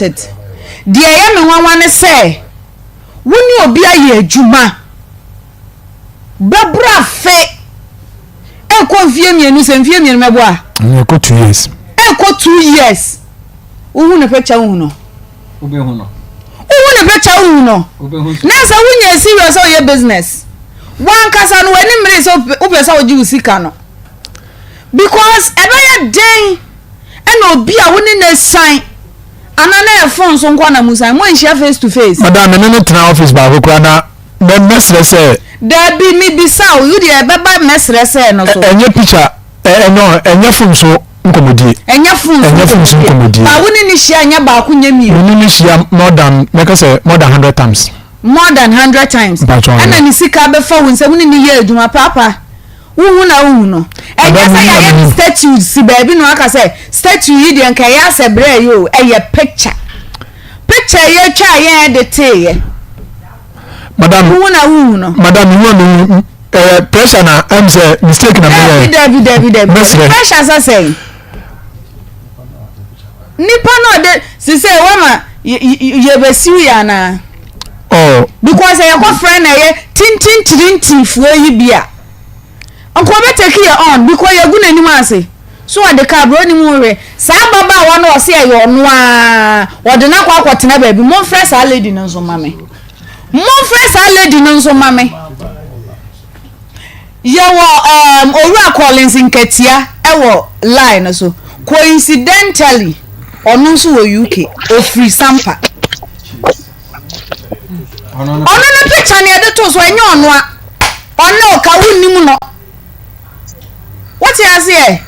it. The I am one say, when you be a year, Juma, Babra fe, and confirm your news and film your meboa. You go 2 years. I go 2 years. Who won a picture uno? Who won a picture uno? Nasa when you serious all your business. One cousin when him raise up Upesa you see cano. Because every day and be a winning a sign. And I phone so one musa when she face to face. Madam, a minute now office by Hukwana. Then Mestre say, there be me be so you dear Baba Mestre say no so. And your picture, no, and your phone so comedy. And your phone so comedy. I wouldn't share your bakunya me. You share more than, make us say, more than 100 times. More than 100 times. And then you see Kabe phone, so when in the year, do my papa. Uno. And yes, I am statue, see baby, no, I can say, statue, you and Kayas a bray you, a picture. Picture, you try, the tea. Madam, Uno. Madam, you want pressure now, I'm saying, mistaken. David. Pressure, as I say. Nipa no de, she say, Wama, you be Syriana. Oh, because I got friend, tin for you beer. Uncle take here on because you're good anymore say. So at the car running more. Sababa one or say you noa or the na what never be more fresh a lady no so mammy. More fresh a lady no so mammy. You were Owusuaa Collins in Ketia ewo line so coincidentally onu so UK o free sampa. Ono no picture na de to so enye ono a ono ka wunnim no. What you say?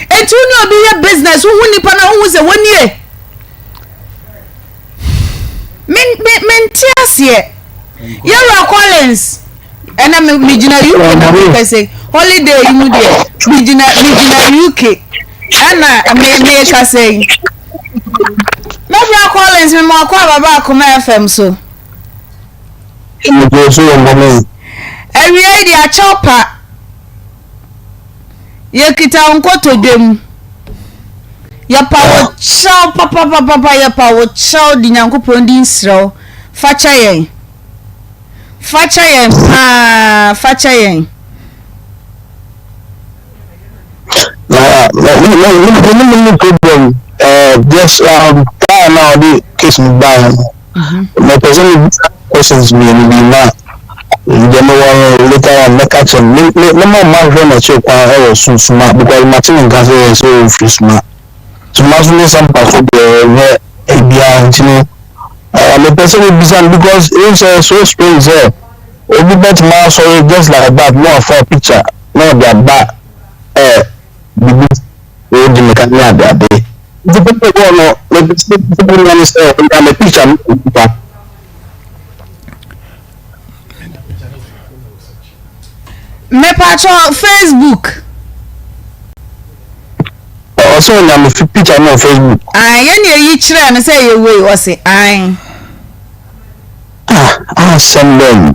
Etu ni obi ye business who nipa na who say woni e. Men tiasie. Owusuaa Collins. And I'm regional UK say holiday you there. Regional UK. And me ka say. Owusuaa Collins me mo kwa baba Akoma FM so. Every day a chopper. Ye kita nkoto dem ya pawo chow papa ya pawo chow di nyankopon di nsrew facha yen no problem just now the case me buy my person questions me na general later make action no more man na check kwa so smart because Martin can say so free smart so imagine some part of the area the person will be because it's so strange there every bet man so just like that no for picture no that back the mechanic that day the people no the people understand the picture me patcho Facebook. So na me picture no Facebook. Ye yi kire na say you wey o say send them.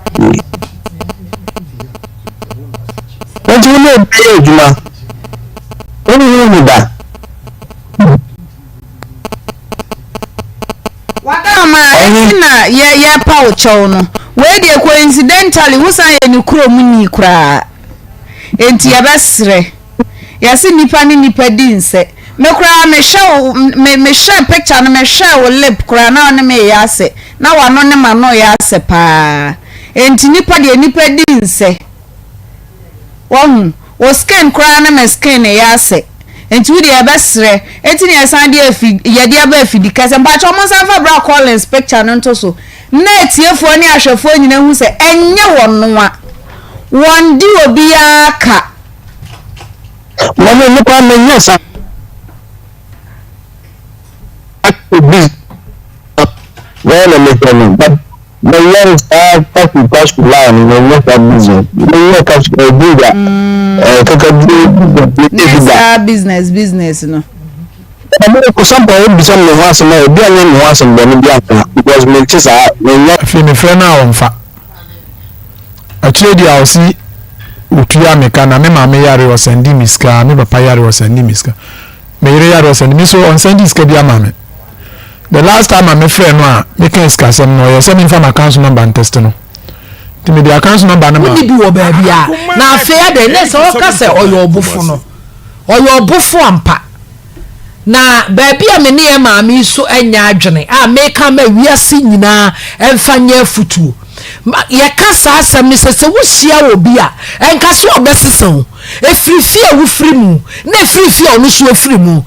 What you know be Juma? What do you mean that? What am I? Yeah, power chow no. Where dey coincidentally who say ni kuro muni kura. Enti ya besre. Ya si nipa ni nipa di nse. Me kura me share picture na me share wo lip kura na one me ya se. Na wano ne ma no ya se pa. Enti nipa di nse. Wo skin kura na me skin ya se. Enti we dey besre. Enti ne san dey ya dey aba afidi kase mba cho mo san fa bra Collins picture no nto so. Na etiefo ni ahwefo nyina hu se enye wono a. One di obi aka. Mama look at me yes. Well, but the young start to touch the line in the local business. The local business no. Some people be some once more be any once and then because me just me friend now on fa actually the house utuya mekana me mama yare was sending miska me papa yare was sending miska me yare yare was sending me so on sending miska bia mama the last time I met friend no making discussion no you send me from account number and test no to me the account number na we bi wo ba bia na afia de ne so ka se oyo obufo no oyo obufo ampa na baby a me ne e maami so anya adwene a meka ma wiase nyina emfanya afutu ye ka sa asem se wo hia wo bi a enka so obesesa efrifi a wo firi mu na efrifi a ono so efiri mu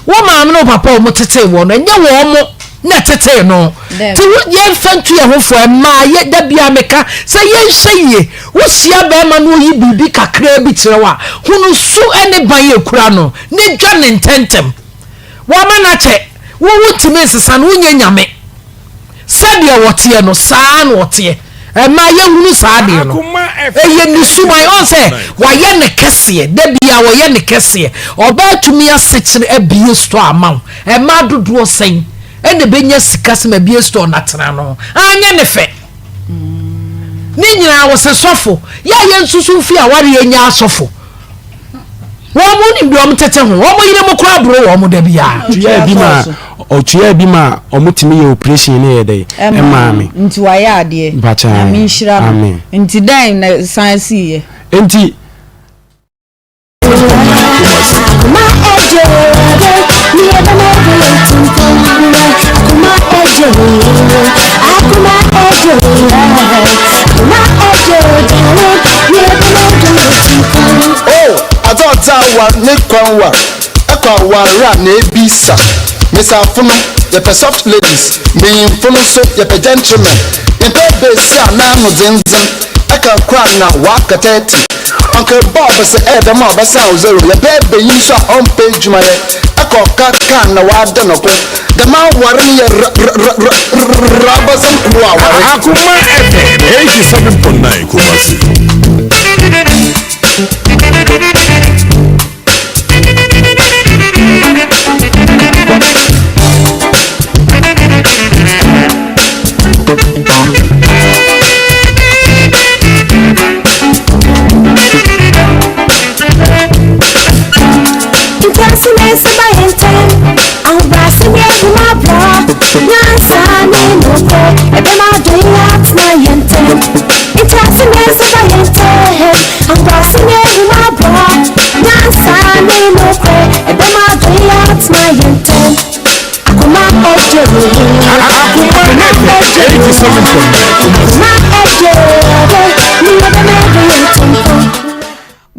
wo maami no papa o motete wo no nya wo mo na tete no ti ye fantu ye ho fo ma ye da bia meka se ye hye wo hia ba ma no yi bibi kakra bi kire wa hunu su ene ban ye kura no ne dwa ne ntentem wama na che wo wutime sesa no nya nyame sabe wote no saa no wote ma ye hunu saa de no ye ni sumai on se wa ye ne kese da bia wo ye ne kese oba tumi asechire abie sto amaw ma dodo sen ene benya sika se ma bie sto na tena no anya ne fe ni nyina wo se sofo ya ye nsusu fi a ware ye nya asofo wọ́n mú ní bí ọmọ tẹ́tẹ́ hù wọ́n mú yìí mú kúrò àbúrò wọ́n mú dẹ̀bi yá. Ọ̀túyẹ́ bí ma ọmọ tí mi yẹ operation ní ẹ̀dẹ̀ ẹ̀ máa mi. Nti wà yá adìẹ. Bàtà na mi nhyira mi. Nti dẹ́n na sáyẹ́nsì yẹ. Nti. Adọta wa n'ekwan wa ekwa wa ra na ebisa mesa funu ye pe soft ladies me funu so ye pe gentlemen ye pe besi na no zinzin eka kwa na wa kateti Uncle Bob say the mob say zero ye pe be yin so on page my eka ka na wa da no ko the man warin ye rabazan kwa warin Akoma FM 87.9 Kumasi.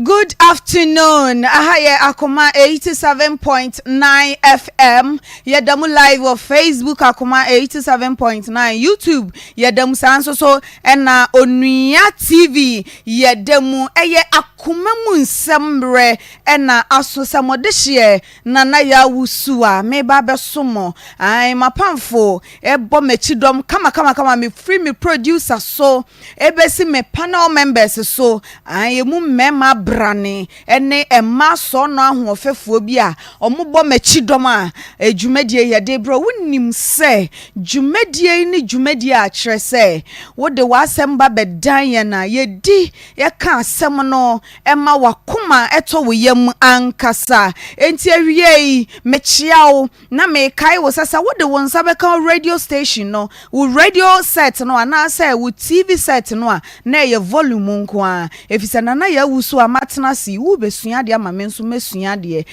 Good afternoon. Akoma 87.9 FM. Yedamu live on Facebook Akoma 87.9 YouTube. Yedamu sanso so ena Onuya TV. Yedamu eye Akoma Nsem ena asosa modeshie nana ya Owusuaa me baba somo. Ai mapamfo ebo mechidom kama me free me producer so ebesi me panel members so ai mu mema brane ene emma so no ahofefo bi a omobo machidom a ejumedie yede bro wonim se jumedie ni jumedie a kire se wo de wasem ba bedan ye na yedi ye ka asem no emma wakoma eto wo yam ankasa enti awie mechiawo na me kai wo sasa wo de won sabeka radio station no wo radio set no ana say wo TV set no a na ye volume nko a efisa na ya Owusuaa matena si wo besua de ama menso mesua de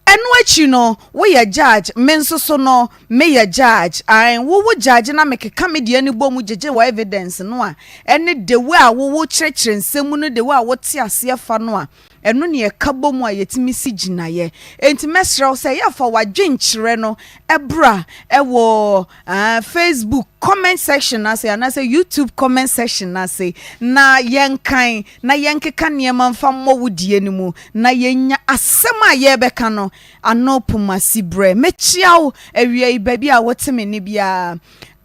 enu achi no wo ye judge menso so no me ye judge an wo judge na mekeka me de ani bom jeje wa evidence no a ene de we a wo kyerkyere nsemu no de we a wo te ase fa no a enu ne ekabo mu a yetimi si ginaye enti mesrew say ya fa wadwenkyere no ebra ewo Facebook comment section na say YouTube comment section na say na yenkan na yenkeka niema mfa mmowudie ni mu na yenya asem a ye beka no anopuma sibre mechiawo awie baby a woteme ne bia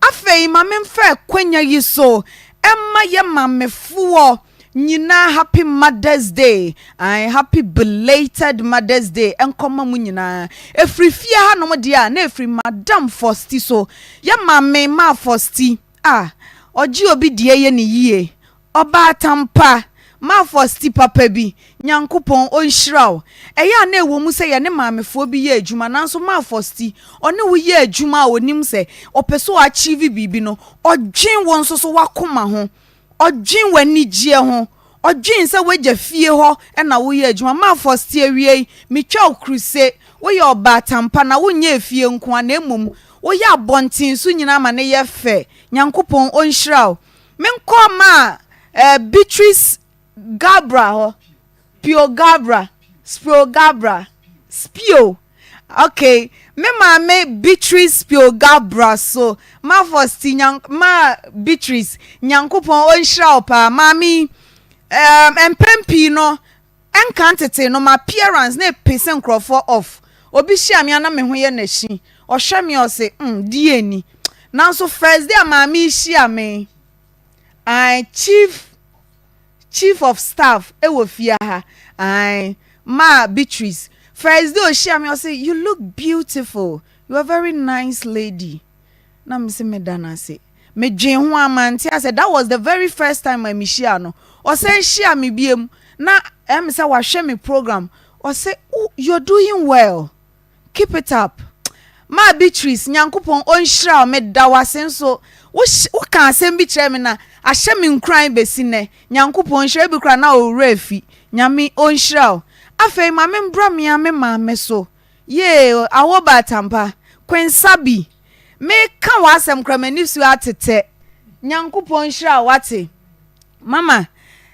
afei mamemfa kwanya yi so emma ye mamefuo nyina happy Mother's Day. Happy belated Mother's Day. Enkoma mu nyina. Efri fia ha no dia na efri Madam Fosti so. Ya mame ma Fosti. Oji obi die ye ni yie. Oba tampa. ma fosti papa bi nyankopon onhyiraw eya na ewo mu se ye ne maamefo bi ye adwuma nanso ma fosti one wo ye adwuma onim se opeso achieve bibi no odwen won so wakoma ho odwen wani gie ho odwen se wagya fie ho na wo ye adwuma ma fosti awie metwa okruse wo ye obatampa na wo nya fie nko na emom wo ye abontin so nyina ma ne ye fe nyankopon onhyiraw menko ma Beatrice Gabra ho Pio Gabra Spio Gabra Spio okay me Beatrice Pio Gabra so ma fosti ma Beatrice nyankopon onhyiraw pa mami empempi no enkantete no my appearance na pesen crofo off obi hia me na me ho ye na hyi ohwe me o se die ni now so first day mami hia me I chief of staff ewo fia ha I ma Beatrice first day hia me o say you look beautiful, you are a very nice lady na me se me dana say me dwen ho amanti I said that was the very first time I me hia no o say hia me biem na em say wa hwe me program o say oh, you're doing well, keep it up ma Beatrice nyankopon onhyira me da wasen so wo kan asem bi kire me na ahye me nkran besi ne nyankopon hyira bi kra na o refi nyame onhyira afei ma me mbra me ame ma me so ye awo batampa kwensabi me ka wasem kra mani su atete nyankopon hyira wate mama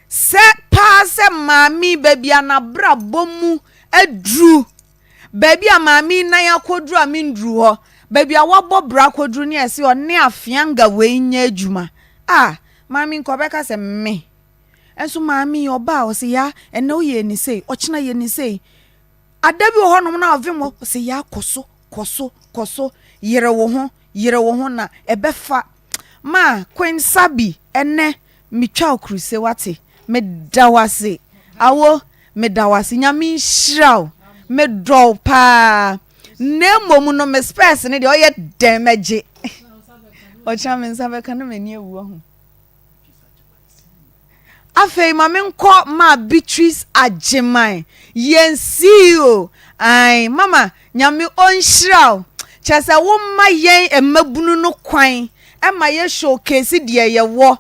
se pa se mami baby anabra bomu adru baby amami na yakodru amindru ho baby awabo bra kodru ne ese one afianga we nya adwuma mami nkobeka se me enso mami oba o se ya ene o ye ni sei ochina ye ni sei adabi ho no na ovim o se ya koso yere wo ho na ebefa ma kwensabi ene mitwa okruse wate medawase awo medawase nyame nhyiraw medol pa nemom no me space ne de oye damage o chamen sabe kan me ni ewu ho afei ma menko ma Beatrice Ajeman yensi o ai mama nyame onhyiraw chese wo ma yen emabunu no kwan e ma ye showcase de ye wo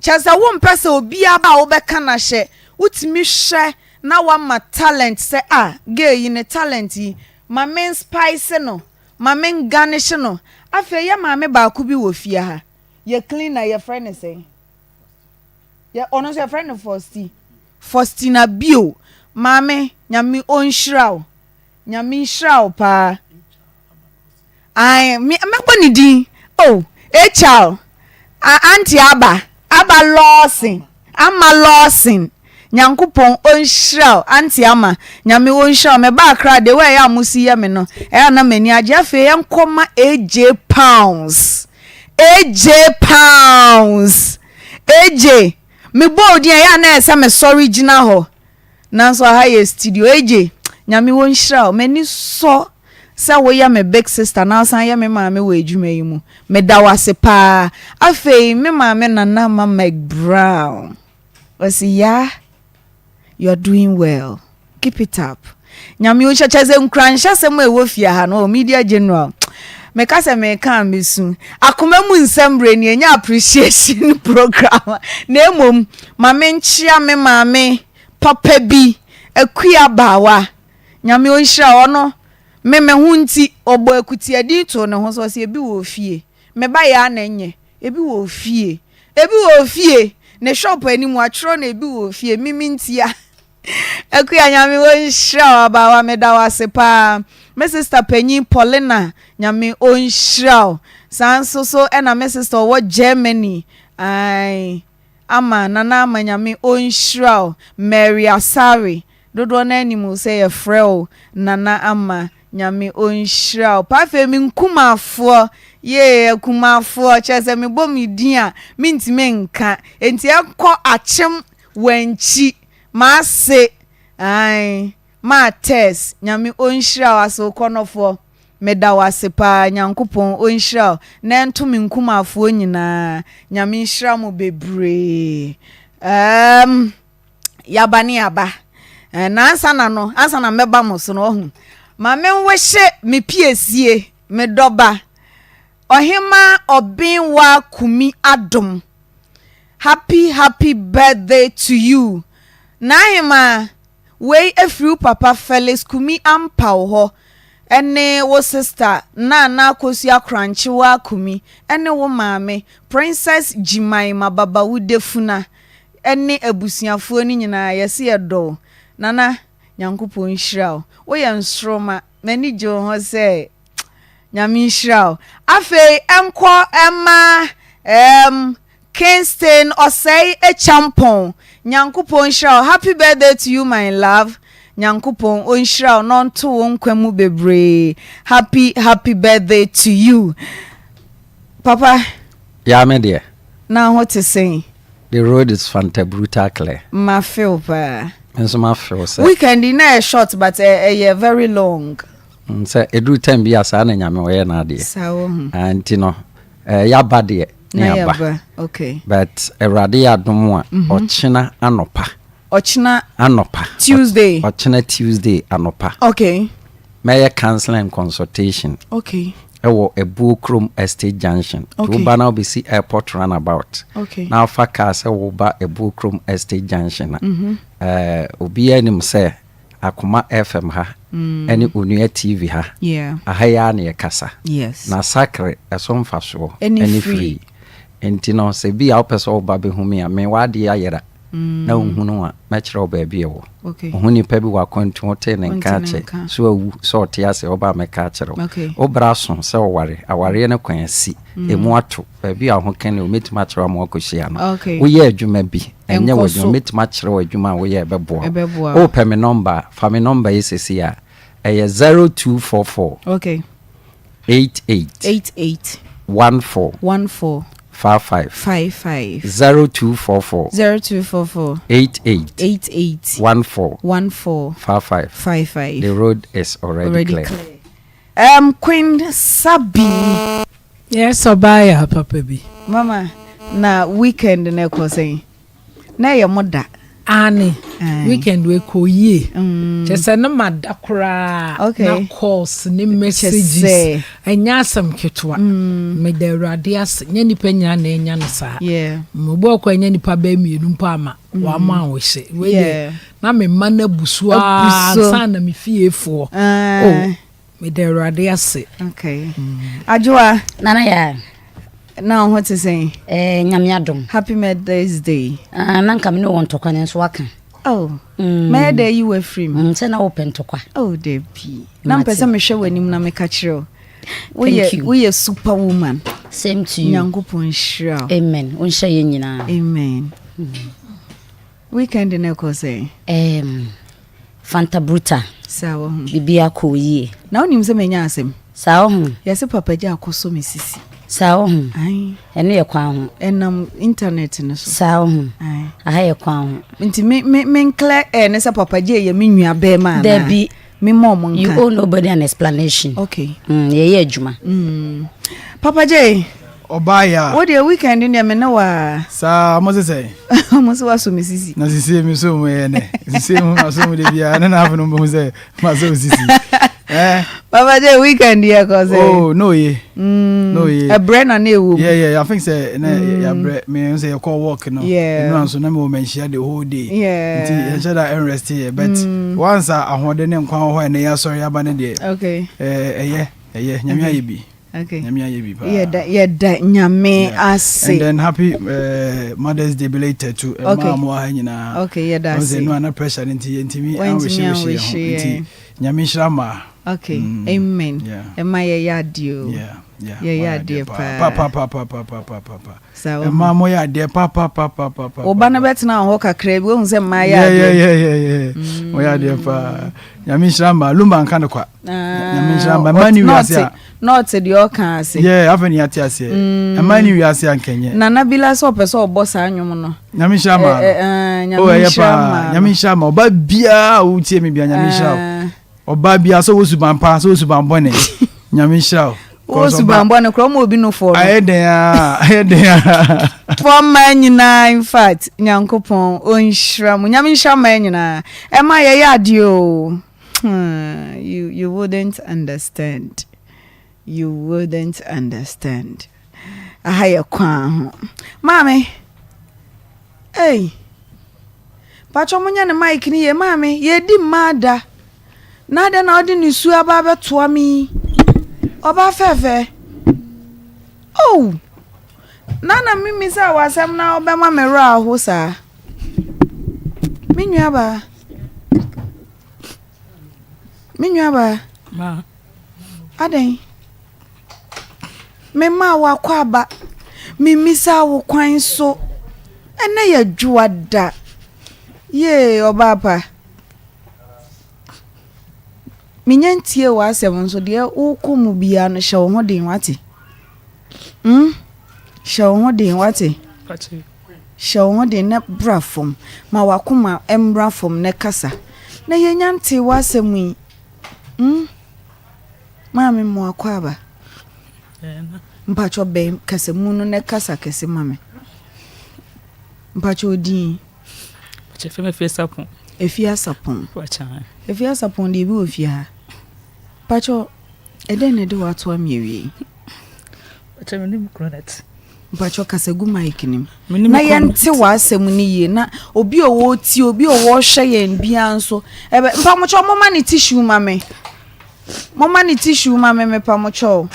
chese wo mpese obi aba wo beka na hye utimi hye na wa ma talent se gay ne talent yi ma men spice no ma men garnish no afi ye ma me ba ku bi wo fie ha ye clean na ye friend say ye ono se friend Faustina bio ma me nyame onhyiraw nyame nhyiraw pa ai me boni din HR auntie aba lawson ama lawson nyankopon onhyiraw auntie ama nyame onhyiraw me ba kra de we ya musi ye me no na mani age afi ye nkoma AJ pounds me bold ya na esa me original ho nanso ha ye studio AJ nyame onhyiraw mani so sa wo ya me big sister na san ya me maame wo adwuma yi mu me da wase pa afei me maame nana ma Meg Brown was you are doing well, keep it up nyame o chacheze nkranhya sem e wo fia ha no media general me ka se me kan mesu akoma mu nsem bre ni enya appreciation program na emom maame nchia me maame papa bi akua bawa nyame o nhira ono me hunti obo akuti adi to ne ho so se ebi wo fie me ba ya na nye ebi wo fie ne shop ani mu atro na ebi wo fie mimi ntia akua nyame wo nhira ba wa me da wase pa me sister Penny Paulina nyame o nhira sanso so na me sister wo Germany ai ama nana ama nyame o nhira Mary Asari dodo na animu say e frel nana ama nyame onhyira pa fe mi nkumafo ye kumafo chese mi bom din a mintime nka enti ekọ achem wanchi ma se ai ma test nyame onhyira aso konofo meda wase pa nyankopon onhyira na ntumi nkumafo nyina nyame nhyira mo bebre yabani aba na ansana no ansana meba mo so no hu ma me nhwehye me piesie me doba ohima obinwa kumi adom happy birthday to you na hima we efru papa Felix kumi ampaw ho ene wo sister na kosi akranchi wa kumi ene wo maame Princess Jimaima baba wudefuna ene abusiafo ni nyina yesi edo nana nyankopon nhyira wo ye nsroma mani jo ho se nyame nhyira afei enko emma Kingston osei echampon nyankopon nhyira happy birthday to you my love nyankopon onhyira no nto wonkwamu bebre happy birthday to you papa ya me dear now what to say the road is fantabrutal clear ma feel pa enso ma feel say weekend na short but a very long say edu time bi asa na nyame we na de sawo anti no ya ba de na ba okay but erade ya dom a ochina anopa anopa Tuesday anopa okay may counseling and consultation okay ewo Ebukrom Estate Junction okay. to ba be see airport runabout okay now fa car say wo ba Ebukrom Estate Junction obi anim say Akoma FM ha any Onua TV ha yeah ahaya na kasa yes na sacre esomfa so any free entino se bi a opeso ba be humi a me wade ayera na ohunu a mechire oba bi ewo okay ohuni pa bi wa kwantu hotel ne nkache so awu so te ase oba meka kire obra so se aware ne kwan si emu ato ba bi a ho kan o metima kire am akohia no wo ye adwuma bi enye wo adwuma metima kire wo adwuma wo ye bebo o pe me number fa me number isesi a 0244 okay 88 14 55 0244 88 14 55. The road is already clear. Queen Sabi. Yes, Obaya, Papa B. Mama, na weekend na ko say. Na your mother. Ani weekend we ko ye just na madakra na calls ni messages anya asam ketwa me da urade as nya nipa nya na nya no sa mo bo ko nya nipa ba mienu mpa ama wa ma wo hye we na me ma na busua sa na me fiefo me da urade as okay Ajua nana ya now what to say nyamiadom happy Mother's Day nanka me no won to kwan so waka my day you were free say na open to kwa de bi na mpesa me hwe wanim na me ka kire we superwoman same to you nyankopon hira amen on hye ye nyina amen weekend na ko say fanta bruta sawo bibia ko yi na onim se menya asem sawo yesi papa ji akoso mesisi sawo ai ene ye kwa ho enam internet no so sawo ai aha ye kwa ho nti me nkle ne se papa ji ye menua be ma na Debbie me mom nka you owe nobody an explanation okay ye adwuma papa ji Obaya what the weekend ni me na wa sa mo say mo so waso mesisi na sisi mi so mo ye ne sisi mo aso mo de bia na na afno mo say ma so sisi Papa J weekend here cause no ye a brain na ewu yeah I think say na ya me say you call work no no so na me woman share the whole day until you should rest here but once ahode ne nkwan ho na ya sorry aba ne de okay nyame ayebi okay nyame ayebi pa yeah nyame ase and then happy Mother's Day belated to mama wa nyina okay yeah that's it no pressure until me and we share nyame shrama okay amen ema ye yadio yeah dear papa so mama ya dear papa obana betina ho kakra bi wo se ma ya o ya dear pa nyame shrama lumba nka ne kwa nyame shrama mani wiase not the oka ase afeni ati ase mani wiase ankenye nana bila so pese obosa anwom no nyame shrama nyame shrama oba bia wo tie me bia nyame shrama oba bia so wo suban pa so suban bone nyame hira Owusuaa no kro mo bi no for. Ayeden. For man nyina in fact Nyankopon onhira mo nyame nhira man nyina. E ma ye ade o. You wouldn't understand. You wouldn't understand. Ahaya kwa. Mami. Hey. Pacho munya ne mic ni ye mami, ye di mada. Nada na odi ni su aba beto mi. Oba fefe. Oh. Nana mimi sa wasem na obema mera ho sa. Minua ba. Ma. Aden. Mema wa kwa ba. Mimi sa wo kwan so. Ene ya juada. Ye obapa. Minyantie wa asem so de ukumu bia no hye wo hoden wate. Hye wo hoden wate. Pachi. Hye wo hoden na brafom. Ma wakoma embrafom ne kasa. Na yenyante wa asem yi. Mami mo akwaba. Mpacho be kase munu ne kasa kese mami. Mpacho di. Pachi fe me fe sapon. Efia sapon. Pacha. Efia sapon de bi ofia. Pacho eden ne de wato amiewi. Pacha me nim kronet. Pacho kase gu mic nim. Na yente wa asem ni ye na obi owo ti obi owo hwe yen bia nso. Ebe mpamocho mama ni tissue mame. Mama ni tissue mame me pamocho.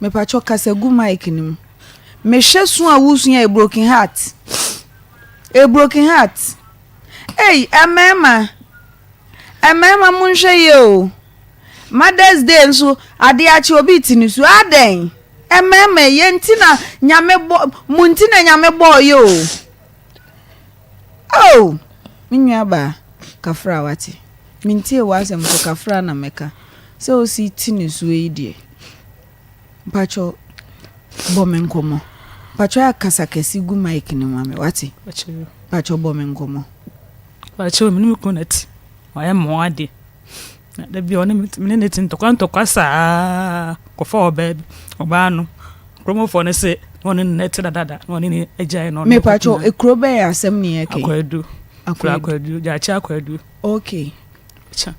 Me pacho kase gu mic nim. Me hwe sun awusu ya a broken heart. A broken heart. Hey, amema munhwe ye o. Mother's Day nso ade achi obi tinisu aden. Emema ye ntina nyame bo muntina nyame bo ye o. Oh, minua ba kafra wati. Mintie wasem so kafra na meka. Se o si tinisu e die. Pacho bomenkomo. Pacho akasa kesi gu mic ni mame wati. Pacho bomenkomo. Pacho me nim kronet. Oya mo ade. Da bi one me ne tin tokwa saa kofa oba no kromo for ne se one net dada one ne agya no me pacho ekrobe asem ne yake akwadu ja cha akwadu okay cha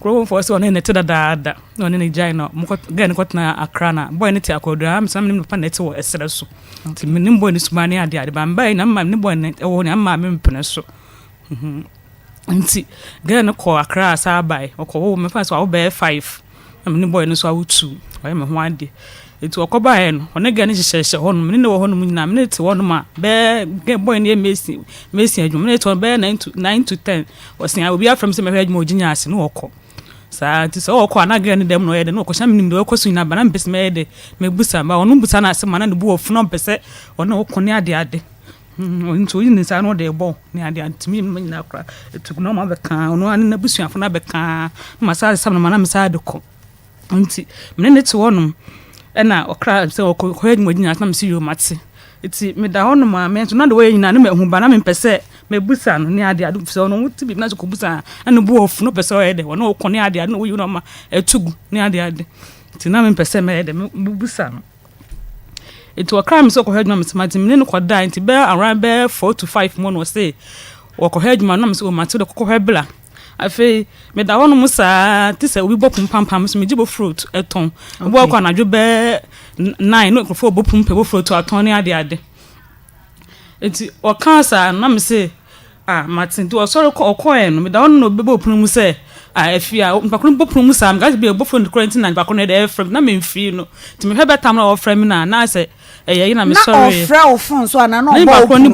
kromo for se one net dada one ne agya no mo ga ne kotna akra na boy ne ti akwadu am sam ne pa net wo esere so ti me ne boy ne sumani ade ba mba na ma ne boy ne wo ne amma me mpene so nti ga ne ko akra sa bai okwo me fa so wo be 5 am ne boy ne so awu 2 why me ho ade etu okoba he no one ga ne hyehyehye ho no ne wo ho no nyina me te wo no ma be boy ne mesi adwum ne to be 9 to 10 osin obi afram se me hwa adwum oginya ase no okọ sa ti so okọ anaga ne dem no ye de no okọ sha menim de okọ so nyina bana mpese me ye de me busa ba ono busa na ase ma na ne bu ofu no mpese one okọ ne ade nto yin nsa no de bo ne ade antimi me nyina kra etu no ma be kan ono an na busuafo na be kan ma sa sam na ma na me sa de ko nti me ne te wonum na okra se okọ mo ginya na me si yo mate iti me da hono ma me na de we nyina ne me hu ba na me pese me busa no ne ade adu se ono wuti bi na ko busa na bu ofu no pese o ye de ono okọ ne ade no we no ma etugu ne ade ti na me pese me ye de me busa no it was crime so ko hedma msmati mne no kwada nti be around be 4 to 5 mo no say wo ko hedma no mse o mate de ko hebla afi me da wono musa ti se obi bopum pampam so me gibo fruit eton bo ko anadwo be 9 no ko fo bopum pe bo fruit aton ne ade enti o kansa na mse Martin do sorry ko okoe no me da wono no be bopum mu se afia mpakunu bopum mu sam gas be bopum quarantine na mpakunu de frame na me mfi no ti me hebe tam na o frame na say eya na me sorry na ofra ofun so ana no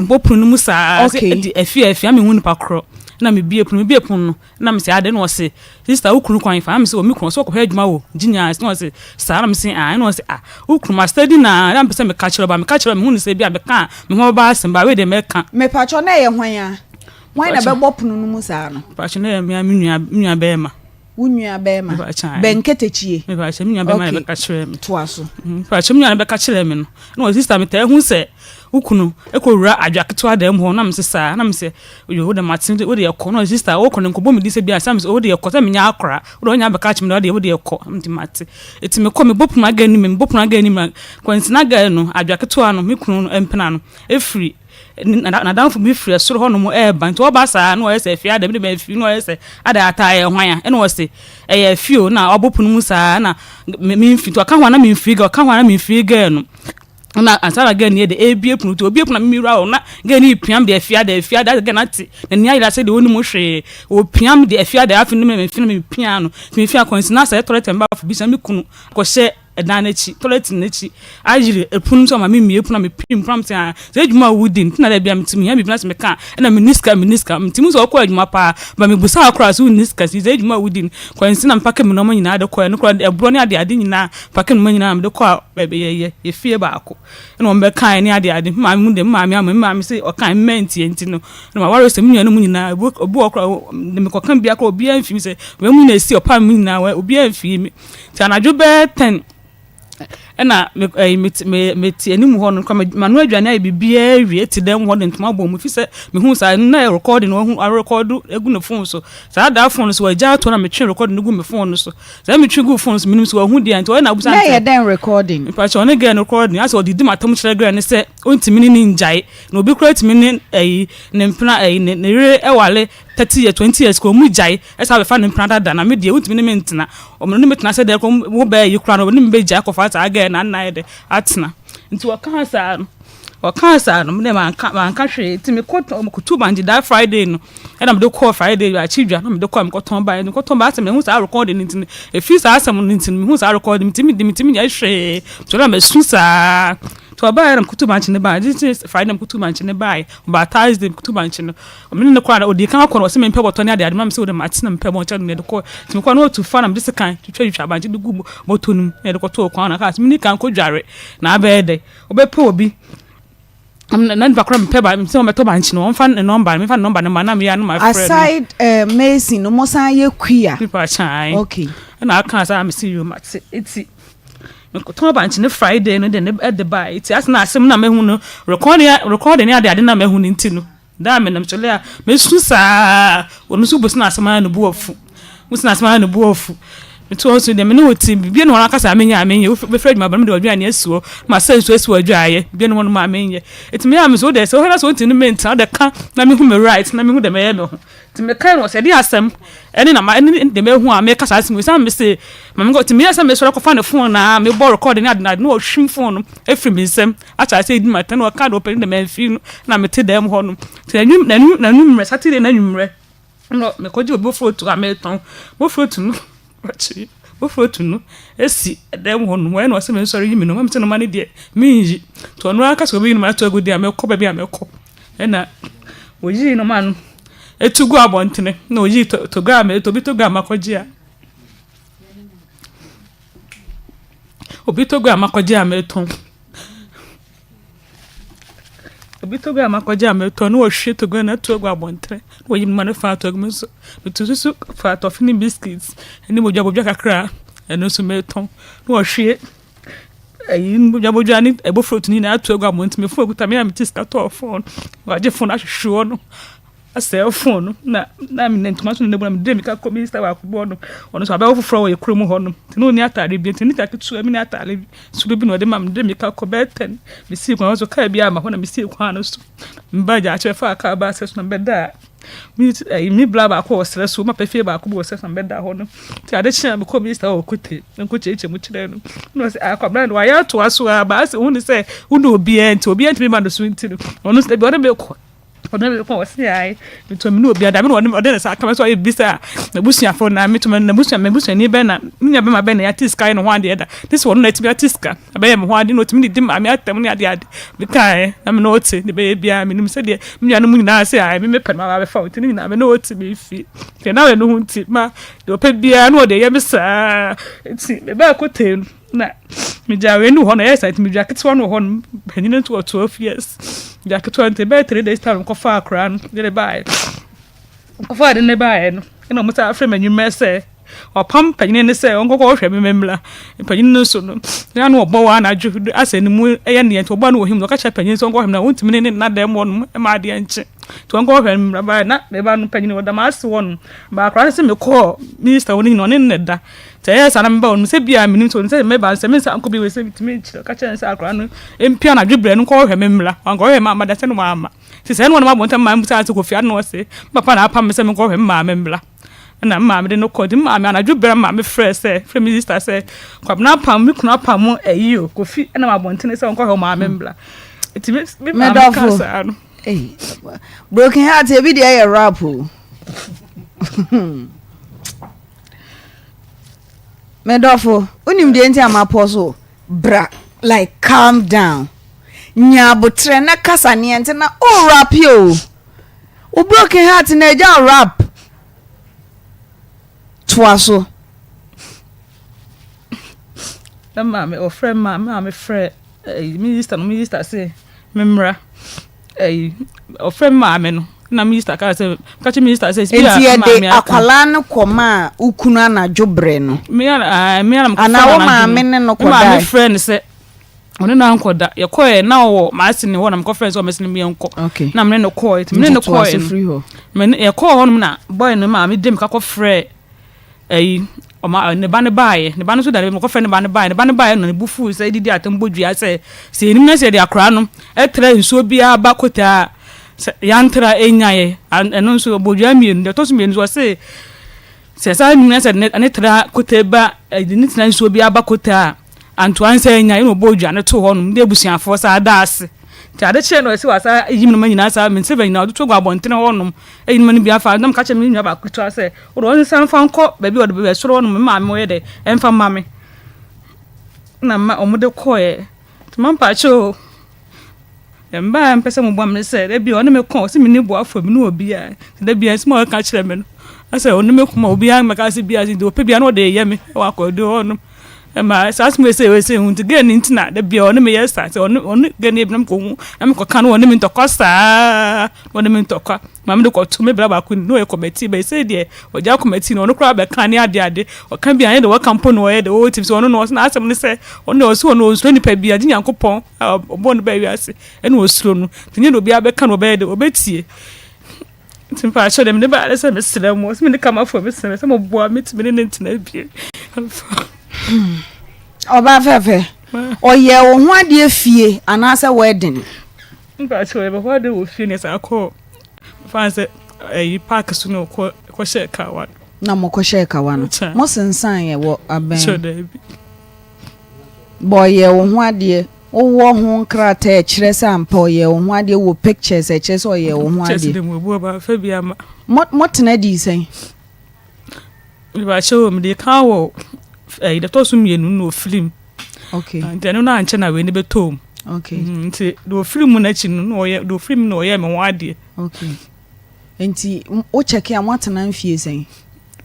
bopum mu sa afia me hu nipa kro na me bie pun no na me se ade no se sister ukunu kwan fa me se o mi kunu so ko hwa adwuma wo ginya no se sa na me se no se ukunu ma study na me se me ka kire me hu ni se bia me ka me ho ba asem ba we de me ka me pacho na ye hwan ya why na be bopunu no mu sa no pacho na me nua be ma Unya bema. Benketechie. Me ba chemi nya bema be ka kire me. To aso. Ba chemi nya be ka kire me no. No sister me ta hu se ukunu ekowura adwaketo adam ho na me sesa na me se yo de matin wo de yakọ no sister wo kono nkobo me di se bia sam se wo de yakọ se me nya akora wo de nya be ka chimi wo de yakọ mti mate eti me kọ me bopuna ga ni me bopuna ga ni ma kwansina ga no adwaketo ano me kunu empena no efiri na danfo bi frɛ soro hɔ no mo ban to ba saa no ɛsɛ fia da bi be fi no ɛsɛ ada ata yɛ hwan ɛna wɔse ɛyɛ fio na ɔbopunu mu saa na me mfi to aka hwan na me mfi ga aka hwan na me mfi ga no na ansara ga ni de ebie punu to obie punu me mira o na ga ni piam de fia da ga na ti na ni ayira se de woni mo hwe o piam de fia da afi no me mfi no me pian no me fia konsina sa toilet mba fo bi sa me kunu ko hye edanechi toilet nechi ajire epunu so ma me mie punu me pim pram se ejuma wudin tina da bia mtimi ya bi na se me ka na meniska mtimi so ko ejuma pa ba me busa akra so niska si ejuma wudin kwansi na mpake me no nyina de ko no kra ebro ne ade nyina pake no nyina me de ko ye fie ba ako na mo be kan ne ade ma mu de ma me se o kan menti enti no ma waro se me no nyina obu okra me ko kan bia ko obi anfi se we mu na esi opa mu nyina we obi anfi mi ti anadwo be 10 ena me ti anim ho no kwa manu adwane ai bibia wie ti dem ho de ntoma bom fi se me hu sa na recording no hu record egu no phone so sa da phone so waja to na me twe record no gu me phone so sa me twe gu phone so minim so hu de anto na busa na ye den recording pa cho ne gen recording aso di matam kire gra ne se ontimi ni njai na obi kura timi ni ne mpna ne re ewale 30 years 20 years ko mu jai esa be fa ne mpna da na me de ontimi ni mentena o me no metena se de ko wo ba yi kura no me be jai ko fa ta aga na na de atena nti wakansa no me man ka hwe ti me ko bandi da Friday no e na me de call Friday ya chidwa na me de call me ko ton ba ase me hu sa record ni nti e fi sa asem ni nti me hu sa record mi timi ya hwe to na me su sa to ba ya kutu banchi ne ba this Friday na kutu banchi ne ba ba Thursday kutu banchi no me ne kwa na odi kan akọ se me mpe boto ne ade ma me se o de matina mpe bo cha ne de ko ti me kwa no to fa na me se kan twitwa banchi de gu moto num ne de ko to kwa na ka me ni kan ko dware na abede obepe obi nan bakra mpe ba me se o meto banchi no fa number me fa number ne ma na me ya no my friend aside Mason no mo san ye kwia people chai okay na aka sa me see you mat eti ko to banchi ne Friday no de ne at the buy eti as na asem na mehu no recording ade na mehu ni nti no da me na mchole a me su sa onu su bosu na asema na bu ofu musu na asema na bu ofu to also de me no ti bia no aka sa amenya be Fred ma ba me de odwa ne asuo ma sa asuo adwaye bia no ma amenye eti me am so de so hena so ti no menta de ka na me hu me right na me hu de me ye me ho ti me kan no se de asem eni na ma eni de me hu a me ka sa asem so me se ma me go ti me asem me so ko fa ne phone na me bo record ni adna no hwim phone no efri me nsem acha se di mata no ka do pe de me fi na me te dem ho no ti na Saturday na nwumre no me ko ji obo photo a me ton bo photo no wachi bo photo no esi dem ho no we no se me sorry yimi no ma me no mane de minji to no aka so bi no ma to agudi a me ko ba bi a me ko ena oyi no ma no etugu abontene na oyi to ga me to bi to ga makoji a obi to ga makoji a me ton obi to ga makoji a me ton no hwe to ga na to ga abontene oyi ma no fa to ga me so to su fa to fini biscuits eni mo jabo kakra eno so me ton no hwe ayi mo jabo jani ebo fruit ni na to ga abontene me fu okuta me na me tiska to phone wa je phone a hwe no a cell phone na me ntomato ne bua me de me ka ko minister wa ko no ono so aba ofofro wo ye kuro mu ho no ti no ni atare bi ti ni ta kitu mi ni atare su bi no de ma me de me ka ko beten me si kwa so ka bi ama ho na me si kwa no so mba ja che fa ka ba se so na beda mi bla ba ko sere so ma pefie ba ko bo se so na beda ho no ti ade chia me ko minister wo kote nko cheche mu kire no se akwa brand wa ya to aso ba se hu ni se hu no obi enti me ma no so enti no ono se bi ono be ko odem ko wasi ai to me no obi ada me no odem sa aka me so ai bisa na busia fo na me to me na busia ni be na nya be ma be na ya tiska no ho ade da this one na ti be tiska abe me ho ade no ti me di ma me atam ni ade be kai na me no oti de be bia me nim se de me nya no mu nyina se ai me pe ma ba fa oti ni na me no oti me fi te na we no hu ti ma de pe bia no de ye me sa ti me ba ko te na me jawe no ho na yes site me jacket one ho no penina to 12 years jacket 20 be 3 days time ko fa akra no de buy ko fa de ne buy no ina mo sa afre manyu mese or pump and say uncle or remember penny so no no bow and I do as any more any to one him to catch a penny so go him now 1 minute not them one my dear to uncle him by not the one penny with the master one but crossing the call Mr. Winning on in that yes and I'm bound say be I mean to say maybe some could be with me catch and say crown in piano dribble and call him memla and go him mamma that's no mamma she said one of my one time to go fiat no say papa na pam say me call him mamma memla and I'm mamma didn't call him mamma and I do better mamma fresh say from minister say come na pam me kuna pam you go fit and I want to say call him mamma memla it makes me hey broken heart every day a rap Medofo, unim de enti amaposo bra like calm down. Nya botre na kasa ne enti na o rap yo. O broken heart na eja rap. Twaso. Na mama o friend mama friend minister say memra o friend mama no na minister ka say catch minister say enti e de akwala no koma ukunu na dwobre no me ana ana wo ma me ne no koda my friend say oni na nkoda ye koe na wo ma ase ne wo na me conference o me se me enko na me no koe it me no koe me ye koe honum na boy no ma me dem ka ko frɛ o ma ne ba ne bae ne ba no so da me ko frɛ ne ba ne bae no ne bufu say didi atembodua say se enim na se de akra no etra nsuo bia ba kota yantra enyaye eno nso bodua mienu de to so mienu so say se sa enim se ne tra kota ba ni tina nsuo bia ba kota anto ansa enyaye no bodua ne to honum de busuafo sa ada ase ti ade che no esi wasa yim no manyina sa men se banyina do gwa bontene honum eyin mani bia fa nam ka che me nwa ba kuto say o do san fa nko ba bi o do be soro honum ma me ye de emfa ma me na ma omude koye ti man pa cho emba mpese mo bom ne se de bi o ne me kon se me ni bo afo me no obi a de bi en small ka chere me no ase o ne me kuma obi a me ka se bi a de o pe bia no de ye me wa ko do honum ma sas me say we say hunti gen intina de bia onu me yesa say onu gen ebnam ko hu am ko kan onu me ntokosa onu me ntokwa ma me ko to me bra ba ko no e committee be say de o ja committee no onu kra be kan ni ade o kan bia de wo campo no ye de o tips onu no na asem ne say onu o so onu o so ni pa bia di nyankopon obo no ba wi ase ene o suro no tinye no bia be kan o be de o betie timpa show dem ne ba le say me sere mo so me ne kama fo me sere say mo boa me timi ne ntina bia Oba fefe oye wo ho ade fie anase wedding nba so e be ho de wo fie ne sa ko fanse park so no ko share car one na mo ko share car one mo sensan ye wo aben so da bi boy ye wo ho ade wo ho nkrata e kire sa mpa oye wo ho ade wo pictures e kire so oye wo ho ade just dem wo ba fa bia ma mo tena di sen ba show me de kan wo de to so mienu no film okay and then no anche na we ne betom okay nti do film na chi no ye do film no ye me wade okay enti o check ya mwatena mfie sen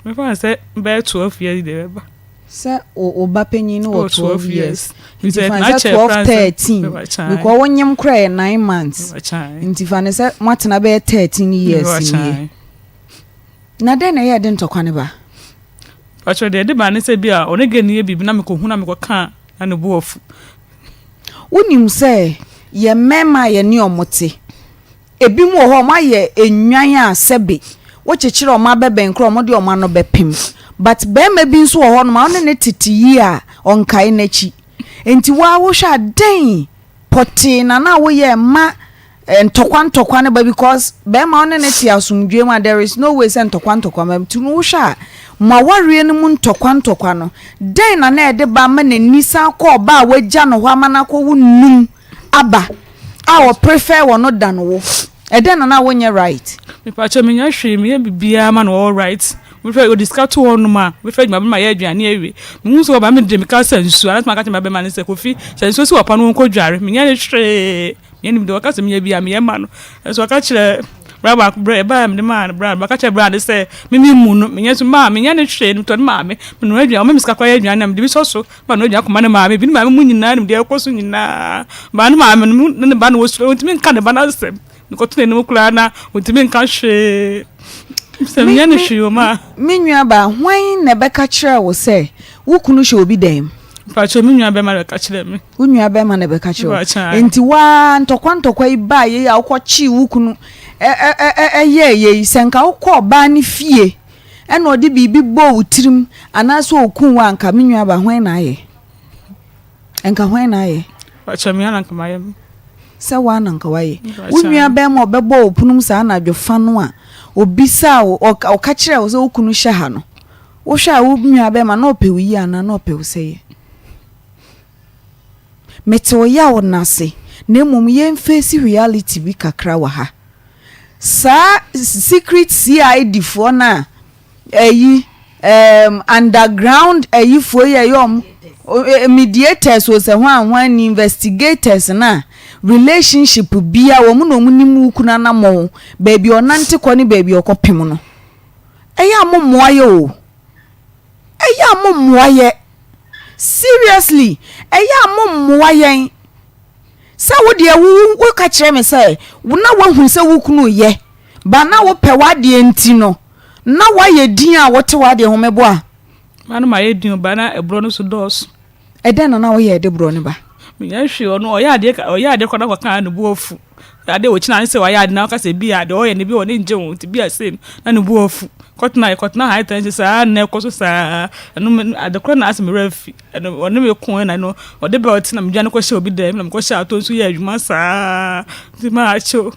me fa say be 12 years de ba se o ba penyin no 12 years nti fa na 13 because wonyem kra 9 months nti fa ne se mwatena be 13 years ni na den na ye de ntokwa ne ba pacho de ba ne se bia onege ne bibi na me ko hu na me ko kan na ne bo ofu unim se ye mema ye ne omote ebi mu ho ma ye enwan a sebe wo chechire o ma beben kro mo de o ma no bepem but be ma bi nso ho no ma one ne titiyi a onkai na chi enti wa wo hwa den poti na wo ye ma ntokwa ne ba because be ma one ne ti asumdwe ma there is no way se ntokwa ma tu no hwa ma ware no mu ntokwa no den na e de ba ma na nisa ko ba wagya no ho amana ko wunum aba a wo prefer wo no dan wo e den na wo nye right me pa cho me nya hwe me bibia ma no all right we fe o discuss to one ma we fe ma ye aduane ewe me so ba me de me ka sansu ana ma ka te ma be ma ne se kofi sansu si wo pa no ko dware me nya ne hwe me ni de wa ka se me bia me ye ma no so ka kire braba ba me man braba ka che brada say me mu no me nyesu ma me nya ne hwe no to ma me no adua me miska kwa adua me de bi so ba no adua kuma ne ma me bi ma me mu nyina ne de ekoso nyina ba no ma me ne ba no wo so ntimi nka ne ba na sem ko tune ne mu kula na ntimi nka hwe Semya no hwioma. Me nua ba hwan na beka kire wo se wo kunu hwe obi dem. Pacho me nua be ma beka kire me. Wo nua be ma na beka kire. Enti wa ntokwa iba ye ya ukwochi wo kunu ye senka ukọ ba ni fie. Ena odi bibi bo utirim anaso okun wa nka me nua ba hwan na aye. Enka hwan na aye. Pacho me anka maye. Se wa na nka waye. Wo nua be ma obebo opunum sa na dwofa no a obisa o ka kire wo se wo kunu hye ha no. Wo hwa wo nua be ma na opewi ana na opewu seye. Meto ya wonase na mum yen face reality bi kakra wa ha. Sa secret CID fo na underground fo ye yom mediators wo se hwan investigators na relationship bia wo mu no mu nimu kuna na mo baby onante ko ni baby okopem no eya momoaye o eya momoaye seriously eya momoaye sa wo de wo ka kire me say wo na wo hu se wo kunu ye ba na wo pe wade enti no na wa ye din a wo te wade ho mebo a manu ma ye din ba na ebro no so dos eden na wo ye de bro ne ba me ya hwe ono oya ade ko na kwa kan no buofu ade wo china nse wa ya ade na ka se bi ade oye ne bi woni nje won ti bi asem na no buofu kotna high tension sa na ekoso sa anu ade ko na asem refi ono me ko na no ode be oti na me dwane ko hye obi dem na me ko hye atonso ya adwuma sa ti ma acho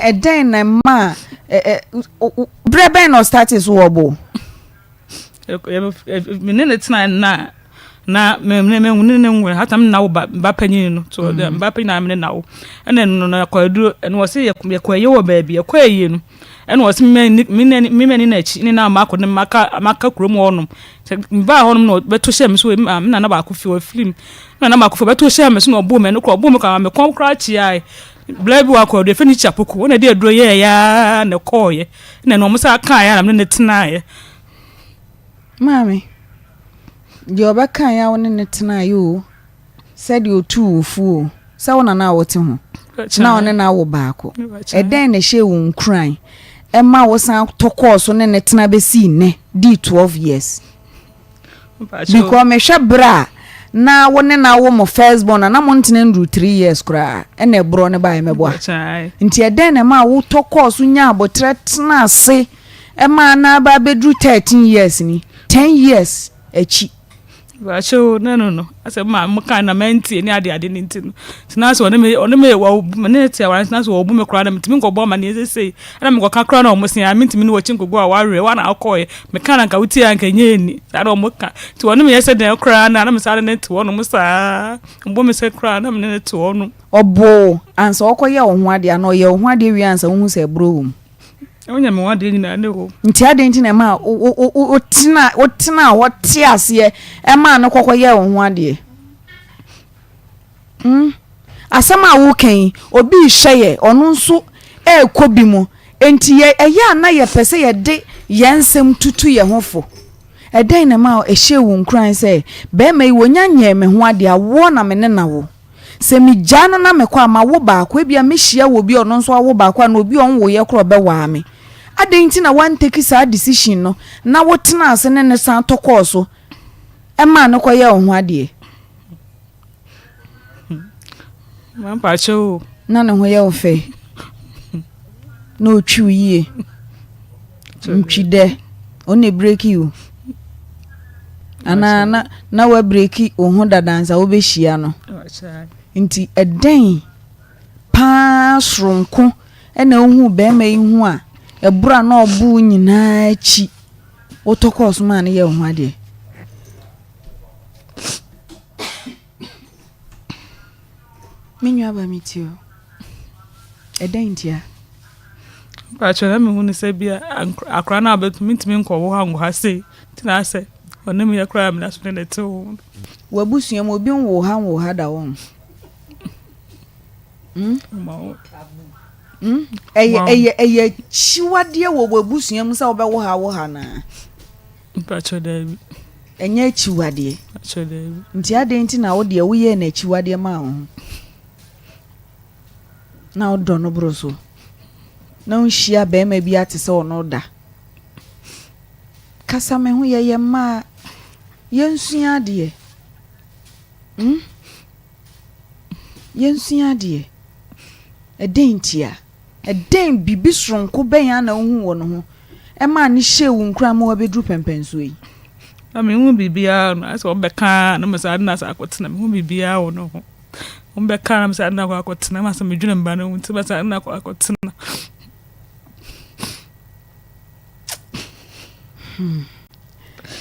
eden na ma brebe no status wo bo menene tina na me nwe hata me na wo ba panyin no to ba panyin na me na wo ene no na kwadu ene wo se ye kwaye wo ba bia kwaye no ene wo se me na chi ni na mako ne maka krom wonum ba honum no beto hye me so me na ba ko fi wo film na ba ko fi beto hye me so no obo me no kro obo me ka me kom kra chi ai blebi wa kwadu e fini chapoku wona de aduro ye ya ne koye ne no mo sa kan ya na me ne tena ye mami Joba kan ya woni ne tena yo said you two fu sa wona na wote ho na wona na wo baako eden na hye wo nkran e ma wo san tokọ so ne tena be si ne di 12 years because me hwe bra na wona na wo mo first born na mo ntene ndu 3 years kra e na ebro ne ba emebo nti eden na ma wo tokọ so nya abotre tena ase e ma na ba bedru 13 years ni 10 years echi Bacho no ase ma mka na menti ni ade ni ntino tina so one me wa ne tia wa tina so obu me kra na mtimi ngobọ ma ne sese na me kwa kra na omusin a mtimi ni wachi ngogbo a ware wa na akoye me kana nka wuti anka nyeni da no muka ti one me yese de kra na me sare ne ti wono musa mbo me se kra na me ne ti wono obo ansa okoye wo ho ade na oye wo ho ade wi ansa wo hu se bro wum onya me wa de ni na ne ho nti ade nti na ma o tina wote ase e ma no kokoye wo ho ade asama wo kan obi hweye ono nso ekobi mu enti ye eya na ye pese ye de yensem tutu ye hofo eden na ma ehye wo nkran se be mai wonya nye me ho ade awo na me ne na wo se mi jana na me kwa ma wo ba kwa bia me hia wo bi ono nso awo ba kwa na obi on wo ye kro be wa me ade nti na wan take sa decision no na wo tena ase ne san tokọ so e ma no kwa ye ho ade man pacho na ne ho ye ofe no twu yie ntwide one break you ana na wa break o ho dadansa wo be hia no nti eden pa sronko ena ohu be ma ihu a ebura na obu nyina achi otokọ so ma ne ye ho ade minyu aba mitio eden ntia pacho na me hu ne se bia akra na abetumi ntimi nkọ wo ha ngo ha sei tina se one me yakra me na so ne to wabusuam obi nwo ha da won eye chiwade wo wabusuam se obe wo ha na pacho David enye chiwade pacho David nti ade nti na wo de wo ye na chiwade ma ho na odo no broso na unhia be ma bi ate se ono da kasa me ho ye ma yensua de yensua de edentia eden bibi sonko ben ya na hu wo no ho e ma ni hye wu nkura ma wa bedru pempenso yi ami hu bibia no aso obeka na masa na sa akotena hu bibia wo no ho obeka na masa na akotena masa medwuna mba no nti masa na akotena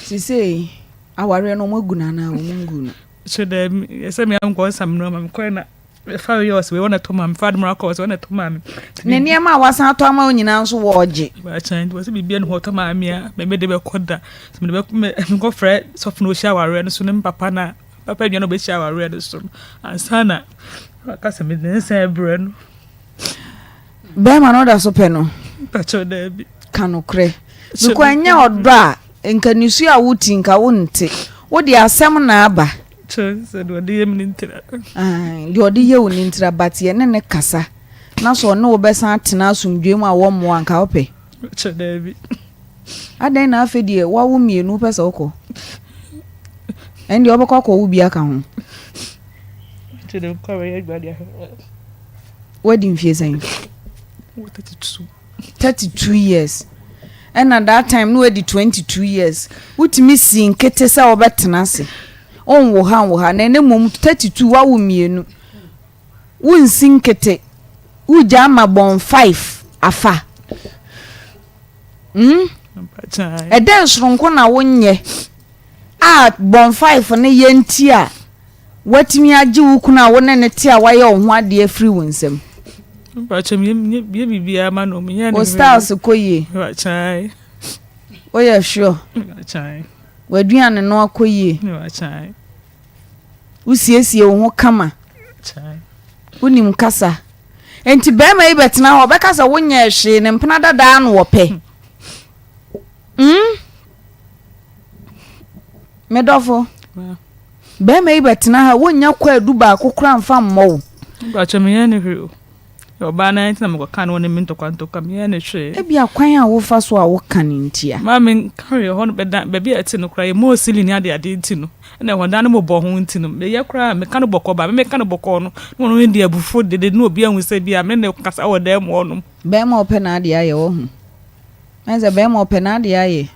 sisi aware no maguna na wo nguna so de ese me am ko sam no mam ko na fa yo we wanna to mam fa dum ko so wanna to mam ne niam a wasan to ama onyina nso wo oje ba chan do se bibia no to mam ya me de be koda so me be ko fre so fno sha aware no so ne papa na papa dua no be sha aware no so ansana ka se me ne se bre no be ma no da so pe no pa cho de bi kanokre biko anya odo a nkanisu a wuti nka wonte wo de asem na aba so do de yem ni ntira de odi ye woni ntira batie ne kasa na so ne wo besan tena asumdwe mu a wo mo anka ope cho de bi adan na afedie wa wo mienu pese okọ endi obekọ ko wo bia ka ho to de ko we gbadia wedding fee sen 32 years and at that time no we di 22 years wutimi sin kete sa obetena se on wo ha na mom 32 wa wo mienu wunsin kete uja ma bon 5 afa eden soronko na wonye a bon 5 ne yenti a watimi age wukuna wona ne ti a waye ho ade afri wonsem bacha me bibia ma no me o stars koye bacha oya sure bacha waduane no akoye bacha usiesie wo ho kama bacha unim kasa enti be ma ibetena ho be kasa wonya hwe ne mpena dada no wo pe medofo be ma ibetena ha wonya kwa duba akokra mfa mmo bacha me ya ne hwe oba na ntina me kan woni minto kwanto kam ye ne hwe e bia kwan a wo fa so a wo kan ntia ma me carry ho be bia ati no kra ye mo sili ni ade nti no na ho dan mo bo ho nti no me ye kra me kan boko ba me kan boko no no ndi abufo de no obi anwu se bia me ne kasa wo da mo no be ma ope na ade aye wo hu enze be ma ope na ade aye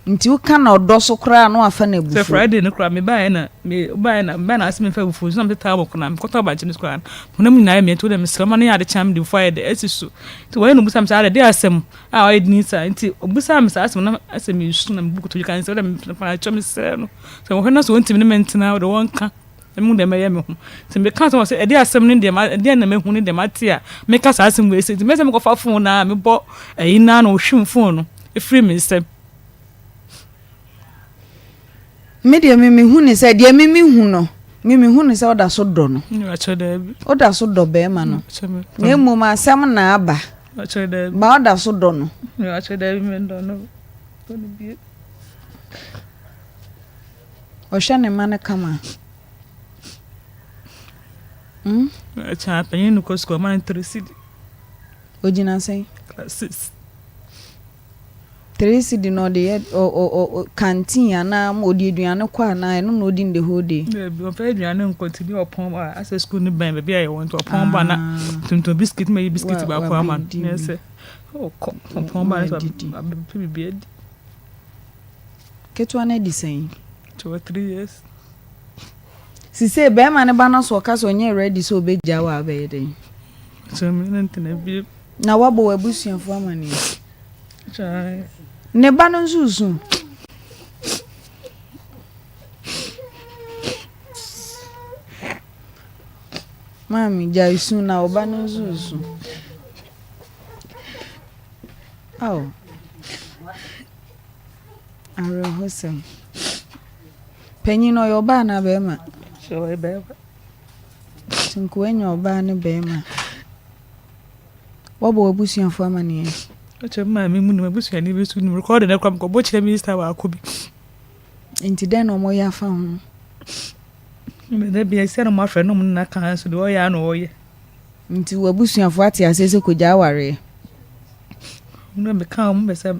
nti wo kan odo so kra no afa na bufu se Friday no kra me ba na asime fa bufu so na me ta bo kona me kota ba jini kra no mu na me to dem srama na ya de cham de fire de esisu ti wo no busam sa de asem a o edini sa nti obusam sa asem na asem isu na buku to kan se dem fa chom se no so wo na so ntimi ne mentina de wonka mu de me ye me hu ti me kan so se de asem ne de na me hu ne de matia me ka sa asem we se ti me se me ko fa phone na me bo ina na o hwim phone no e free me se me de me hu ni se de me hu no me hu ni se oda so do no oda so do be ma no na emu ma asem na aba ba oda so do no o sha ne mane kama acha penye no kosko man tresidi ojina sei classes tresidi no de o canteen na odi aduane kwa na eno no odi in the whole day be o fa aduane continue opon ba access school ni ben be I want to opon ba na tunto biscuit me biscuit ba kwa man yes o opon ba so be ketu ana di sei 3 years si se be ma ne ba na so ka so nye ready so be ja wa be dey so me ntina bi na wabo wabusuafo amani chai ne ba no nsusu mami jaisu na oba no nsusu aw ara hosem penyino yo ba na be ma so e be tinku enyo ba ne be ma wabo wabusuafo amani acha mami mu no busu ani besu no record na kwam ko bo chire minister wa akobi enti den no mo ya fa ho me de bia se no ma fra no mu na kan so de o ya no o ye nti wabusuafo ate asese ko ja ware no me kan me say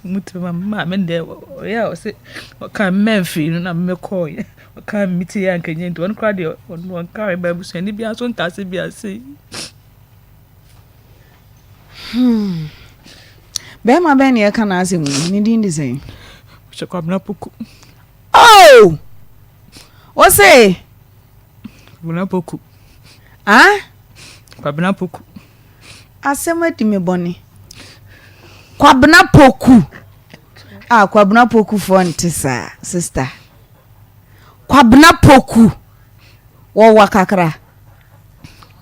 mutu ma me de ya o say kan menfi no na me call ye kan miti ya nkenye nti won kra de won carry bible so ni bia so ntase bia sei Bempah ben ye kana asem ni din di say che kwabna poku oh o say kwabna poku kwabna poku asem adi me boni kwabna poku kwabna poku fontisa sister kwabna poku wo wakakra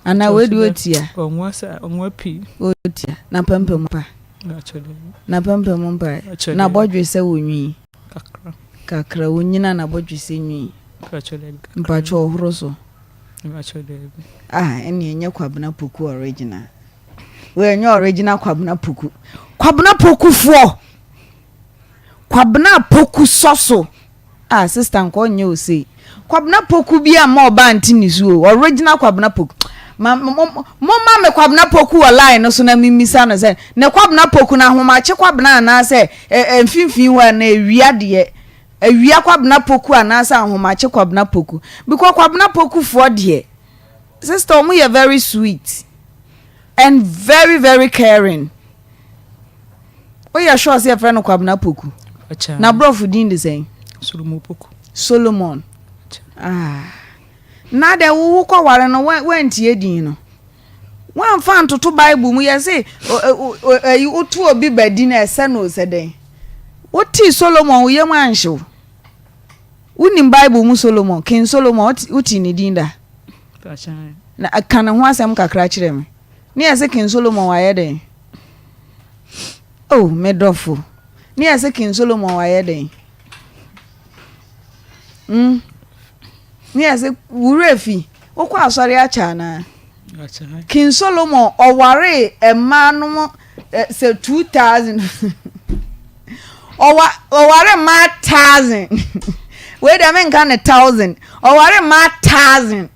ana we do tia onwa pi otia na pempem pa na pempem pa na bodwe se wonwi kakra wonyina na bodwe se nwi mpacho ohoro so eni enye kwabna poku original we enye original kwabna poku fo kwabna poku soso sister nko nye o say kwabna poku bia ma oba ntini so original kwabna poku mama me kwabna poku online so na mimisa no say ne kwabna poku na homache kwabna na say mfimfin wa na awia kwabna poku ana say homache kwabna poku because kwabna poku for there sister omo you very sweet and very very caring. Oh yeah, sure say friend kwabna poku na brofu din the same Solomon. Na de wo ko ware no wantie din no. Wan fa ntoto Bible mu ye say otu obi badi na ese no se den. Oti Solomon wo ye manhyew. Unim Bible mu Solomon, King Solomon uti ni din da. Na akana ho asem kakra kire me. Ni ye say King Solomon wa ye den. Oh, medofo. Ni ye say King Solomon wa ye den. Ni ase wurefi okwa asori acha na King Solomon oware emanu se 2000 oware ma 1000 we dey men kan 1000 oware ma 1000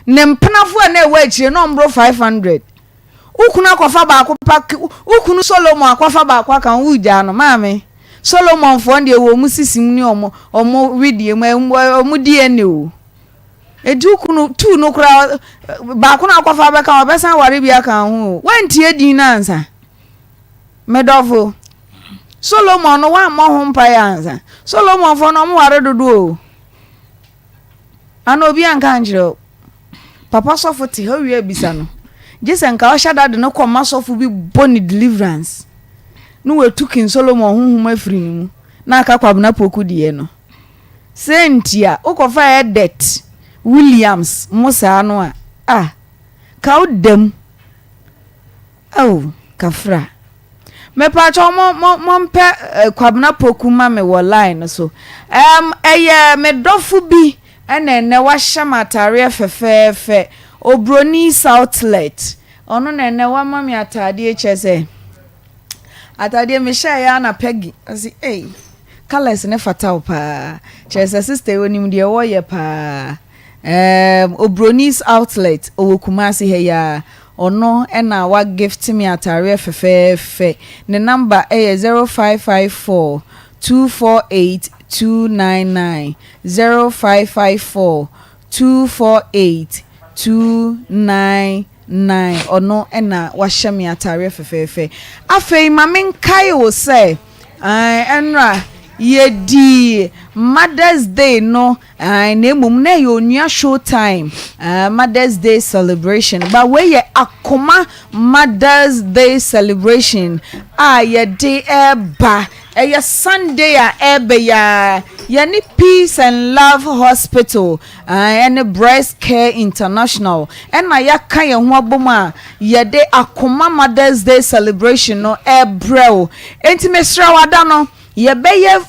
ne mpenafo na ewa achire no mbro 500 ukunu akwafa ba akwa ukunu Solomon akwafa ba akwa kan wuja no maame Solomon for ndi ewo mu sisim ni omo widie mu die ne o edukunu tu no kura ba kuna akwafa be kan obesan ware bia kan ho wanti edin na ansa medofo Solomon no wa mo ho mpa ya ansa Solomon for no mo ware dodo o ana obi anka anjiro papa sofo ti ho wi abisa no jesen ka o shada de no koma sofo bi boni deliverance no we took in Solomon hunhum afiri ni mu na aka kwabna poku die no sentia ukofa edet Williams Musa no ka udem kafra me pa cho mo mpe kwabna poku ma me wo line so eye me dofu bi ene wa shamatare fefefe obroni outlet ono ne wa ma me atade chese atade me sha ya na pegi asi colors ne fatal pa chese sister onim de wo ye pa Obronis outlet owokumasi he ya ono ena wa gift me atare fefefe ne number 0554 248 299 0554 248 299 ono ena wa shame atare fefefe afei mamen kai wo say enra yedi Mother's Day no na mum na yo nua show time Mother's Day celebration but we ye Akoma Mother's Day celebration yedi eba eya Sunday ebe ya yani Peace and Love Hospital and Breast Care International and na ya kan ye ho aboma yedi Akoma Mother's Day celebration no ebrel enti mesra wada no ye beye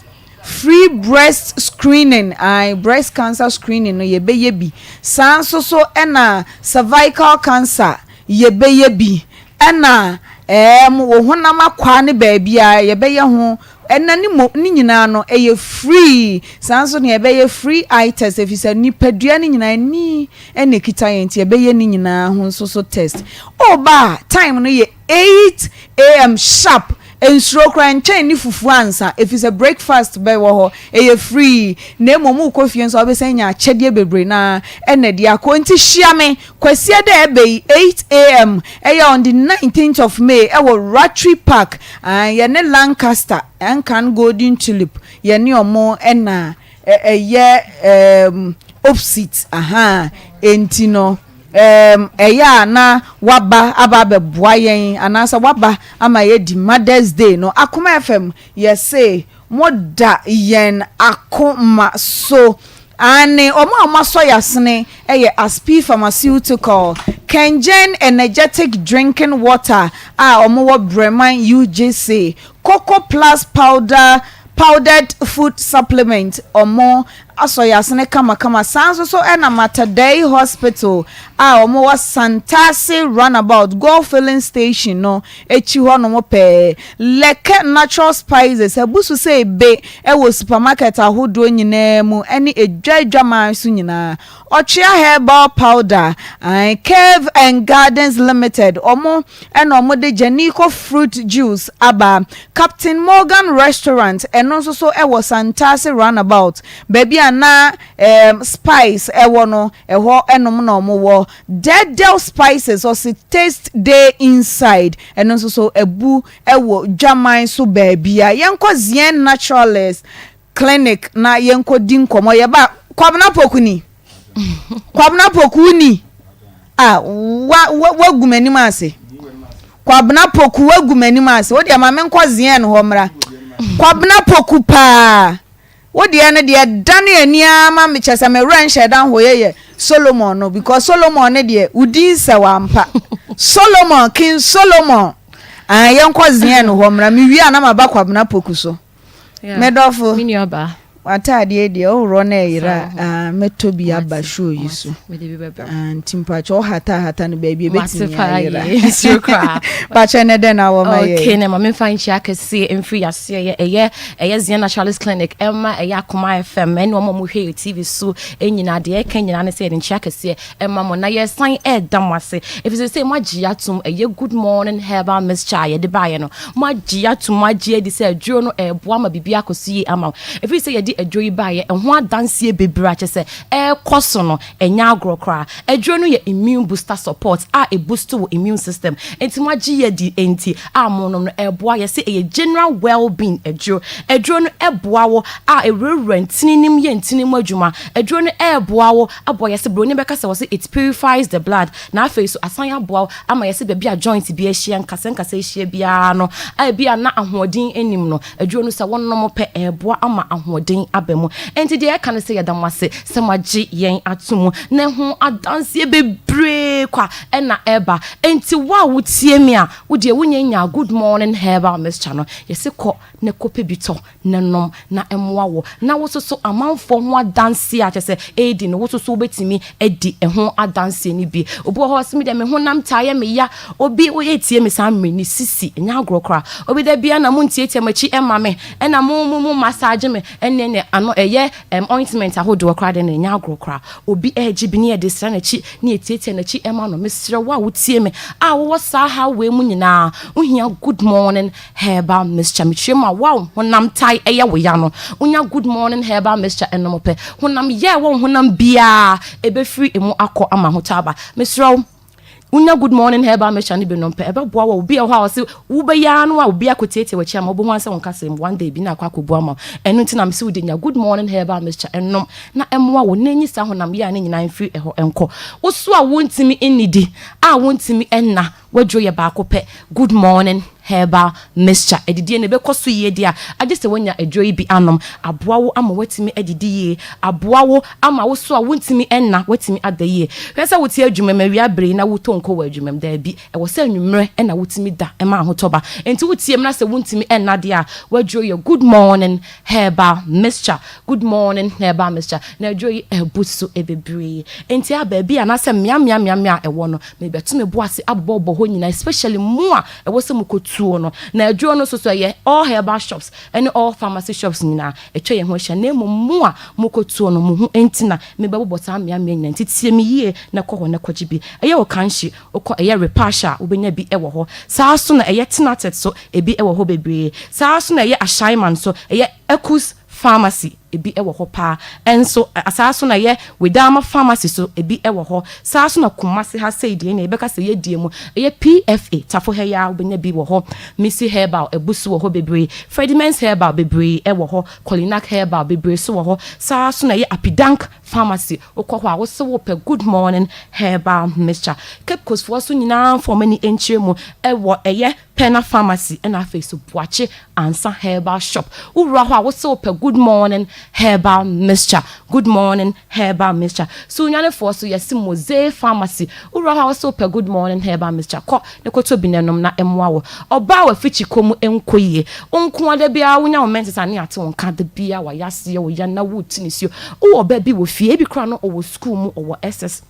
free breast screening breast cancer screening no ye beye bi sanso so ena cervical cancer ye beye bi ena wo honam akwa ne ba bia ye beye ho enna ni nyina no eye free sanso ne ebe ye free eye test if you say nipadua ni nyina ni ene kita yenti ebe ye ni nyina ho so test oba time no ye 8 a.m. sharp ensuro kra nchen ni fufu ansa if it's a breakfast be wo ho eye free na emomu kofie nso obesanya achede bebre na ene dia ko nti hia me kwasia da ebe 8 a.m. eye on the 19th of May e wo Rotary Park ye ne Lancaster Encan Golden Tulip ye ne omo ena opposite enti no eya na waba ababe boayen anasa waba ama ye di Mother's Day no Akoma FM ye say moda yen Akoma so ane omo so yasne eye Aspi Pharmaceutical Kengen energetic drinking water omo wo Breman UJC Cocoa Plus powdered food supplement omo asoyasne kama sanso so ena Matadei Hospital omo wa Santasi Runabout Go Filling Station no echi ho no mo pe Leke Natural Spices abusu se be wo supermarket ahodo nyina mu ene edwadwaman so nyina Ochia Herbal Powder Cave and Gardens Limited omo ena omo de Janico Fruit Juice aba Captain Morgan Restaurant eno so wo Santasi Runabout baby na spice ewo no eho enom na omo wo Dead Spices or taste day inside eno so ebu ewo dwaman so baabia yenko Zien Naturalist Clinic na yenko din komo ye ba kwabna pokuni wagumani mase kwabna poku wagumani mase wo de ma menko Zien ho mra kwabna poku pa wodi ene de dane aniama me chese me ran shedan hoye Solomon no because Solomon ne de udi se wampa Solomon King Solomon yenko Zien ho mra me wi ana maba kwabna poku so medofo minioba atade de o ro na yira metobi aba show yiso ntimpacho hata no baby betimi yira sukra pacho ne de na wo maye okay na me fan chi akese emfiri ase eye Zien Naturalist Clinic emma Akoma FM ene wo mo hwe TV so enyina de ekanyina ne se de chi akese emma mo na ye san damwase if you say magia tum eye good morning herbal mixture ye de baye no magia tum magia di se aduro no eboa ma bibia akosi ama if you say ye adwoyi baye ho adanse bebra chese koso no enya agrokra adwo no ye immune booster support e boost wo immune system enti magye ye di enti amono no eboa ye se general well-being adwo no eboa wo ewurwura ntininim ye ntinimu adwuma adwo no eboa wo aboa ye se broni beka se wo se it purifies the blood na afei so asan aboa ama ye se bia joint bia hia nkasa hia bia no bia na ahoodin enim no adwo no se wonno mo pe eboa ama ahoodin abemu enti de eka no se yedamwase se magye yen atomu na ho adanse bebre kwa na eba enti wa wotie mi a wo de wonyanya good morning herbal mixture no yese ko ne kope bito ne nom na emwa wo na wo so amanfo ho adanse a chese edi no wo so betimi edi ho adanse ni bi obo ho simi de me ho nam taye me ya obi wo etie me sam me ni sisi nya agrokra obi da bia na mo ntie machi emma me na mo massage me ene ano ointment ahodo kra de nya agrokra obi ejibini e de sra na chi ni etie na chi emma no mesre wa wotie me wo sa ha we mu nyina ohia good morning herbal mixture me ma wow honam tai wo ya no onya good morning herbal mixture eno pe honam ye wo honam bia ebe free emu akọ ama hotaba mesre unya good morning herbal mixture ni be no pe ebe boa wo bia ho se wo be ya no wo bia kotete wa chia ma obo ho se won kase one day bi na akwa koboa ma enu ntina me se wo de nya good morning herbal mixture enom na emwa wo nanyi sa honam ya ne nyina mfi eho enko wo so a wontimi enidi wontimi enna wadwo ye ba ko pe good morning herbal mixture edidie ne be koso ye dia agese wonya adwoyi bi anom aboawo ama watimi edidiye aboawo ama wo so a wontimi enna watimi adaye hwese wotie adwuma mawia bre na wotonko wa adwuma da bi e wo se nwumre enna wotimi da ema ahotoba enti wotie mna se wontimi enna dia wadwo ye good morning herbal mixture good morning herbal mixture na adwoyi ebuso ebebre enti aba bi anase mia e wo no me beto me boase abobo ho nyina especially mu a e wo se mukotuo no na adwo no so ye all herbal shops and all pharmacy shops nyina etwa ye ho hia na mu a mukotuo no mu ho entina me bebobota amia nyina titie me yie na kɔ ho na kɔgye bi eye wo kanhye okɔ eye repasha wobenya bi ewo ho saa so na eye tenatet so ebi ewo ho bebre saa so na eye ashaiman so eye ekus pharmacy ebi ewo ho pa enso asaso na ye Widama pharmacy so ebi ewo ho saso na Kumasi ha say die na ebeka se ye die mu eye PFA tafo he ya obenya bi wo ho Missy Herbal ebusu wo ho bebre Fredimens Herbal bebre ewo ho Kolinak Herbal bebre so wo ho saso na ye Apidank pharmacy okɔ ho a wo se wo pe Good Morning Herbal mixture Cape Coast for so nyina for many enchire mu ewo eye Pena pharmacy and afa so Boache Ansa Herbal shop ura ho a wo se wo pe Good Morning Herbal mixture. Good Morning Herbal mixture. So nyane for so yesi Mose pharmacy. Ura ha so pe Good Morning Herbal mixture. Ko ne ko to bi nenom na emwa wo. Oba wa fichi komu enkoye. Onko ade bia wonya moment ane ate wonka de bia wa yase wo ya na wo tinisio. Wo oba bi wo fie bi kra no wo school mu wo SS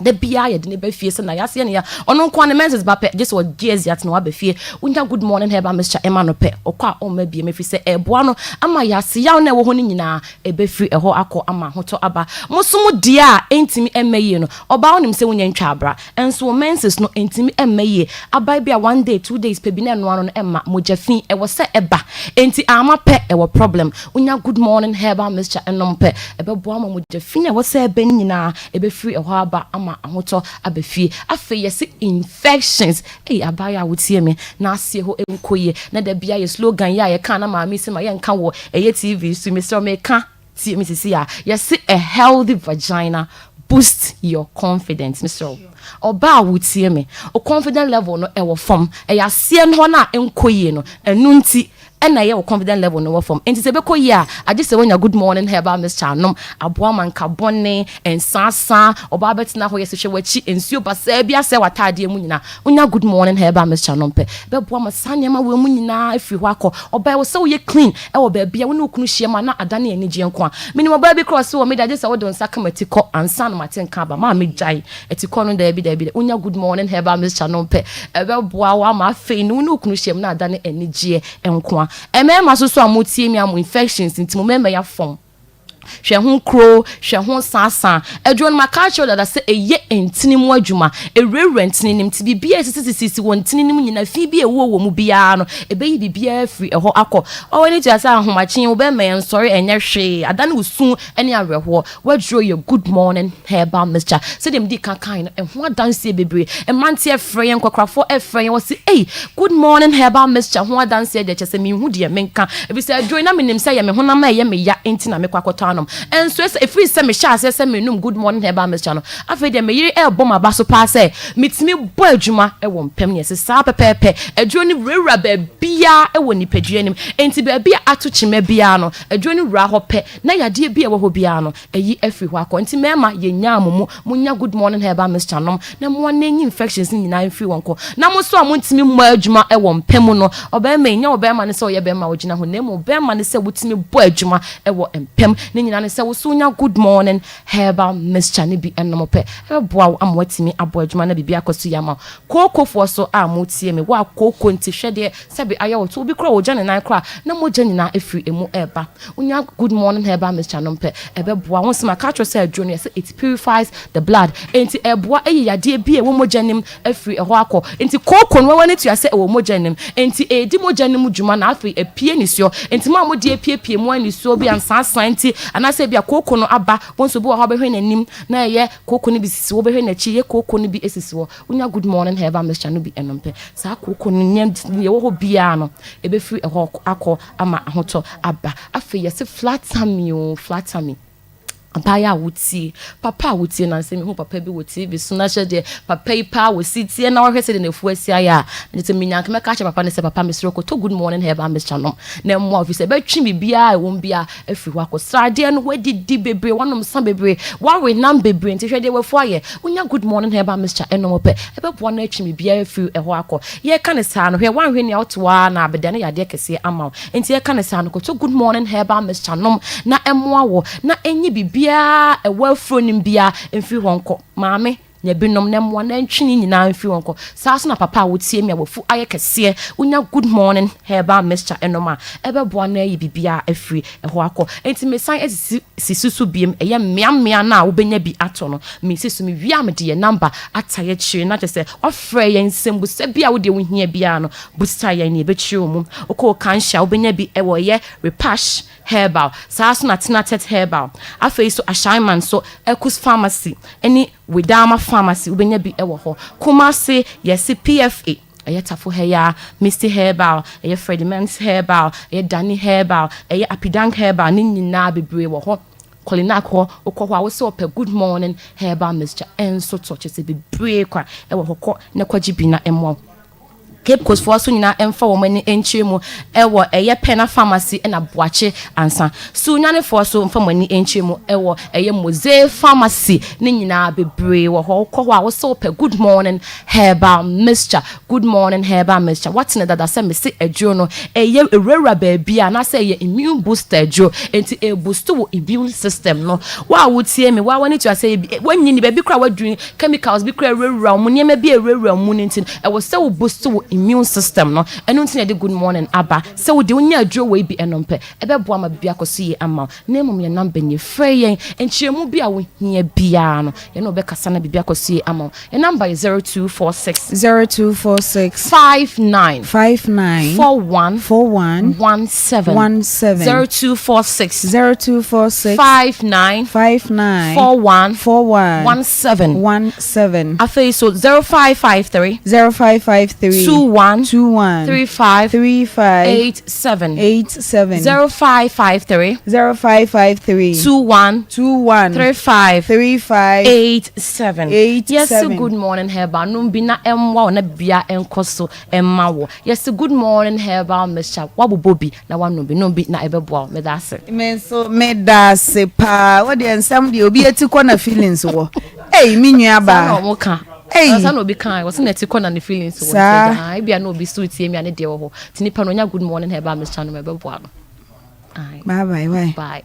the bia ye de be fie se na yase ne ya ono nko ne menses ba pe just wo gears yat na wa be fie unya Good Morning Herbal mixture ema no pe okwa o ma bia me fi se eboa no ama yase yaw na wo ho ni nyina e be firi eho akọ ama hoto aba musumu dia entimi emaye no oba onim se wonya ntwa abra enso wo menses no entimi emaye aba bia 1 day 2 days pe bi na no ano no ema mogafin e wo se eba enti ama pe e wo problem unya Good Morning Herbal mixture enom pe e be boa ma mogafin e wo se eba ni nyina e be firi eho aba ama ahoto abefie afe yesi infections abaya wotie me na asie ho enkoye na da bia ye slogan ya ye kan na maami se ma ye nka wo eye TV so me so me ka tie me sisi ya yesi a healthy vagina boost your confidence Mr. Oba wotie me o confidence level no e wo form ya asie no na enkoye no enu nti ena ye wo confident level no form enti se be ko ye a just say when Good Morning Herbal mixture nom aboa man ka bone ensasa oba betina ho ye se hwe wachi ensuo basa bia se watade mu nyina unya Good Morning Herbal mixture nom pe be boa ma sane ma we mu nyina afiri ho akọ oba wo se wo ye clean e wo ba bia wo ne okunu hie ma na adane ani gye nko a minimo ba bi cross wo me da just say wo don saka matiko ansa no matenka ba ma me jai etiko no da bi unya Good Morning Herbal mixture nom pe e be boa wa ma fe ni wo ne okunu hie ma na adane ani gye enko a emema so amotie mi am infections ntimo mema ya fom hwe ho kro hwe ho sasa edwo no makacho da se eye entini mu adwuma ewrewre entini nim ti bibia sisi won entini nim nyina fi bi ewo mu bia no ebeyi bibia free eho akọ owani ti asa ahomachen wo be men sorry enye hwe adane usu ene awerho wadro your Good Morning Herbal mixture se dem di kankan no eho adanse bebre emante efre yen kwakrafo efre yen wo se Good Morning Herbal mixture ho adanse de chese mi hu de menka ebi se adwo na menim se ye me honam na ye me ya entina me kwakota and so if we say me sha say me num Good Morning Herbal mixture no afa de me yiri e bom aba so pa say mitimi bo adwuma e wo mpem ne se sa pepepe adwo ni rewra ba bia e wo nipadua nim enti ba bia atochima bia no adwo ni wra ho pe na yade bia wo ho bia no eyi afri ho akọ enti mema ye nya amumu munya Good Morning Herbal mixture no na mo na nyi infections nyina afri wonko na mo so amontimi mo adwuma e wo mpem no oba ma nya oba ma ne se oye be ma ogina ho na mo oba ma ne se wotimi bo adwuma e wo mpem nyina ne se wo so nya Good Morning Herbal mixture ne bi enomope e boa amwatimi abo adwuma na bibia akoso yama kokofo so amotie me wa koko nti hwede se be ayo to obi kra wo gya ne nan kra na mo gya nyina efiri emu eba unya Good Morning Herbal mixture no mpe e be boa won se makacho se adwo ne se it purifies the blood enti e boa eyade bi e wo mo gya nim efiri eho akọ enti koko no wani tu ase e wo mo gya nim enti e di mo gya nim dwuma na afi epie ni so enti ma mo di epie mu ani so bi ansa santi anase bia koko no aba wonso bi wo behwe nanim na ye koko no bi sisi wo behwe na chi ye koko no bi esisi wo unya Good Morning Herbal mixture no bi enompe sa koko no nyam ye wo bia no e be free eho akọ ama ahoto aba afi ye se flat tummy Abaya wuti papa wuti na nsem hu papa bi wuti bi so na hye papa ipa wuti tie na wohwese de nefu asia ya nti minyanka meka che papa ne se papa mesro ko to Good Morning Herbal mixture no na mo office be twi bibia e won bia afiri wa ko srade no wadidi bebre wonom san bebre wawe nam bebre nti hwede wefu aye unya Good Morning Herbal mixture eno pe e be bo na twi bibia afiri eho akọ ye ka ne sa no hwe wanhwe ne otwa na abeda ne yade kese ama nti ye ka ne sa no ko to Good Morning Herbal mixture no na emo awo na enyi bibia e wafro nim bia emfi honko maame nya binom na mo na ntwini nyina mfi wonko saa so na papa wotie me abofu aye kese unya good morning herbal mixture enoma ebe boa na yi bibia afiri eho akọ enti me san sisusu biem eye mmea na wobenya bi ato no me sisu me wia me de number ataye chire na just say ofre yen sembu se bia wo de wo hia bia no busta yen ne be chire mu okọ kansha wobenya bi ewo ye repash herbal saa so na tenatet herbal afei so ashaiman so Ekus pharmacy any Widama pharmacy ubenya bi ewo ho Kumasi yesi PFA eye tafo heya Misty herbal eye Fredimans herbal eye Danny herbal eye Apidang herbal ni nyina bebre wo ho kolinako okwo a wo se ope good morning herbal mixture enso touch se bebre kwa ewo ho ko ne kwaji bi na emo Cape Coast for so nyina emfa wo mani enchire mu ewo eye Pena pharmacy na Boache ansa so nyane for so emfa mani enchire mu ewo eye Mose pharmacy ne nyina bebre wo ho ko a wo so pe good morning herbal mixture good morning herbal mixture what na dada se me se adwo no eye ewura ba bia na se eye immune booster adwo enti e boost wo immune system no wa wo tie me wa wani to say wanyini ba bi kra wadwin chemicals bi kra ewura mu ne ma bi ewura mu nti e wo se wo boost wo immune system no enu nti na de good morning aba se wo de onya adwo we bi enompe ebe boa ma bia koso ye ama na emom ye number ni freyen enchiemu bia wo hia bia no ye no be kasa na bia koso ye ama ye number is 0246 59 41 17 0246 59 41 17 afi so 0553 21 35 87 0553 21 35 87 yes good morning herbal no bi na emwa na bia enkoso emmawo yes good morning herbal mixture wabobobi na wano bi no bi na ebeboa me da se me da se pa what the ensem de obi etikọ na feelings wo eh mi nua ba na mo kan asa no be kind was na etikọ na the feelings wo ai bia no be suit tie mi ane de wo ho tinipa no nya good morning herbal mixture no me beboa no ai bye bye bye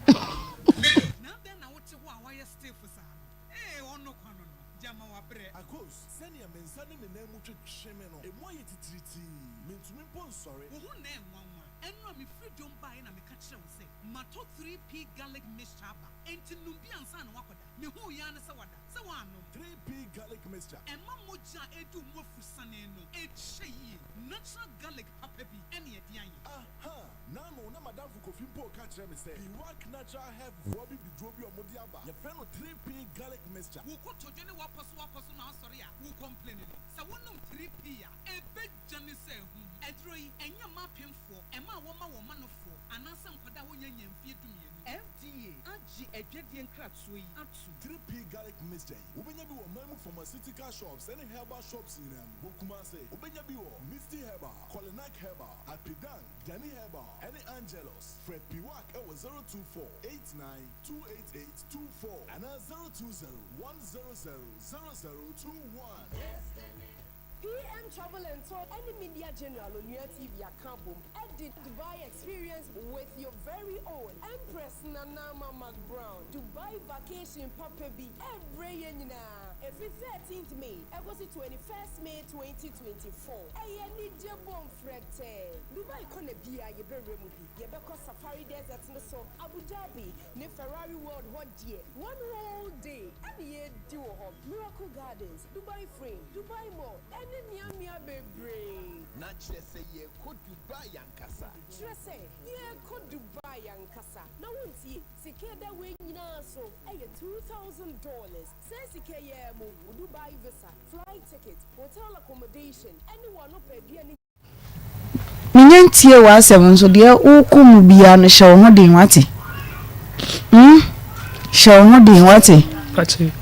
natural have Bobby Drobi or Modiaba. Your friend of 3P garlic mixture. Who could to Jenny Wapas now, sorry, who complaining. So one of 3P, a big Johnny say, Edroy, and your mapping for, and my woman of four, and answer for that one and feed to me. FDA, AG, a Jedian Cratsway, up to 3P garlic mixture. Ubenyabi or memo from pharmaceutical shops, any herbal shops in them. Bokumase, Ubenyabi or Misty Herbal, Colinac Herbal, Apidang, Danny Herbal, any Angelos, Fred Piwak, 024 89 288 24 and 020 100 0021. PM Travel and Tour, any media general on your TV account, edit Dubai experience with your very own Empress Nanama McBrown. Dubai vacation Papa B every year every 13th May, August 21st May 2024. Any jabon frete. Dubai kone bia ye be remubi. Ye be ko Safari Desert no so Abu Dhabi, ne Ferrari World what dear. One whole day. Any ye do Miracle Gardens, Dubai Frame, Dubai Mall. Mia bebre. Not just say ye could Dubai and Casa. Just say ye could Dubai and Casa. Now won't see Sikeda way so $2,000. Says Sikaya Dubai visa, flight ticket, hotel accommodation, anyone up a any. Minyantie wa asem so de ukum bia no hye wo den wate. Hye wo den wate. Pachi.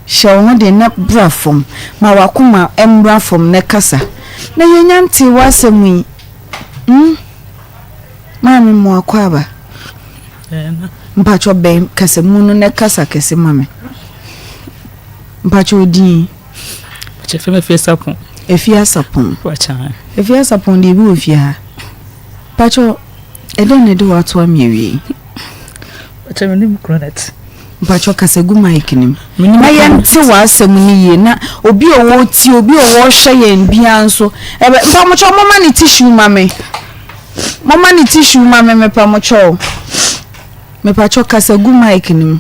Hye wo den na brafom. Ma wakoma embrafom ne kasa. Na yenyantie wa asem yi. Mami mo akwaba. Mpacho ben kasa munu ne kasa kese mame. Mpacho din. Pachi fe me fe sapon. Efia sapon. Wacha. Efia sapon de bi ofia. Pacho eden ne do ato amiewi. Pachi me nim kronet. mpacho kasa gu mic nim na yente wa asem ni ye na obi owo ti obi owo hwe ye bia nso ebe mpacho mama ni tissue mame me pamocho me pacho kasa gu mic nim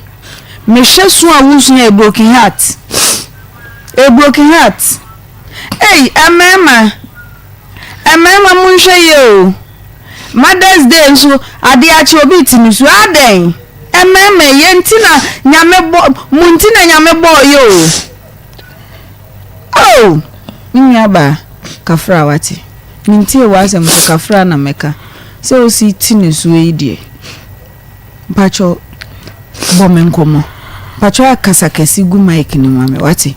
me hwe so Owusuaa a broken heart hey amema munhwe ye o Mother's Day nso ade achi obi tinisu aden ememe yentina nyame bo yo oh nyaba kafra wati mintie wasem kafra na meka se o si tinisu edie mpacho bomenkomo pacho akasa kesi gu mic ni mame wati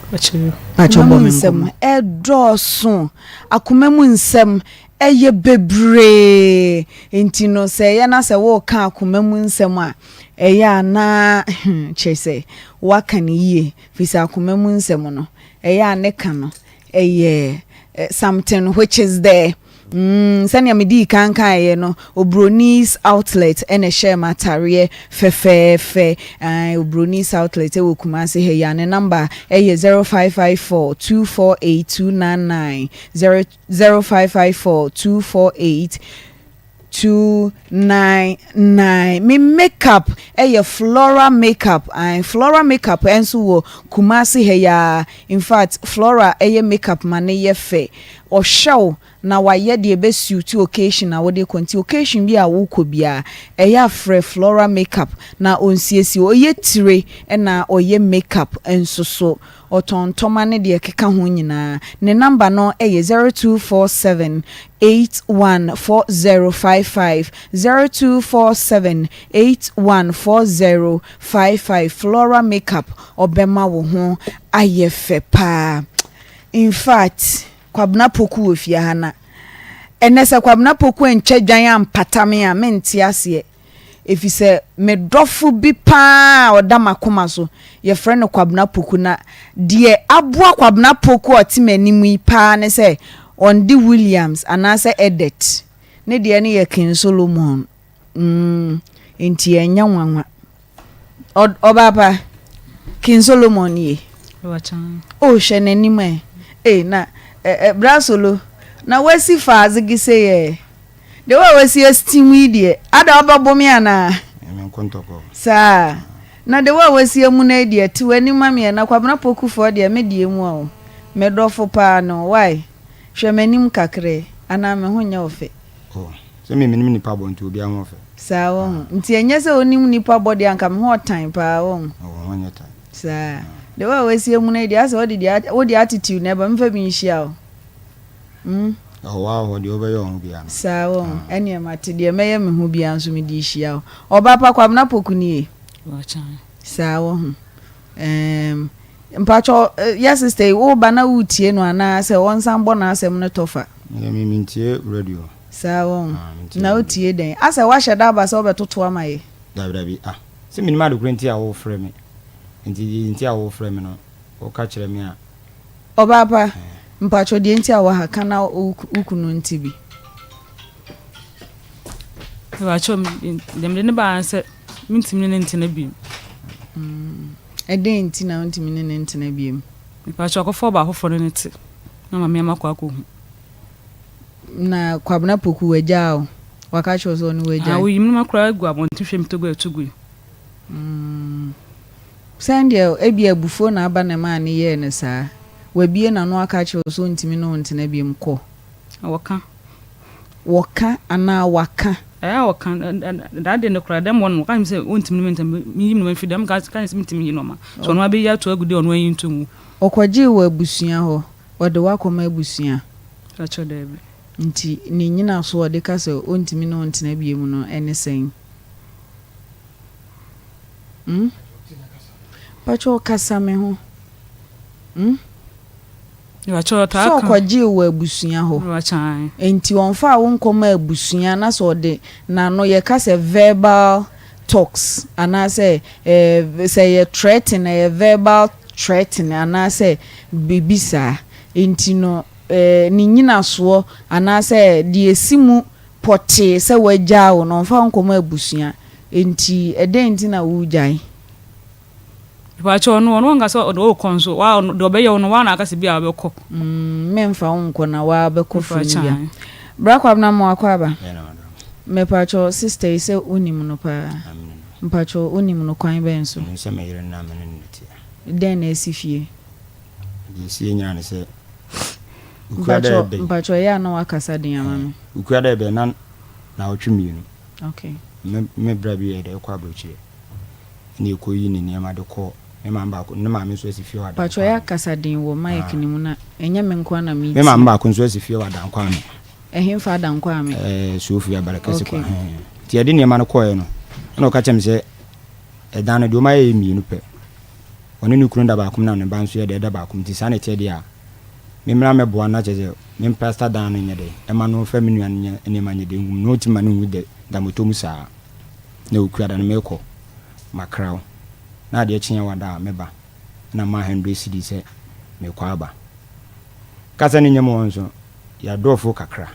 pacho bomenkomo edosun akomemu nsem eye bebre entino se ya na se wo ka akomemu nsem a eya na chese waka ni ye fisa akomemu nsem no eya ne ka no eye something which is there sanya medi kanka ye no Obronis outlet ene share matare fe Obronis outlet e wokumase he ya ne number eye 0554248299 0554248299 me makeup Flora makeup and Flora makeup enso wo kumase he ya in fact Flora makeup mane ye fe o show na waye de be suit occasion na wo de konti occasion bi a wo kɔ bia frɛ Flora makeup na onsiesi oye tire na oye makeup enso so otontoma ne de keka ho nyina ne number no 0247 814055 0247 814055 Flora makeup obema wo ho ayefe pa in fact kwabna poku ofia hana enese kwabna poku enche dwan ampatame a menti ase efise medofo bi pa odama koma so ye frɛ kwabna poku na de aboa kwabna poku otimanimu pa ne se Ondi Williams anase Edet ne de ne ye King Solomon enti enya nwanwa obaba King Solomon ye o hwe n'anim na brasolo na wasi faaze gise ye de wa wasi estimu die ada obabom ya na kontoko sa na de wa wasi emu na die ti wani mame na kwabna poku fo de me die mu o me dofo pa no why hwemanim kakre ana me ho nya ofe se me menim nipa bo nti obi an ofe sa wo nti enye se onim nipa bo de anka me ho time pa wo ho nya time sa de wa wasi emu na die asa wo de attitude na ba mfa bi nhia o wow de obeyo ho bia sa wo ene mate de meye me ho bia nso me di hia o oba pa kwamna pokuni sa wo mpacho yes sister wo bana wutie no ana se wonsan bo na asem no tofa me mintie radio sa wo na wutie den asa wa hyeda ba se obetoto amaye dabi se minima de kurenti a wo frɛ me nti a wo frɛ me no wo ka kyerɛ me a obapa mpacho de nti a wa ha kana ukunu nti bi wacho dem de ne ba se mintim ne nti na bi eden nti na ntimi ne ntena biem mpacho akofo ba akofo ne ti na mama makwa akọ hu na kwabna poku wajao wakacho so ni waja wo yim na makra agu abonti hwem togo atugu sandia ebi abufo na aba na ma ne ye ne saa wabie na no akacho so ntimi no ntena biem kɔ waka ana waka waka that dey no kra dem won kan say ontimi no ntimi yim no mfi dem kan ntimi yi no ma so no abi ya to agude ono ayin ntumu okwaje wa abusua ho wode wakoma abusua kacho debe nti ni nyina so wode ka say ontimi no ntena biem no ene sen pacho kasa me ho wacho ta so kwaje wa abusua ho wachan enti wonfa wonkoma abusua na so de na no ye ka say verbal talks ana say say ye threaten verbal threaten ana say bibisa enti no ni nyina so ana say de esimu pote say wagya wo no wonfa wonkoma abusua enti eden enti na wujai pacho no no ngasa o konso wa do be ye no wa na akase bia be ko memfa unko na wa be ko funya brakwa na mo akwaba me pacho sister ise unim no pa mpacho unim no kwan be nso Nsem yire na me ne ti den na esifie di sie nya ne se mpacho ya na wakasa den ama no ukuada be na otwemienu okay me bra bi e de kwa brochire ni ekoyi ni niam de ko me mamba ko ne ma me so asifie wada pacho ya kasa den wo mic ni mu na enya me nkwa na mi me mamba ko so asifie wada nkwa me ehimfa da nkwa ame sofi abarakase kwa ti ade niam no ko ye no na ka chem se edan do ma ye mienu pe woni ni kunu da ba kum na ne ban so ye da ba kum ti sa ne ti ade a me mra me bo na cheze me pastor dan ne de e ma no fa me nuan ne ma nye de ngum no ti ma no de da motom sa na okua da ne me ko makraw na de chinya wada me ba na ma 100 cedi se me kwa ba kasa ne nyemo nso ya dofo kakra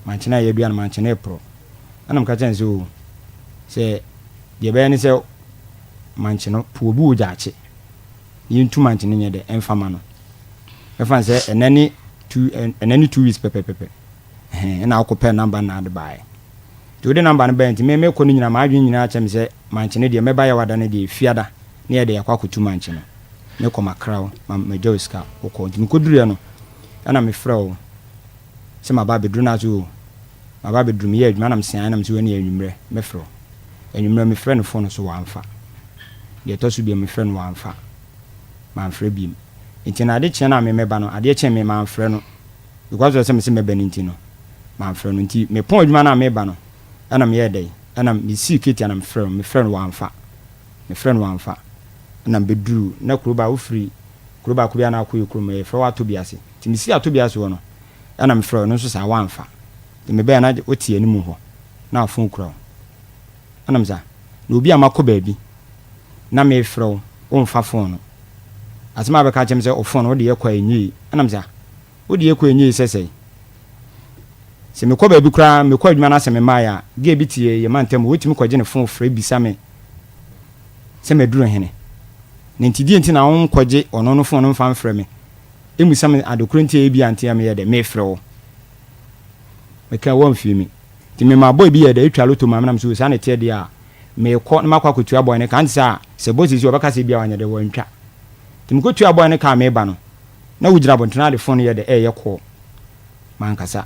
manchina ye bia na manchina pro anam ka chen se de be ni se manchino puobu ujaache yintu manchina nye de enfama no e fan se enani 2 weeks pepe na akopɛ number na de bae to de number no bent me ko ni nyina ma adwen nyina chem se manchine de me ba ya wada ne de fiada ne ye de yakwa kotu manchine me ko makraw ma joska ko ntimi ko dure no ana me frɛ se ma ba bedru na zo ma ba bedru me ye adwuma na me sian na me se wani anwumre me frɛ anwumre me frɛ no phone so wanfa de to so bi me frɛ no wanfa ma frɛ bi nti na ade kye na me ba no ade kye me ma frɛ no because of se me ba ni nti no ma frɛ no nti me pon adwuma na me ba no ana me ye dai ana me si kiti ana me frɛ no wanfa me frɛ no wanfa ana bedru na kuroba wo free kuroba ko bia na akoye kuroma ye frɛ wa to biase nti me si ato biase wo no ana me frɛ no so sa wanfa nti me ba na otie ani mu ho na afon kura ana me sa na obi amakɔ baabi na me frɛ wo mfa phone no asema be ka chem se o phone wo de ye kwa enyi ana me sa wo de ye kwa enyi sesei se me ko ba bi kura me ko adwuma na se me maya ge bi tie ye mantem wotimi ko je ne phone frɛ bi sa me se me duro hene ne ntidi enti na won koje ono no phone no mfa frɛ me emu sa me adokuro nti e bi antia me ye de me frɛ wo me ka won fi mi ti me ma boy bi ye de etwa loto ma na me so sa ne tie de a me ko na makwa kotu aboy ne kan sa se bosisi obaka se bia wanya de won twa ti me ko tu aboy ne ka me ba no na wugira bontena de phone ye de ye ko man kasa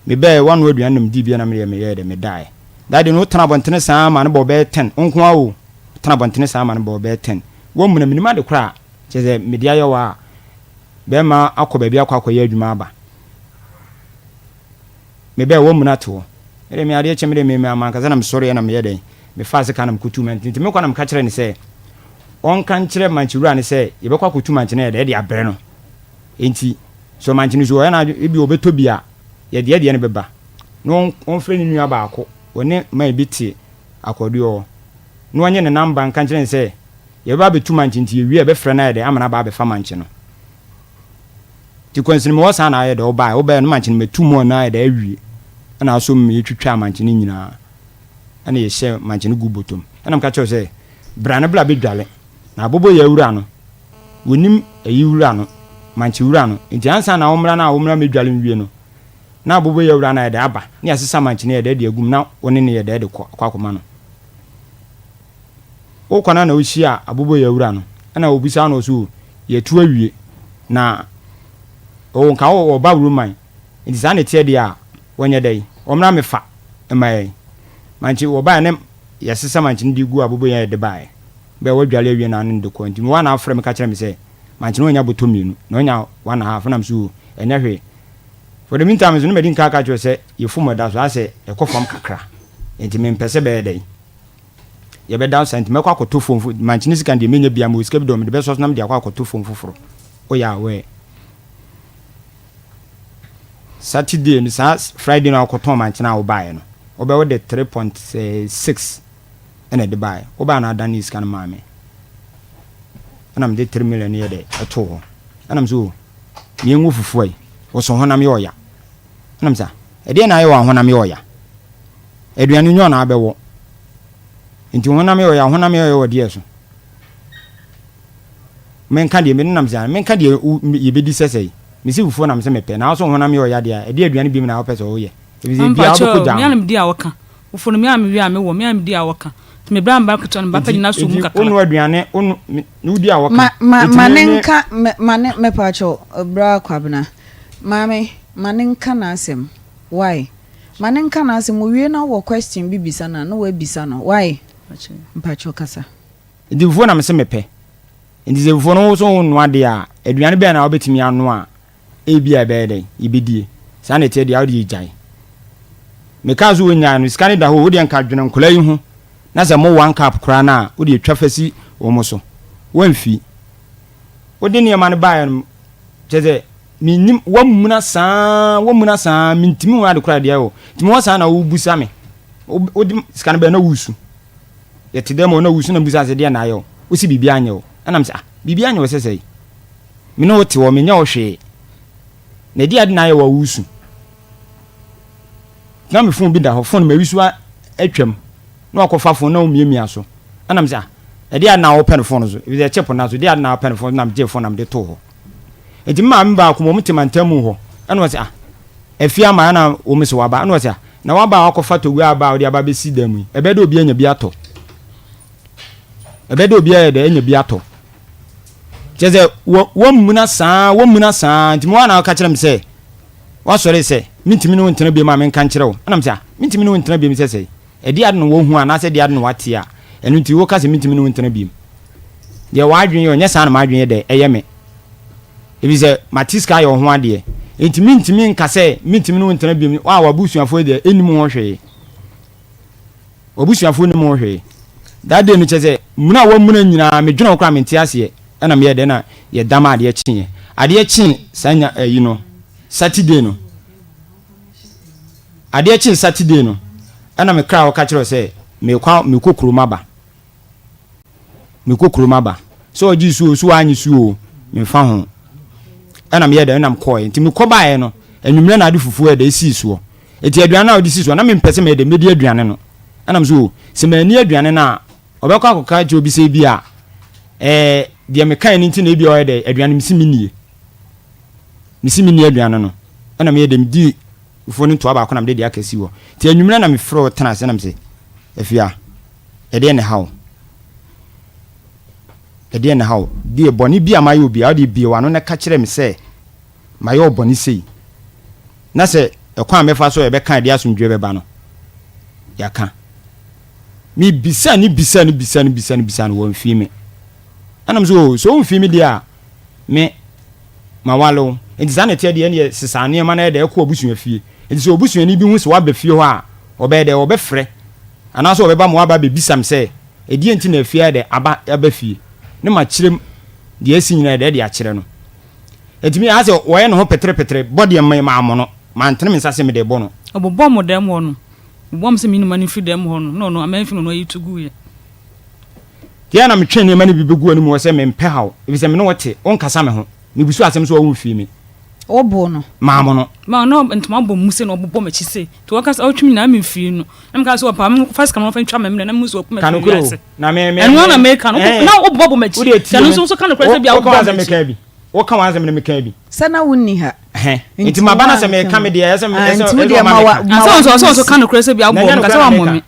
me be one word aduanam di bia na me ye de me dai dade no tana bontene saa ma ne bo be 10 onko awo tana bontene saa ma ne bo be 10 wo mu na minima de kra cheze media yo wa be ma akoba bia akwa ye adwuma aba me be wo mu na to ere me ade chemere me man kasa na me sori na me ye de me fa se kana me kutu nti me kwa na me ka kire ne se on kan kire manchiru ane se ye be kwa kutu manchine de abre no enti so manchine so ya na ebi obeto bia ye de ne beba no on frɛ ni nua ba akɔ one mai biti akɔdu o no anye ne number nkan kire se ye ba betu manchine ti ye wi e be frɛ na de amana ba be fa manchine no ti kwansin mo wasa na ye de oba no manchine metu mo na ye de awie na so me twitwa manchine nyina ana ye hye manchine gu botom ana mka kyew se bra na bla be dwale na bobo ya wura no wonim ayi wura no manchi wura no nti ansa na womra me dwale nwie no na bobo ya wura na ye de aba ne asesa manchi ne ye de agum na woni ne ye de kwakoma no o kwana na ohia abobo ya wura no ana obisa no so ye tu awie na o nka o ba wuru man nti sa ne tie de a wonye dai womra me fa emai manchi wo ba ne yasesa manchi ndi gu abobo ya de bae be wo dwale awie na ndo ko nti me wa na afre me ka kire me se manchi no nya botomienu no nya 1.5 na mso enya hwe for the meantime no medin ka kire se yefu moda so ase ekofam kakra nti me mpese be dai ye be down sent me kwa koto phone manchi ni sika ndi menya bia mo sika bi do me be so na me dia kwa koto phone foforo o ya we Saturday ni sa Friday na koto manchi na wo bae no obe wo de 3.6 ene de bae oba na dan is kan maame ana me de 3 million ye de eto ho ana mzo me nwu fufu ai wo so honam ye oya ana mza e de na ye wa honam ye oya aduane nyo na abewo nti honam yo ya honam yo de so menka de me nam za menka de ye bedi sesei me si fufuo nam se mepe na so honam yo ya de a de aduane bi me na wo pese wo ye e bi bia wo ko jam me anam di a woka fufuo no me am wi a me wo me am di a woka me bra mba kuto no ba pa nyina so mu kaka onu aduane onu nu di a woka manenka me pacho bra kwabna mame manenka na asem why manenka na asem wie na wo question bibisa na no wa bisa no why mpacho kasa di fufuo nam se mepe ndi ze fufuo no so onu ade a aduane be na obetimi anu a e bia be den ibidie sa na tie dia odi jai me ka zo nya no skani da ho odi anka dwene nkola yi hu na ze mo one cup kra na odi atwa fasi o mo so wamfi odi ne ma ne ba ya cheze minim wamuna sa mintimi wa de kra dia o timi wa sa na wo busa me odi skani be na wusu yeti demo na wusu na busa se dia na ayo osi bibia anya o anam se bibia anya o sesei me no wote wo me nya o hwe na dia de na ayo wa wusu na me fon bi da ho fon me wisu atwam na akofa fon na omiemia so anam se dia na wo pen fon so bi de chep na so dia na pen fon na me je fon na me de to ho enti ma me ba ko mo mtimantamu ho ana wo se afia ma na wo me se wa ba ana wo se na wa ba akofa to gu aba o de aba be si damu ebe de obi anya bi ato ebe de obi anya bi ato cheze wo muna sa enti mo na ka kire me se wa sore se mintimi no ntena bi ma men kan kire wo anam se mintimi no ntena bi me se e dia de no wo hu ana se dia de no wate a enu nti wo ka se mintimi no ntena bi de wa adwen yo nya sa na ma adwen de eye me e bi se matiska yo ho ade enti mintimi nka se mintimi no ntena bi wa wabusuafo de enim ho hwe wabusuafo nim ho hwe da de no cheze muna wo muna nyina me dwena okra me ntiase ana me de na ye dama ade chi sanya yi no Saturday no ade chi Saturday no ana me kra wo ka kire se me kokuruma ba so oji su anyi su o me fa ho ana me de na me koy nti me koba ye no anwumre na ade fufu e de si so eti aduane na ode si so na me mpese me de me di aduane no ana me so se me ni aduane na obekọ akoka je obi se bi a de me kan ni nti na bi o de aduane misi mini aduane no ana me de di fufu ni to aba ko na me de akasi wo ti anwumre na me fro tena se na me se afia e de ne hawo die boni bi amayo bi ade bi wa no na ka kire me se mayo boni sei na se ekwan mefa so e be kan de asundwe be ba no ya ka mi bisa ni won fi me anam so won fi me dia me mawalo enti za na tie de ne sesane ma na de ko obusu afie enti so obusu ni bi hu se wa ba fie ho a obe de obe frɛ ana so obe ba mo aba be bisam se edi enti na afie de aba fie ne ma kirem de asi nyina de akire no enti mi ase wo ye no ho petre body ma amono ma ntene mi sase me de bo no obobom mo dem ho no bom se mi no mani fi dem ho no no amanfi no yi tugu ye dia na me twene mani bi begu anu mo se me mpe hawo ebi se me no wote on kasa me ho me bisu asem so wo fi mi obo no ma amono ma no ntoma bom mu se no obobom ma chise to wakasa otwimi na me fi no na me ka so pa first come no fa ntwa me na mu so kuma fi ase na me eno na me ka no na obobom ma chi tanu so kan ko se bia obobom ma chi wo kan wanze me ka bi sana wonni ha enti ma bana se me ka me dia ese me so kan ko se bia obobom ka se wa momi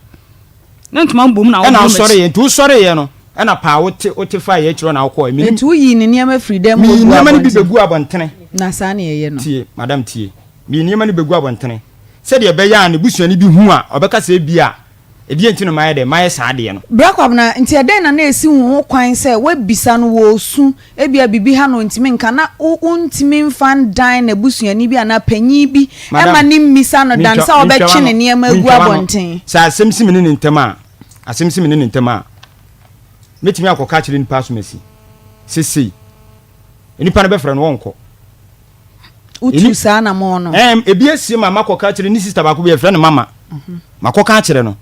na ntoma bom na obobom na sorry ye no ana pa wote fa ye kiro na akọ emi etu yi ni niam freedom mo gua niam ni begu abontene na sa na ye no tie madam tie mi niam ni begu abontene se de be ya na busuani bi hu a obeka se bi a edi enti no maye de maye sa de no brakwab na enti eden na esi hu kwan se we bisa no wo su ebia bibi ha no ntimi nka na untimi mfan dan na busuani bi ana panyi bi e ma ni mmisa no dan sa obetwe ne niam agu abonten sa asemsimi ne ntema metimi akoka kire ni pass mesi sisi enipa na be frɛ no wonko utu sa na mo no ebi esi ma makoka kire ni sister ba ko be frɛ no mama makoka kire no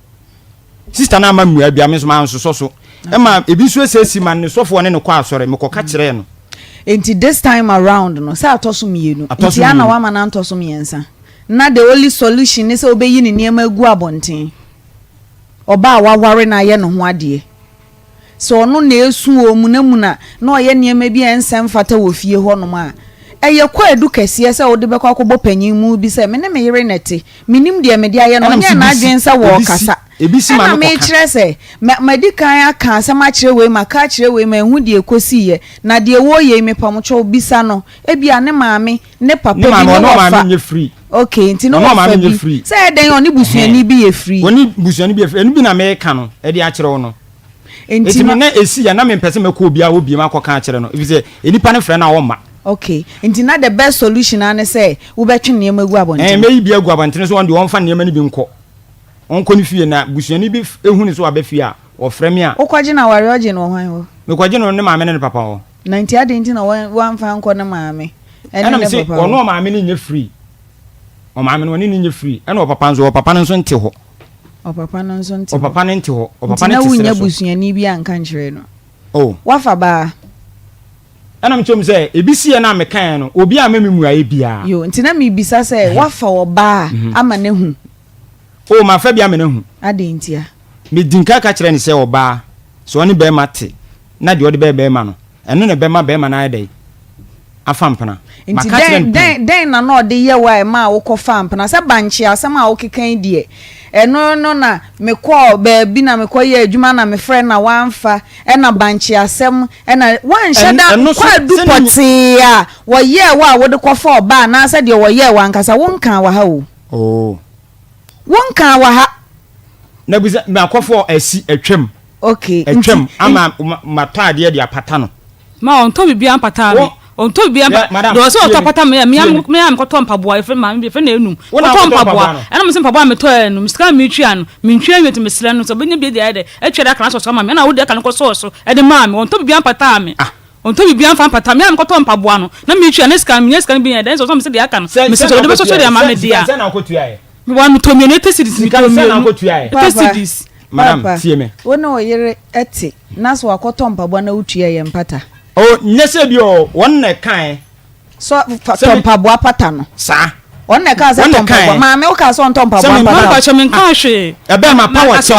sister na ma mua bia me so ma nso so ma ebi so esi ma ne sofo ne ko asɔre makoka kire no enti this time around no sa atoso mienu enti ana wa ma na ntoso miensa na the only solution is obeyi ni niam agu abonten oba waware na ye no ho ade so ono na esu o mu na oye niema bi ensem fata wo fie ho no ma eye kwa edu kese se wo de be kwa kobo panyin mu bi se me ne me yere nete minim de me de aye no nya na adwen se wo kasa ebisi ma no me kire se madi kan aka se ma kire we ma ka kire we ma hu de ekosi ye na de wo ye me pamcho bisa no ebia ne maame ne papa bi no maame nye free okay nti no maame nye free se den oni busuani bi ye free oni busuani bi ye free enu bi na me ka no e de a kire wo no enti na esi ya na me pese me ko obi a obi ma ko ka kire no ebise enipa ne frɛ na wo ma okay nti na the best solution ane say wo betwe niam agu abonten me bi agu abonten so on de won fa niam ni bi nko onko ni fie na busuani bi ehunu so abafie a ofrɛ me a okwaje na ware oje no hwan ho me kwaje no ne maame ne papa ho 90 ade nti na wan fa nko ne maame ene ne papa ono maame ni nye free o maame no ni nye free ene o papa nso o papa nso nte ho o papa nso nte o papa ne nte ho o papa ne nte so na wunya busuani bi anka nkyere no oh wafa ba ana mchom say ebisi na mekan no obi a memimu aye bia yo nti na me bisa say wafa oba ama ne hu o ma fa bia me ne hu ade ntia me dinka ka kire ni say oba so oni be mate na de odi be ma no eno ne be ma na ade afampana nti den na no de ye wa ma wo ko fampana se banchi asem a wo kekan die eno no na me ko ba bi na me ko ye adwuma na me frɛ na wanfa na banchi asem na wan hyeda kwa du poti a wo ye wa wo de ko fa oba na se de wo ye wa nkasa won kan wa ha o won kan wa ha na bi me akofo asi atwam okay atwam ama matade de apata no ma on to bibia apata no on to bibia do so to apata me am ko to mpaboa e fe ma me fe na enum ko to mpaboa ena me se mpaboa me to enum sika me twia no me twia me to me sira no so benya bi de ade atweda kana so ma me na wo de kana ko so e de ma me on to bibia apata me on to bibia apata me am ko to mpaboa no na me twia na sika bi de so me se de aka no me se do be so de ma me dia se na ko twia e me wa me to me ne tesidis me se na ko twia e tesidis madam tie me wona o yere eti na so akoto mpaboa na utua ye mpata o nyese bi o won na kan so mpaboa pata no sa won na ka se mpaboa ma me o ka so mpaboa pata ma ba che men kan hwe ebe ma power che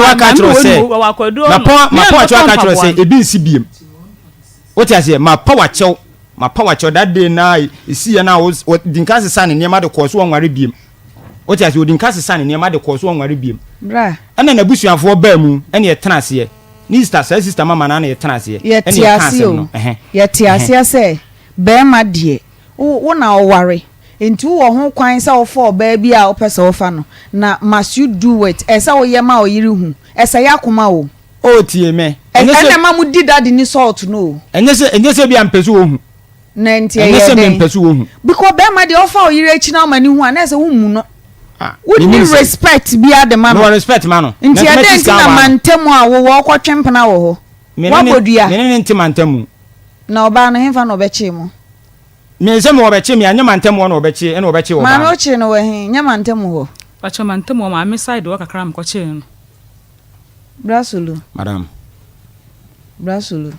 aka kiro se ma power che aka kiro se ebi nsi biem o ti ase ma power che that day na isi ya na o dinka se san ne ma de koso onware biem o ti ase o dinka se san ne ma de koso onware biem bra ana na busuafo ba mu ene ye tena se ni sister mama na na ye tena se ene ye kanse no ye tiase se be ma de wo na oware enti wo ho kwan se wo for ba bi a wo pese wo fa no na must you do it esa wo ye ma o yiri hu esa ya koma wo o tie me ene ma mu di daddy ni salt no enye se bi ampesu wo hu na enti ye enye se bi ampesu wo hu because be ma de wo fa o yiri echi na ma ni hu ana ese wo mu no would you respect be at the man no respect man nti ade nti na mantemu a wo ko twempena wo ho wa bodua me nti mantemu na oba no hemfa no bechi mo me se mo bechi me anya mantemu no obechi ene obechi wo ba ma no chi no we hin nya mantemu ho pacho mantemu ma me side wo kakra m ko chi no brasulu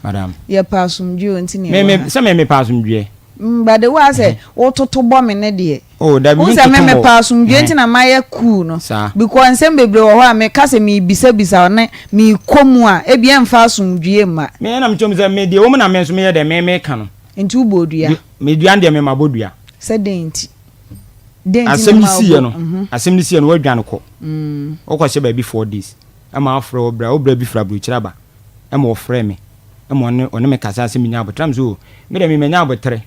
madam ye pasumdwe nti ne me se me pasumdwe but the was say o toto bomb ne de oh da me pasum dwenti na maye cool no because nsem bebre wo ha me kase me bisa ne me komu a e bia mfa asumdwe ma me na mchom ze me de wo na me so me ye de me ka no enti ubodua me dua de me mabodua se denti asem si ye no wadwan ko o ko se ba bi 4 days ama afro obra bi fra bru kiraba ama ofre me ama one me kasa asem nya abotram so me de me nya abotre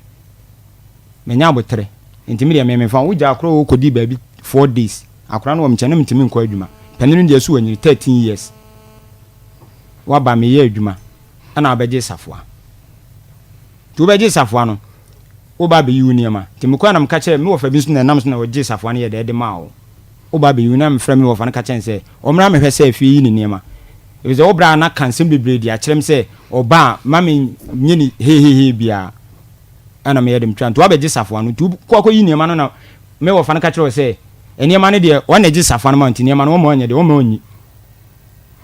enti me de me fa wo ja akro wo kodi ba bi 4 days akra no wo mchane mtimi nko adwuma paninu de so wanyi 13 years wa ba me ye adwuma ana abeje safua tu beje safua no wo ba be yu niema timi kwa na mka kire me wo fa bi so na nam so na wo je safua no ye de ma wo ba be yu na me fra me wo fa na ka chen se o mra me hwe se afi yi ni niema e ze wo bra na kansem bebre di a kire me se oba mami nyini he bia ana me yedem twan to abeje safo no tu kwa yi niema no na me wo fa na ka kire se eniema no de wona je safo no mount niema no wo ma onye de wo ma onyi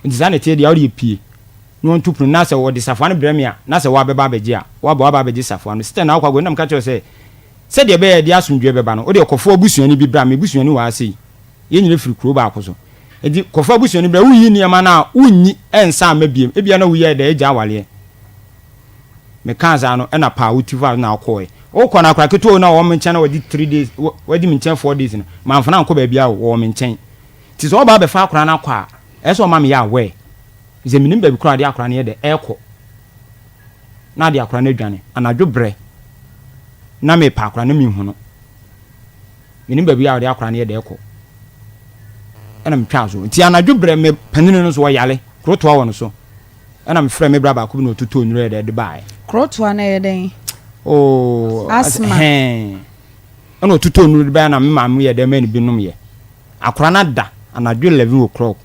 ndizane tie de a wo pie no ntupru na se wo de safo no bremia na se wo abeba abeje a wo ba abeje safo no ste na kwa go na me ka kire se de be de asumdwe beba no o de kofo obusuani bi bra me busuani wa ase ye nyine firi kuro ba akoso edi kofa busu ni bra wuyi ni ma na unyi ensa mabiem ebia na wuyi da eja awale me kanza no na pa utifa na akoe o kɔ na akra keto na wo menchen na wadi 3 days wadi menchen 4 days na manfa na nkɔ ba bia wo menchen ti so ba be fa akra na akɔ a eso ma me ya we ze minim ba bi kra de akra na ye de ekɔ na de akra na adwane anadwo bre na me pa akra na mi hu no minim ba bia de akra na ye de ekɔ ana me twa so ti anadwo bre me panini no so wo yale kroto awo no so ana me frɛ me bra ba ko bi no tutu onure de bae kroto na ye den asma ana otuto onure bae na me ma me ye de ma ni binum ye akra na da anadwo 11 o'clock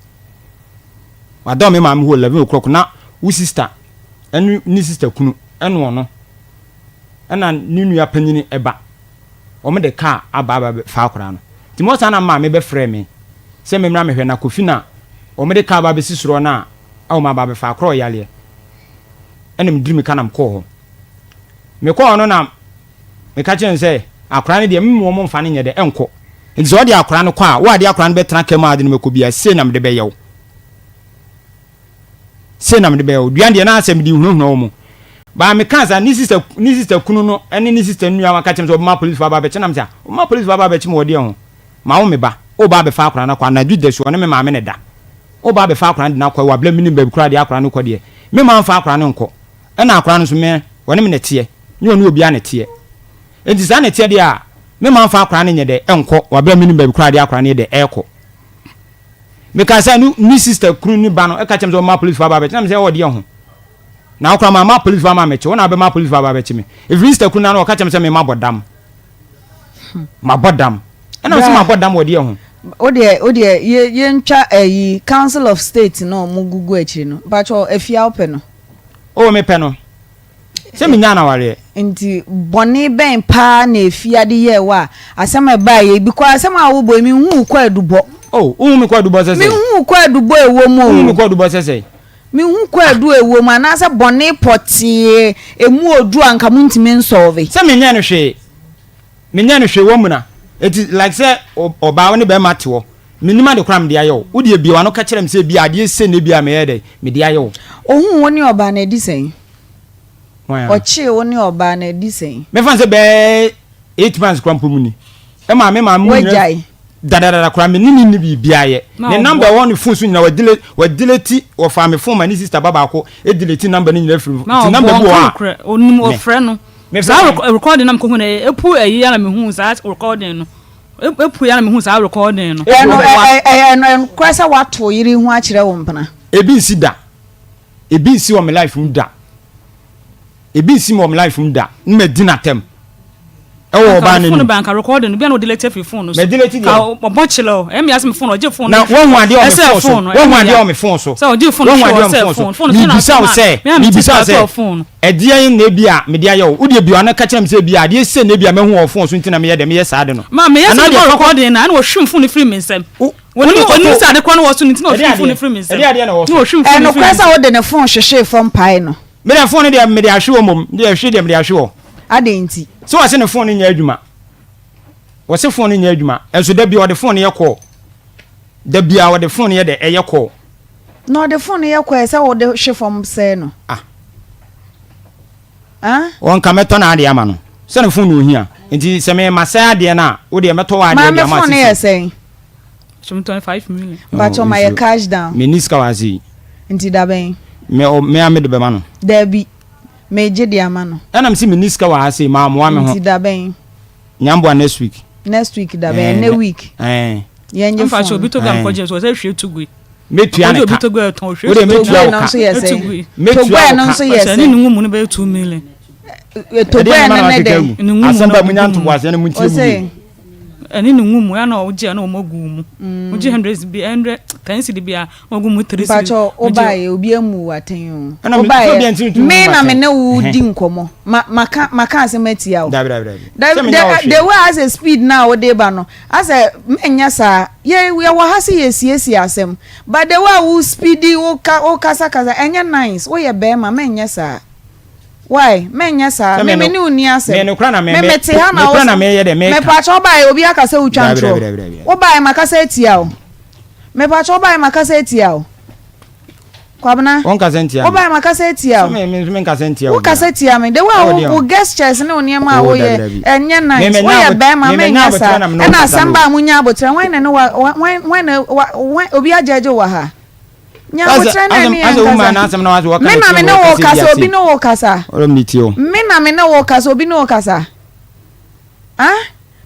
wadɔ me ma me ho 11 o'clock na wo sister enu ni sister kunu enu ono ana ni nua panyini eba o me de car aba fa akra no ti mo sana ma me be frɛ me se me mra me hwɛ na kofi na o me de car aba be sisuro na a o ma aba be fa akra yale enem diri me kanam kɔ ho me kɔ no na me ka chen se akra ne de me mo mfa ne nye de enko nti so de akra no kɔ a wo de akra no be tena kema ade no me kɔ bia se na me de be yew se na me de be yew duan de na asem di hunuhunu mo ba me kanza ni sister kunu no ene ni sister nua maka chen so ma police fa ba be chenam tia ma police fa ba be chim wode ho ma wo me ba o ba be fa akra na kwa na du de so ne me ma me ne da o ba be fa akra na kwa wa bla mini ba kura de akra no kɔ de me ma fa akra no nkɔ ena akra no so me wone me ne tie ni onu obi a ne tie enti sa ne tie de a me ma fa akra no nye de enkɔ wa bla mini ba kura de akra no de ekɔ me ka sa ni sister kunu ni ba no e ka chem so ma police fa ba be chenam se wode ho na okra ma police fa ma meche wona be ma police fa ba beche me if sister kunu na o ka chem se me ma bodam ena so ma bodam wode ho o de ye ntwa ayi council of state no mo gugu akiri no bacho afia ope no o me pe no se me nya na ware nti boni ben pa na afia de ye wa asema ba ye bi kwa asema wo bo mi hu kwa adubo mi kwa adubo sese mi hu kwa adubo ewo mo mi kwa adubo sese mi hu kwa adu ewo ma na se boni poti emu odu anka muntimi nsolve se me nya no hwe wo mu na it is like say oba woni be mate wo minima de kram de ayo wo de biwa no ka kirem se bi ade se ne bia me yede me de ayo ohun woni oba na edi sen ochi woni oba na edi sen me fan se be 8 months kram pomuni e ma me mu da kram ni bi biaye ne number 1 phone so nyina wa delete wo fa me phone ma ni sister baba ko e delete number ni nyina free ti number bi wa onim o frɛ no me za recording nam ko hu na epu ayi ya na me hu za recording no epu ya na me hu za recording no no kwasa wato yiri hu a kire wo mpana ebi nsi wo me life mu da ebi nsi mo me life mu da nme dinatem ewo ba ne no bank recording no bia no delete free phone no me delete ka obo chilo em ya me phone o je phone na won ade o me phone so won ade o me phone so so o je phone phone ni bisa se edie na bia me dia yo wo de bia na ka kire me se bia ade se na bia me hu o phone so ntina me ye de me ye sa de no ma me yes recording na wo hwim phone free me nsem woni sa de kwa no wo so ntina o hwim phone free me nsem no wo hwim phone no kwasa wo de ne phone hwehwe from pai no me de phone de me de ahwe o mom de ahwe de me de ahwe o adenti so wase ne phone nya adwuma wase phone nya adwuma enso da bia wo de phone ye call da bia wo de phone ye de eye call no de phone ye call se wo de hwe from say no won ka meto na ade ama no se ne phone ohia enti se me masa ade na wo de meto wa ade ama ma phone ye say 25 million but on my cash down meniska wazi enti da ben me amede be ma no da bi me je di ama no enam si meniska wa ase ma mo ame ho enti da ben nyambo next week da ben ne week yenje fa cho bito gam koje so se hwe tugui metua ne ka bito go ton hwe wo de metua no so yes metua no so yes ni ngumu ne be 2 million to gbe na ne de asamba munyanto wase ne muntie ani ni ngumu ya na oje na omogu mu oje 100 bi 100 10 bi a ogu mu 3 bacho obaye obi emu waten o obaye me na me ne wo di nkomo maka asemati ya o the way as a speed now o dey ba no as a menya sa ye wo hase yesi asem but the way wo speedy o kasa enya nice wo ye be ma menya sa why menya sa me ni uni asem me mete ha na me ye de me pacho obaye obi akase utwa ntro obaye makasa etia o me pa cho buy makasa etia o kwabna won kasa etia o buy makasa etia o me kasa etia o kasa etia me de wa o guest chairs ne oniema wo ye enye nice wo ye be ma me nya sa na samba munya abotre wan na wan obi ajeje wa ha nya abotre na ni as a woman na asem na wa me na me no wo kasa obi no wo kasa me na me no wo kasa obi no wo kasa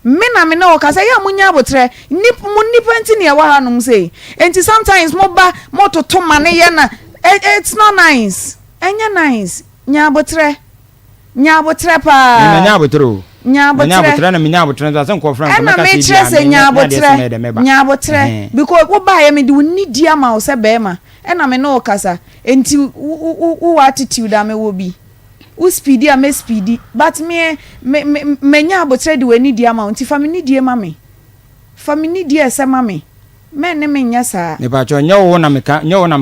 me na me no kasa ya munya abotre nipa nti ne wa hanom say enti sometimes mo to mane ye na it's not nice enya nice nya abotre pa nya abotre na me nya abotre za sen ko frank na me kire say nya abotre because wo ba ye me de woni dia ma wo se be ma na me no kasa enti wo attitude am wo bi u speedy am speedy but me nya abotre de wani di amount family die mame family die se mame me ne me nya sa ne ba cho nya wo na me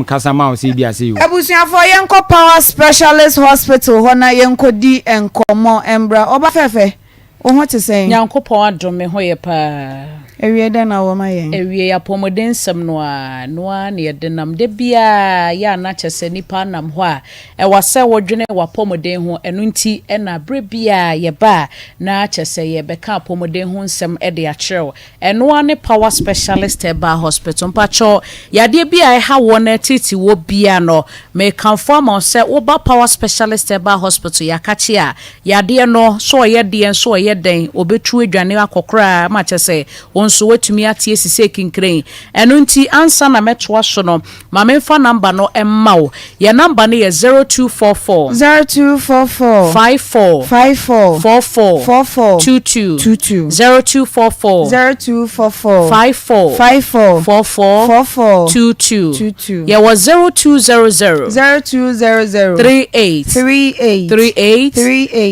kasa ma o si bia se yo abusuafo yenko power specialist hospital hona yenko di enkomo embra oba fefe o ho te sen nyankopon adome ho ye pa ewie de na wo ma yen ewie ya pomoden nsem no a ne yedenam de bia ya na chese nipa nam ho a wase wodwene wa pomoden ho enu nti na bre bia ye ba na chese ye beka pomoden ho nsem de a kyerɛw eno ne power specialist eba hospital mpacho yade bia ha wona titi wo bia no me confirm say wo ba power specialist eba hospital yakachi a yade no so ye de so ye den obetu adwane akokora ma chese so watumi atie sise kinkren eno nti ansa na metwa so no ma memfa number no emma wo ye number no ye 0244 54 44 22 0244 54 44 22 ye was 0200 38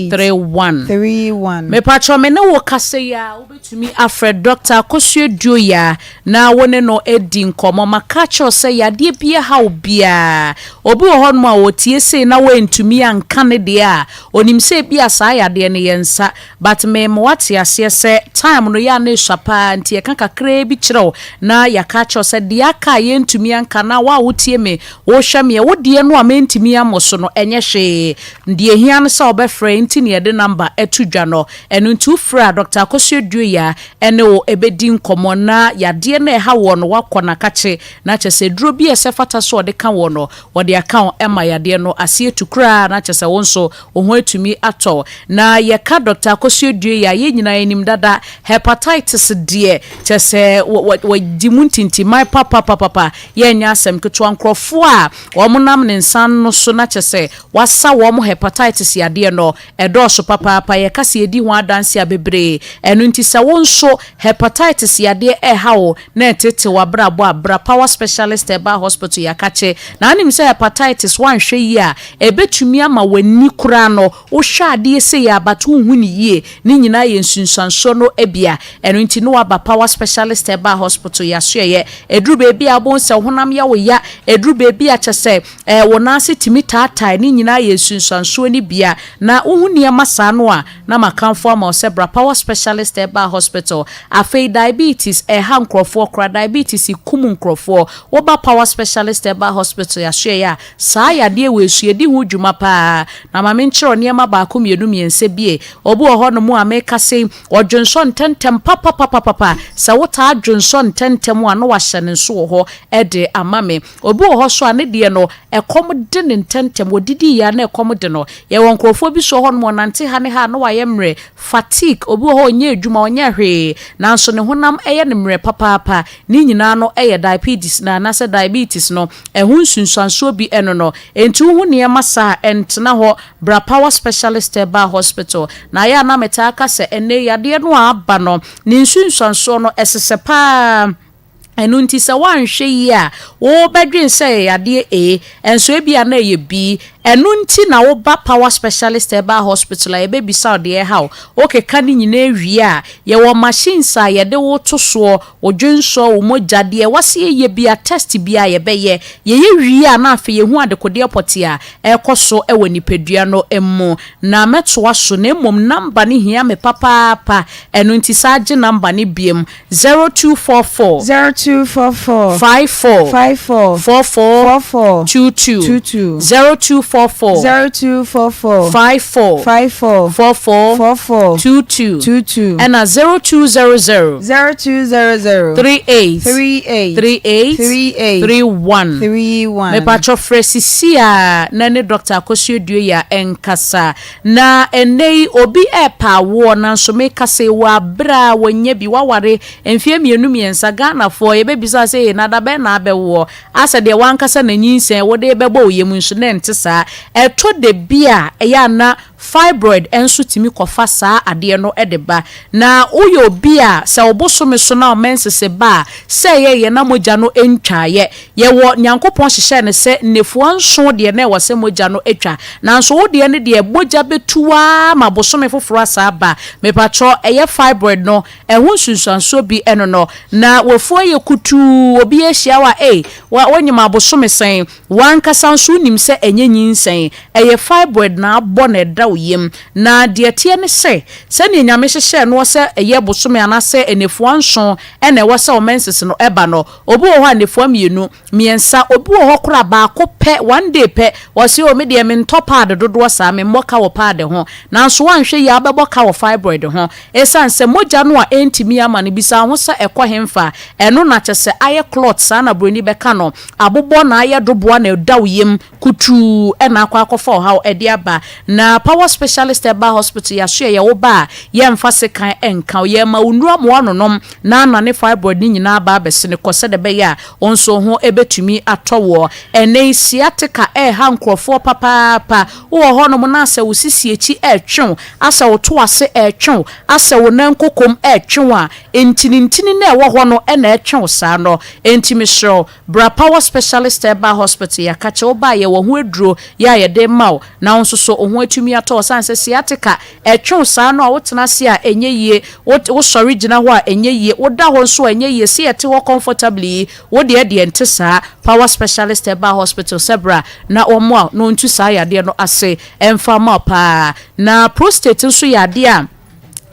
31 me patro me no wo kase ya obetumi afred doctor Owusuaa Dioya na wone no edi nkomo makacho se yade bia ha obia obi wo honmo a wotie se na wentumi anka ne de a onim se bia sa yade ne yensa but me mwate ase se time no ya na swapa ntie kan kakra bi kyerɛw na yakacho se de aka yentumi anka na wa wotie me wo hwɛ me wo de no a mentumi amoso no enye hwe de hia no sa obɛfrɛ nti ne de number etudwa no enu ntu fra Dr. Owusuaa Dioya ene wo ebedi nkomo na yade na ha wo no wakona kache na kyese duro bi esefata so de ka wo no wo de aka ema yade no ase etukura na kyese wonso ohun etumi ato na ye ka Dr. Owusuaa Dioya ye nyina enim dada hepatitis de kyese wo dimuntinti my papa ye nya asem keto ankrofo a wo monam ne nsan no so na kyese wasa wo mo hepatitis yade no edoso papa ye kase edi ho adanse abebre enu nti se wonso hepatitis yade hawo na tete wa bra power specialist eba hospital yakache na anim se hepatitis wan hwe yi a ebetumi ama wani kura no wo hwa ade se ya batu hu ni yie ni nyina ye nsunsanso no ebia eno nti no wa ba power specialist eba hospital yasoye edru bebi abon se honam ya wo ya edru bebi a chese wona se timi taatai ni nyina ye nsunsanso ni bia na hu ni amasa no a na makamfo ama se bra power specialist eba hospital afei diabetes ha nkrofo kra diabetes kum nkrofo wo ba power specialist eba hospital yasoye ya saa yade we suedi hu dwuma pa na ma menkyero niema ba ko mienu miense bie obu ho no mu ameka sei odwonso ntentem papa sa wota adwonso ntentem a no wahye ne so ho ede amame obu ho so ane de no ekom de ne ntentem wodidi ya na ekom de no ye won nkrofo bi so ho no nante ha ne ha no wayemre fatigue obu ho nya adwuma onya hwe nanso ne honam eye ne mre papa ni nyina no eye diabetes na nase diabetes no ehun sunsanso bi eno no entu hu ne masa entna ho bra power specialist eba hospital na ya na metaka se ene yade no aba no ni sunsanso no esesepa enu nti se wanhwe yi a wo bedwen se yade enso ebia na ye bi enu nti na wo ba power specialist eba hospital e baby saudi e ha o keka ni nyina ewie a ye wo machines a ye de wo to so odwenso wo mogade e wase ye bia test bia ye be ye wie a na afa ye hu adekode poti a ekoso e woni pedua no emmu na meto aso na emmom number ni hia me papa enu nti saje number ni biem 0244 0244 54 54 44 44 22 0244 0244 54 54 44 44 22 and 0200 0200 38 38 38 38 31 31 me patcho fresisi a na ne Dr. Akosua Due ya enkasa na enei obi epa wo na nso me kase wa bra wonye bi waware emfie mienu miensa Ghana fo ye bebisa se na da be na abewo asa de wankasa na nyinsen wo de bebo oyemu nso na ntesa eto de bia eya na fibroid enso timi kofa saa ade no edeba na uyo bia se obosome so na omensese ba se ye na moja no entwaye ye wo nyankopon hihye ne se nefuo nso de na wo se moja no etwa na nso wo de ne de moja betuwa ma bosome foforo asa ba me patro eye fibroid no ehun sunsanso bi eno no na wofuo ye kutu obi ehia wa wonyima bosome sen wankasa nso nim se enye nyinsen eye fibroid na abo na da yem na de tie ne se ne nyame hyehyɛ no se eye bosome anase enefuo nso ene wo se omensis no eba no obi wo ho anefuo mienu miensa obi wo ho kora ba ko pe one day pe wo se o me de me ntopa de dodo sa me mmoka wo pa de ho na nso wanhwe ya beboka wo fibroid ho esan se moja no a entimi ama ne bisa ho se ekɔ hemfa eno na kyese aye clot sa na broni beka no abobo na aye doboa na dawo yem kutu ena akwa ha ede aba na power specialist eba hospital ya so ye wo ba ye mfa sekan enka ye ma onura mo anonom na ne fibroid ni nyina ba bese ne kose de be ya onso ho ebetumi atowo ene sciatica ha nkrofo papa wo ho no na asa wo sisi echi etwen asa wo to ase etwen asa wo nankokom etwen a entini na wo ho no na etwen sa no entimi so bra power specialist eba hospital ya kache wo ba ye wo ho aduro ya ye de maw na onso so ho atumi ato sanse sciatica etwen sa no a wo tena se a enye yie wo sorry gina ho a enye yie wo da ho nso enye yie se ete wo comfortably wo de ente sa power specialist eba hospital sebra na omo a no ntu sa ya de no ase emfa ma pa na prostate nso ya de a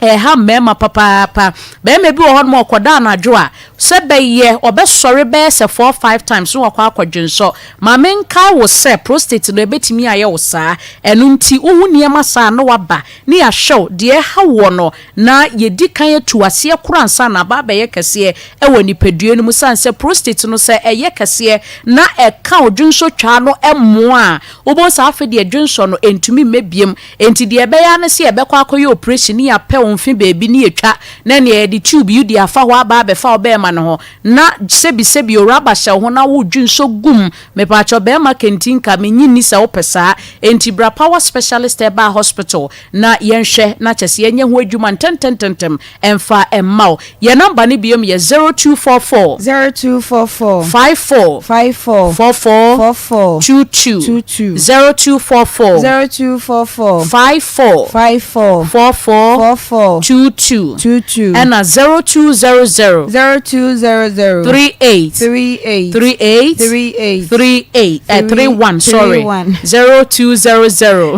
ha mema papa be me bi wo ho mo koda na dwo a se be ye obesore be se 4-5 times no akwa akwadwunso ma menka wo se prostate no ebetimi aye wo saa enu nti wo niema saa no waba ni ya show de ha wo no na yedi kan etu ase kuransa na ba be ye kese ewo nipadue no musan se prostate no se eye kese na eka odwunso twa no emmoa wo bo sa afi de adwunso no entumi mebiem enti de be ya ne se ebekwa akoye operation ya pe mfi baby ni etwa na ne de tube you de afa ho aba be fa obema no ho na sebi oraba sha ho na wo dwunso gum me pa cho be ma kentinka me nyini se opesa enti bra power specialist eba hospital na yenhwe na chese yenye ho adwuma tententem emfa emmao ye number ni biom ye 0244 0244 54 54 44 44 22 0244 0244 54 54 44 44 22 and 0200 0200 38 38 38 38 38 31 sorry 0200 0200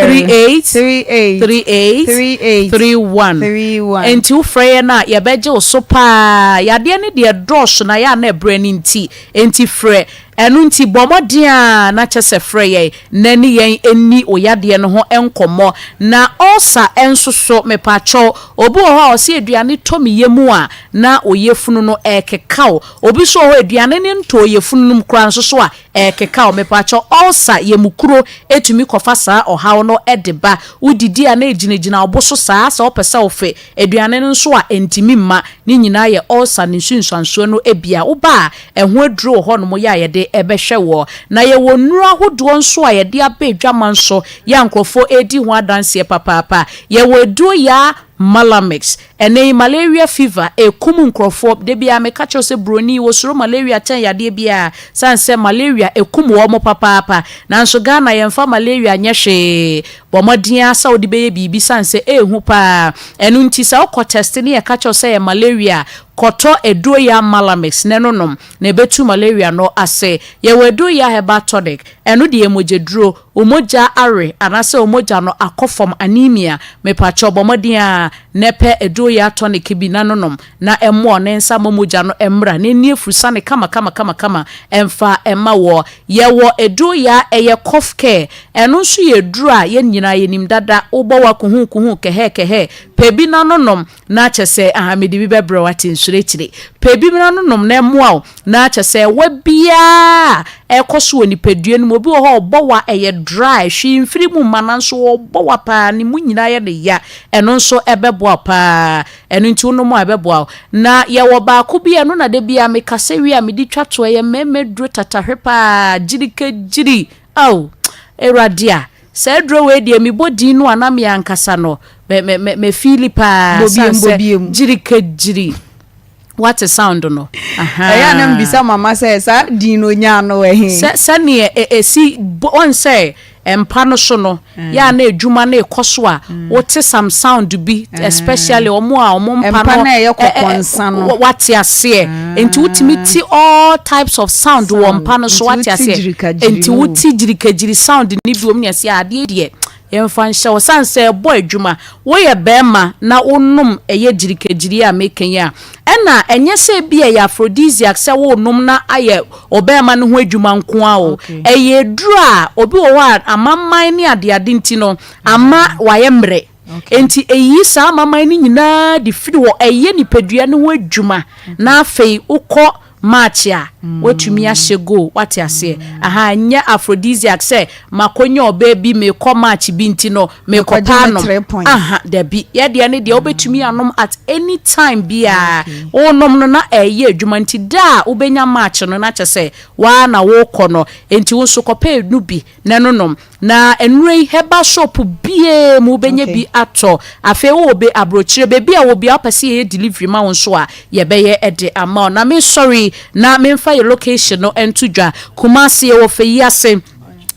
38 38 38 38 31 enti ufreye na yabeje osopa yade ne de drosh na ya na ebrani nti enti fre enu nti bomodia na chese freye nani yen eni oyade no ho enkomo na osa ensoso mepacho obi ho o se aduane tomi yemu a na oyefunu no ekekao obi so ho aduane ne nto oyefunu num kra nsoso a ekekao mepacho osa yemukuro etumi kofa saa ohaw no edeba udidi a na ejinejina oboso saa sa opesa ofe aduane nso a entimi mma ni nyina ye osa ne nsunsanso no ebia uba eho aduro ho no mo ya yede ebehwe wo na ye wonuru ahodo nso a yede abedwa nso ya nkrofo edi ho adanse papa ye wedu ya malamix ene malaria fever ekumu nkrofo de bia me kacho se broni wo soro malaria ten yade bia sanse malaria ekumu wo mo papa na nso Ghana yemfa malaria nyehwe bomodia sa odi beye bibi sanse ehu pa enu nti sa okọ test ne ye kacho se malaria koto eduro ya malamix nenonom na ebetu malaria no ase ye weduro ya herbal tonic eno de emojeduro omoja are anase omoja no akofom anemia mepacho bomodin a nepe eduro ya tonic bi nanonom na emo ne nsa momoja no emra ne niefusa ne kama emfa emma wo ye wo eduro ya eye cough care eno nso ye duro a ye nyina ye nim dada obo wa kuhu kehe pebi nanonom na chese ahamedi bi bebre wati nsurechire pebi nanonom na emo na chese wabia ekoso ni pedue no obi wo ho obowa eye dry hwi mfiri mu mananso obowa pa ni mu nyina ye ne ya eno nso ebeboa pa eno nti no mu ebeboa na ye wo ba ko bi eno na de bia me kase wi a me di twato ye meme dro tatahwepa jiri eradia se dro we de mi bodi no anam ya nkasa no me filipa bobiem jiri what a sound no ya na mbisa mama say sa dino nya no we sa ne si on say empa no so no ya na edwuma na ekoso a what some sound bi especially omo a omo mpa na ye kokonsa no what ase enti utimi ti all types of sound wo mpa no so what ase enti uti jirikajiri sound ni bi omni ase ade die yemfa nhyɛ wo sanse boy adwuma wo ye bema na onum eye jirikajiri a meken ya ɛna enye se bi ya aphrodisiac se wo onum na aye obema no ho adwuma nko a o eye duru a obi wo wa amamman ni ade nti no ama waye mre enti eyi sa amamman ni nyina di firi wo eye nipadua no ho adwuma na afei ukọ Machia wetumi ahego wate ase aha nya aphrodisiac say makonya obaby me ko match bi ntino me ko pano aha debi ye de ne de obetumi anom at any time bia onom no na eye adwuma nti da obenya match no na kyese wa na wo kɔ no enti wo so kopa enu bi nenonom na enrei heba shop bie mu benye bi ato afe wo be abrochire be bia wo bia apese ye delivery ma wo so a ye beye ede ama na me sorry na memfa your location no entudwa Kumasi wo fe yase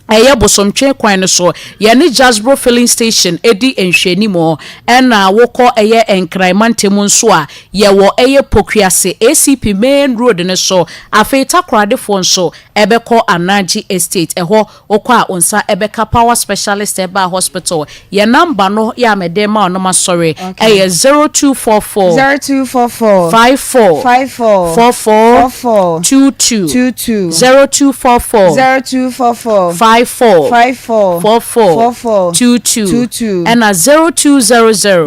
eye bosomtwe kwan no so ye ne Jasbro filling station edi enhwani mo na wokọ eye enkraimantemu nso a ye wo eye Pokriase ACP main road ne so afeita kradefo nso ebekọ Anaji estate eho wokọ a onsa ebeka power specialist eba hospital ye number no ya medema no masori eye 0244 54 22 0244 54 22 and a 0200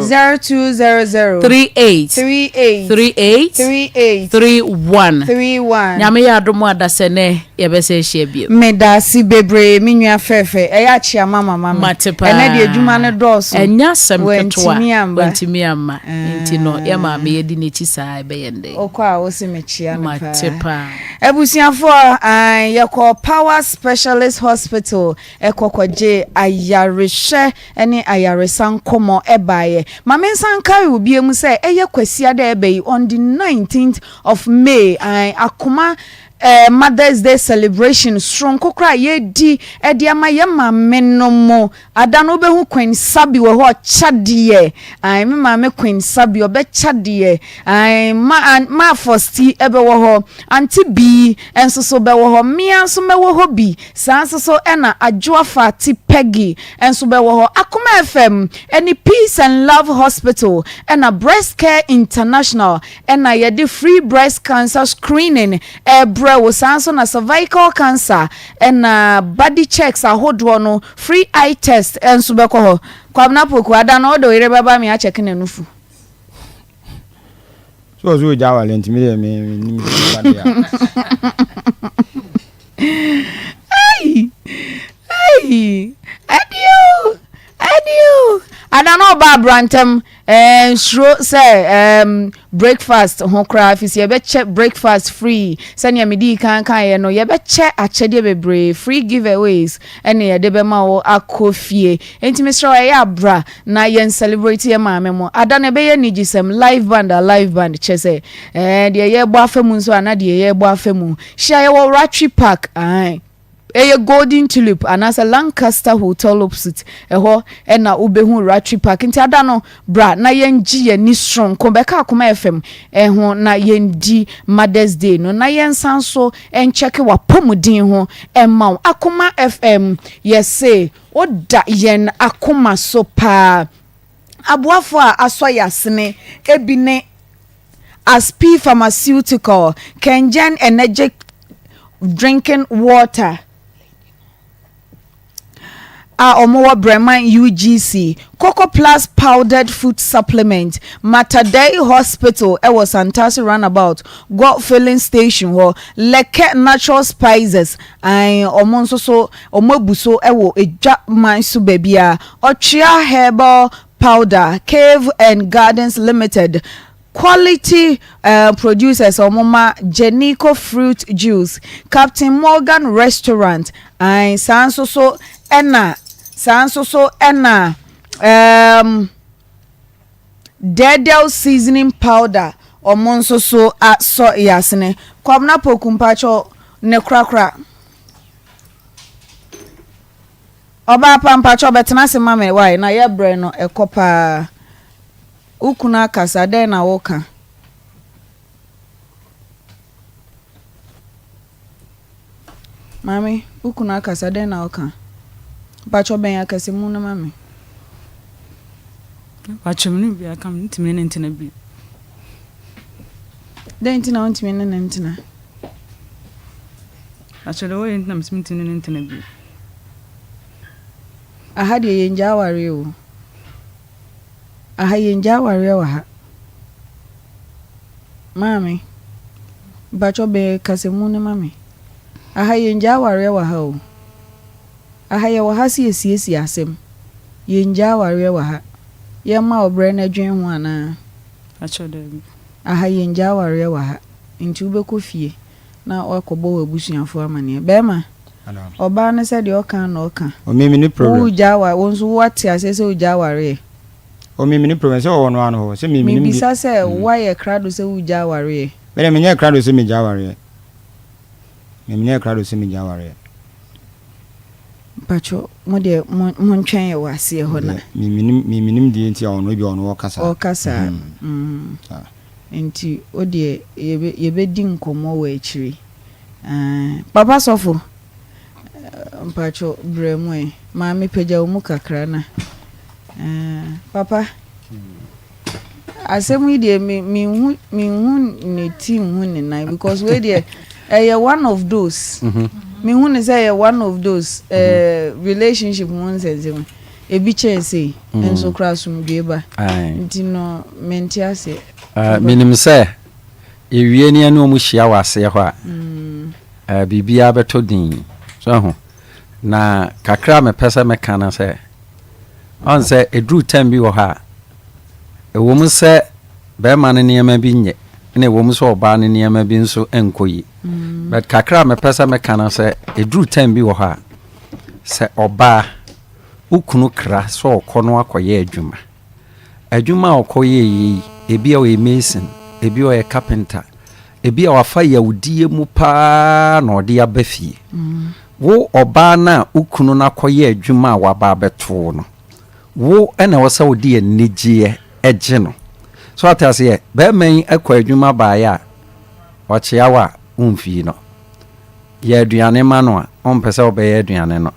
38 nyame ya domo adasene yebese hye medasi bebre minua fefe eya chia mama ene de adwuma ne doso enya semketwa wantimi amma ntino ye ma me yedi nechi saa ebeyende okwa a wosimechia no matepa ebusiafo yekọ power specialist hospital ekokwaje ayareshe ene ayaresan komo ebaye mamensan kai obi emu se eye kwasia da ebayi on the 19th of May Akoma Mother's Day celebration strong kokra ye di ediama ye mame no mo adano be hu Queen Sabi wo ho chadie me mame Queen Sabi obe chadie ma fosti ebe wo ho anti bi enso so be wo ho mia so me wo ho bi sanso so na adwoafa ti Peggy enso be wo ho Akoma FM any Peace and Love Hospital na Breast Care International na ye di free breast cancer screening wo sanso na cervical cancer and body checks ahodo no free eye test enso be ko ho kwamna poku ada no do ire baba me a check na nufu so jawale ntimi me hey adieu ada no ba brantem shro say breakfast ho cry fisi ye be check breakfast free sanya medi kan ye no ye be check achede bebre free giveaways ene ye de be ma wo akofie enti misro ye abra na ye celebrate ye maame mo ada na be ye nigisem live band chese de ye bo afemu nso ana de ye bo afemu sha ye wo Ratri Park golden tulip and as a Lancaster hotel opposite eho na ubehu Ratri Park nti ada no bra na yenji ye ni strong ko beka Akoma FM eho na yendi Mother's Day no na yensan so encheck wa pomudin ho emma Akoma FM yese oda yen Akoma so pa abuafo a asoyasene ebine Asp Pharmaceutical Kenjan Energy drinking water Omowa Bremen UGC Coco Plus powdered food supplement Matadei Hospital was Santasi Runabout God Filling Station or Leke Natural Spices and Omonso so Omobuso ewo eja mansu bebia Ochia Herbal Powder Cave and Gardens Limited Quality producers Omoma Jenico Fruit Juice Captain Morgan Restaurant and Sansoso Enna Dedel seasoning powder Omonso so so yasne Kwamna pokumpacho ne krakra Oba pampacho betena se mame why na ye bre no ekopa ukuna kasa den na woka Mami ukuna kasa den na woka Bacho ben akase mu na mami Bacho mu bi aka ntimi ne ntina bi Den ntina ntimi ne ntina Bacho de wo ntina ntimi ne ntina bi Ahadi yenja ware o Ahayenja ware wa ha Mami Bacho be kase mu na mami Ahayenja ware wa ha o Ahaye wa ha si asem yenja ware wa ha yema obre na dwen ho ana acho de ahayenja ware wa ha nti ubeko fie na okobo wa busuafo amane bema oba ne se de oka na oka o mimi ni problem uja wa wonso wati asese uja ware o mimi ni problem se o wono ano ho se mimi ni bisa se why krado se uja ware bele menye krado se mi jaware mimi ni krado se mi jaware Pacho mode montwen ye wase ho na miminim die nti ono bi ono okasa enti ode yebedi nkomo wa akiri papa sofo Pacho bremwe ma me peja umu kakra na papa asemu die mi hu ne team hu ne na because we dey one of those me who say one of those relationship ones and ebi chance enso krasum dueba ntino mentia se minim say ewie ni anu mu hia wase ho a bibia beto din so ho na kakra me pesa me kana say on say edru time bi wo ha ewo mu say be man ne yema bi nye na ewo mu so oba ne yema bi nso enkoyi but kakra me pesa me kana say edru time bi wo ha say oba ukunu kra so okono akoye adwuma okoye yi ebi o mason ebi o carpenter ebi o afa yawudie mu pa na ode abafie wo oba na ukunu na akoye adwuma wa ba beto no wo ena wo sa odi anigye eje no so atase be man akwa adwuma ba ya ochiawa umfi no ye aduane ma no a ompese obeye aduane no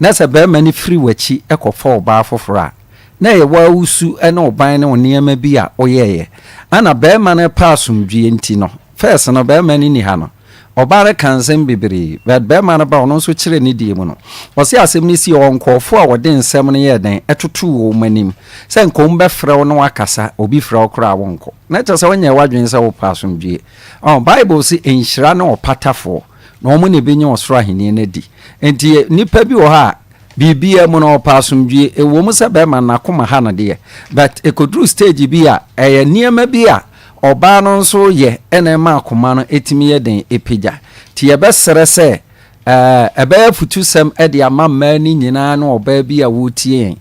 na se be mani free wachi ekofa oba fofora na ye wa usu ena oban ne onema bi a oyeye ana be man passum dwie nti no first no be mani ni ha no obare kansem bibiri be man ba ono so kire ni die mu no osi asem ni si onkofo a wode nsem no ye den etutu wo manim se nkom be frɛ no akasa obi frɛ okra wonko na kyerɛ wonye wadwen se wo passum dwie bible si enhyira na opatafo na omo ne benye osoro ahene na di enti nipa bi wo ha bibia mu na opasum dwie ewo mu se be man na koma ha na de but ekodru stage bi a eye niema bi a oba no nso ye ene ma akoma no etimi ye den epija ti ye besere se ebe futusem ede amamma ni nyina na oba bi a wotie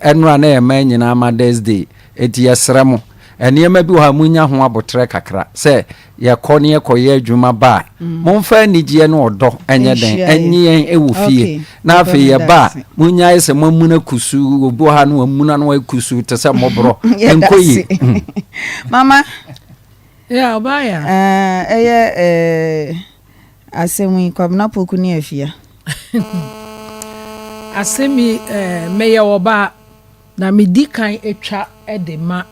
enura na ye ma nyina Mother's Day eti ye sremo eniema bi ha munya ho abotre kakra se ye kɔne ye kɔyɛ adwuma ba momfa anigye no ɔdɔ enye den enye ewu fie na afi ye ba munya ese mamuna kusu obo ha no amuna no kusu te se mobro enkoyi mama yeah obaya asemi kwabna poku ni afia asemi meye oba na medikan etwa edema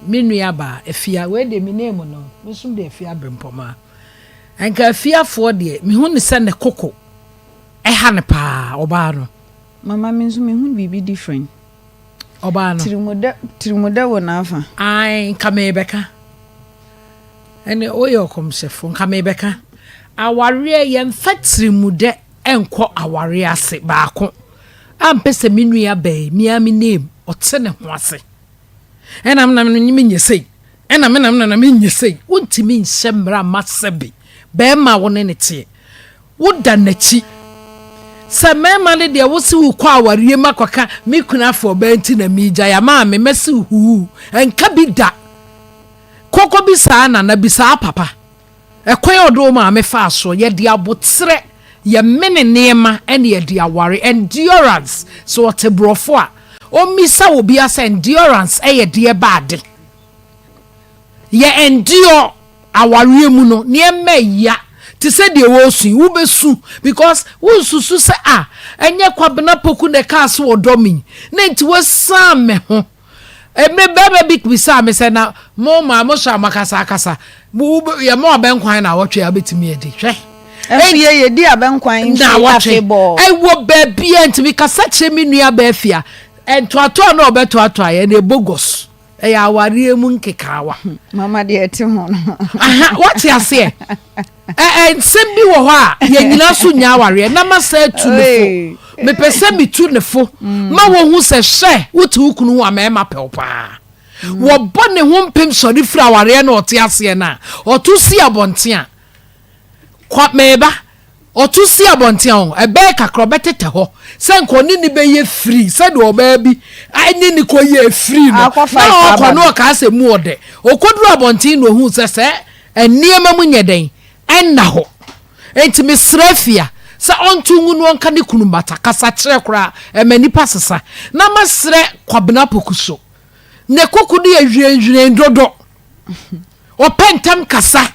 menua ba afia we de me name no mesum de afia Bempah enka afia fo de me hu ne se ne koko ha ne pa oba no mama menzu me hu bibi different oba no trimoda wo na afa ai kame beka ene oyo komsefo kame beka aware ye mfatrimude enko aware ase baako ampese menua ba miami name otene ho ase enam na me nyesei enam na me nyesei wontimi nhyemra masabi be ma wone ne tie woda nachi se mema le de wo si wo kwa aware makwaka me kunafo ba nti na mi gya ya ma me mesi hu enka bi da koko bi saa na bi saa papa ekwan odo ma me fa so ye de abotre ye mene nema ene ye de aware endurance so otebrofo a o misa obi asa endurance ye de bad ye endure aware mu no ne meya ti se de wo su wo besu because wo susu se enye kwabena poku ne ka so odomi na nti wo sam me ho emre bebe big bisa me se na mo ma mo sha makasa akasa ye mo abenkwan na wotwe abetimi edi hwe efie ye di abenkwan na wotwe wo baby enti kasa che me nua ba afia entoato na obetoato aye na bogos ya aware mu nkekawa mama de eti ho no what you say nsem bi wo ho a ye nyina so nya aware na masa tu ne fo me pese mi tu ne fo ma wo hu se hye wotu ukunu wa ma pelpa wo bone ho mpem sori fra aware na ote ase na otu si abonte a kwa meba otu si abonte a ebe kakro betete ho se nkoni ni be ye free se de oba bi ani ni ko ye free no na okọ no ka se mu ode okoduru abonte no hu se eniema mu nyeden enna ho enti mesrafia sa ontu ngunu onka ne kunu mata kasa kire kura emanipa sesa na masre kwabena pokuso ne kokudu ye hwenhwen dodo opentam kasa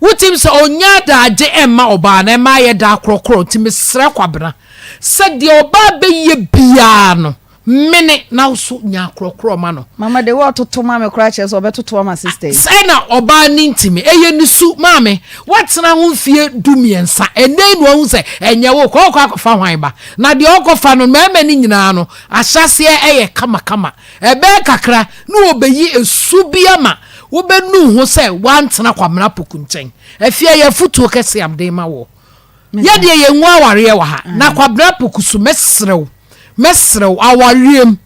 wutim se onya da age emma oba na emma ye da krokro ti mesre kwabena se de oba be ye bia no mene na uso nya krokro ma no mama de wo toto ma me kra che so obetoto ma sister se na oba ni ntimi eye ni su mame watena ho fie dumiensa enei no hu se enye wo ko akfa hwan ba na de okofa no mama ni nyina no ahyase eye kama ebe kakra no obeyi esu bia ma wo benu ho se wantena kwamena pokunchen afie ye futu kese amde ma wo ye de ye nwa aware wa ha na kwabena pokusu mesrew awariem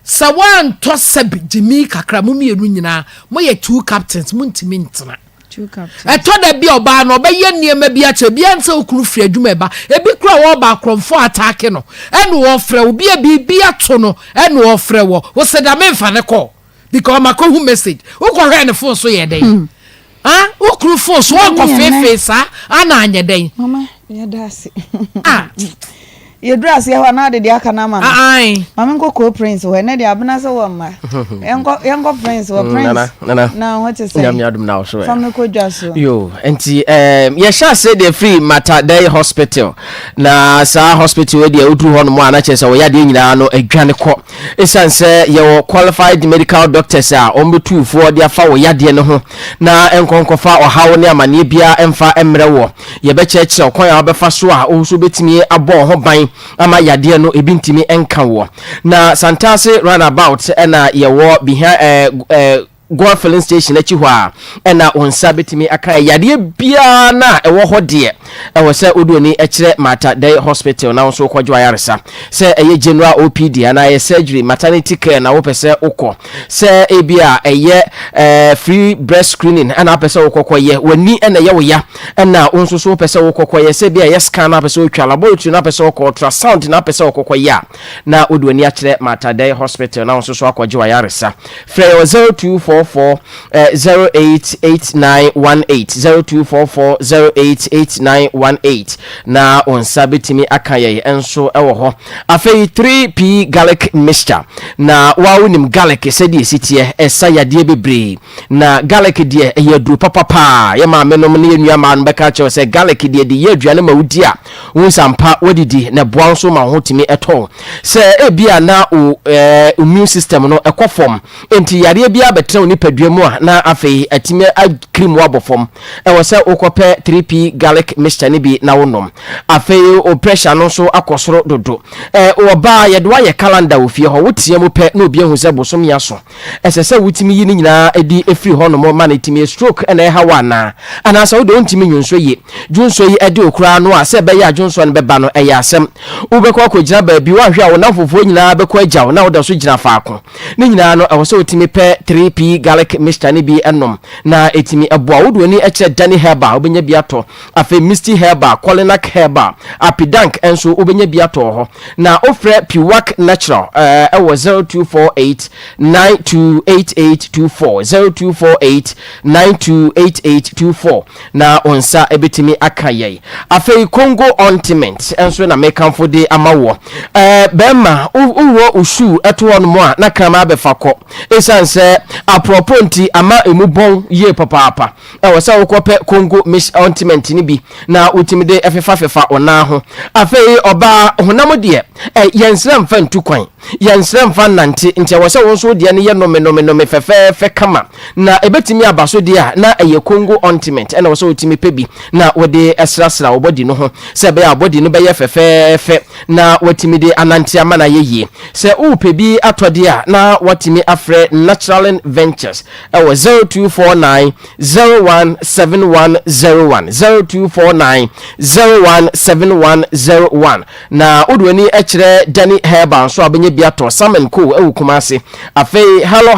sawan to sabi jimi kakra mu mienu nyina mo ye two captains mu ntimi ntena two captains eto da bi oba no be ye niema bi ache bi anse okuru fri adwuma ba ebi kura wo ba kromfo atake no ene wo frɛ wo bi ato no ene wo frɛ wo se da memfa ne call because ma ko hu message wo ko hwe ne phone so ye den wo kuru phone so wo ko fefe sa ana anye den mama ya dasi ye dress ye ho na de aka na ma mama nko ko prince ho na de abna so wo ma enko prince wo prince na what is say nyam na so fam ko dwaso yo enti ye sha say the free matter day hospital na sa hospital we de oduru ho no mo ana che say wo ya de nyina no adwane ko esan say ye wo qualified medical doctors a ombetu fo de afa wo ya de ne ho na enkonkofa ohawo ne amane bia emfa emre wo ye be cheche okwan a befa so a o so betimi abo ho ban ama yade no ebintimi enka wo na Santase runabout na ye wo behind Gold filling station achi ho a na onsa betimi aka yade bia na ewo ho de ewo se oduoni ekire Mater Dei Hospital na so kwadwo ayaresa se eye general OPD na ye surgery maternity care na wo pese ukọ se ebia eye free breast screening na pese ukọkọ ye wani na ye wo ya na onso so pese ukọkọ ye se bia ye scan na pese otwa laboratory na pese ukọ ultrasound na pese ukọkọ ya na oduoni akire Mater Dei Hospital na so akwadwo ayaresa frɛ 024 0244 088918 0244 088918 na onsa betimi akaye enso ewo ho afei 3p garlic mixture na wawunim garlic sedi sitie esa yade bebre na garlic de eyadru papa ye ma menom ne enua ma no beka che se garlic de ye aduane ma wudi a wonsampa wadidi na boa nso ma ho timi eto se ebia na immune system no ekofom enti yare bia betre oni padua mu a na afei atimi cream wabofom ewo se okope 3p garlic mixture ne bi na wonom afei o pressure no so akosoro dodo oba ye do aye calendar ofie ho wotie mu pe na obi ehu se bosom ya so esese wutimi yi ni nyina edi efiri ho no mo ma na timi stroke na eha na anasa wo do ntimi nwunso yi junso yi edi okura no a se be ya junso no beba no eya asem wo be kwa gina ba bi wa hwe a wo na fofo nyina be kwa agya wo na wo da so gina faako ni nyina no ewo se wutimi pe 3p garlic mixture ne bi enom na etimi eboa wo do ni eche dani herba obenya bi ato afi misty herba colinac herba apidank enso obenya bi ato ho na ofre piwak natural ewo 0248 928824 0248928824 na onsa ebetimi akaye afi Congo ointment enso na mekanfo de amawo Bempah uwo usu eto no a na krama abefako esanse aproponti ama emubon ye papa ewo sa wokope Congo ointment ni bi na utimide efefa ona ho afei oba honam de yensrem fa ntukwan yensrem fa nante nti ewo sa wonso de ne ye nome fefe kama na ebetimi abaso de a na eye Congo ointment na wo so utimi pebi na wode esrasra wo body no ho se be abody no be ye fefe na watimide anante ama na yeye se upebi atode a na watimi afre Natural Ventures ewo 0249 017101 0249 017101 na odwani ekire Dani Herba so abenye biato Salmon Co ewu Kumase afei Hello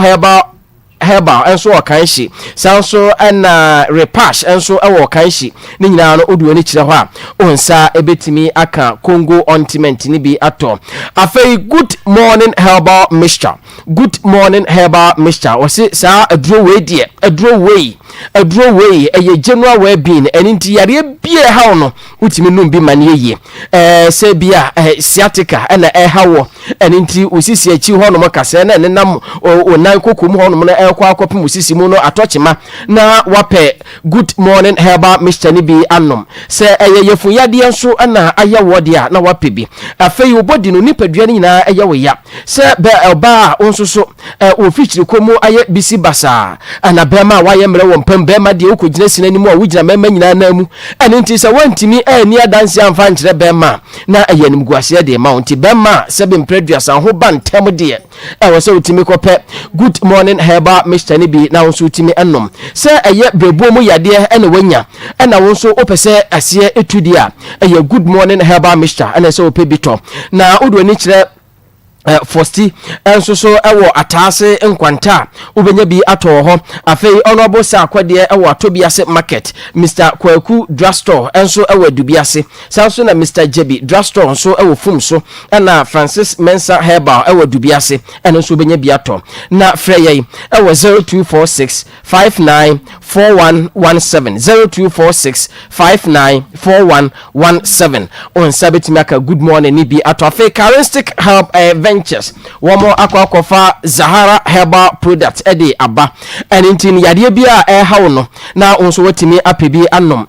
Herba enso okanshi sanso na repash enso ewo okanshi ni nyina no odwani kire ho a onsa ebetimi aka Congo ointment ni bi ato afei Good Morning Herba Mixture wasi sa adro we eye general well-being eninti yare bie ha no utimi num bi mane ye se bia sciatica na hawo eninti usisi achi ho no makase na nenam onan kokom ho no na ekwa akopim usisi mu no atochima na wape Good Morning Herba Mixture ni bi anom se eye yefu yade enso na ayawo de a na wape bi afei obodi no nipadua ni nyina eyewo ya se be oba onso so ofichiri komu aye bisi basa ana bema waye mre wo mpam bema de okogina sinanimu a wugina mema nyina na mu eninti se wantimi ani adanse amfa nkire bema na eyanim guase de mount bema se be mpreduasa ho bantem de ewo se utimi kope Good Morning Herba Mixture ni bi na wonso utimi enom se eye brebuo mu yade ene wanya ena wonso opese asie etudi a eye Good Morning Herba Mixture ena se opebito na odwani kire Fosti enso so ewo atase nkwanta ubenya bi ato ho afei honorable sa akwade ewo atobiase market Mr. Kwaku drugstore enso ewo dubiase sanso na Mr. Jebi drugstore enso ewo fumso na Francis Mensa Herbal ewo dubiase enso ubenya bi ato na freye ewo 0246 594117 0246 594117 on sabeti maka Good Morning ni bi ato afei Charistic Help Ventures womo akwakofa Zahara Herbal Product ede aba enintin yade bia hawo no na onso watimi apebi anom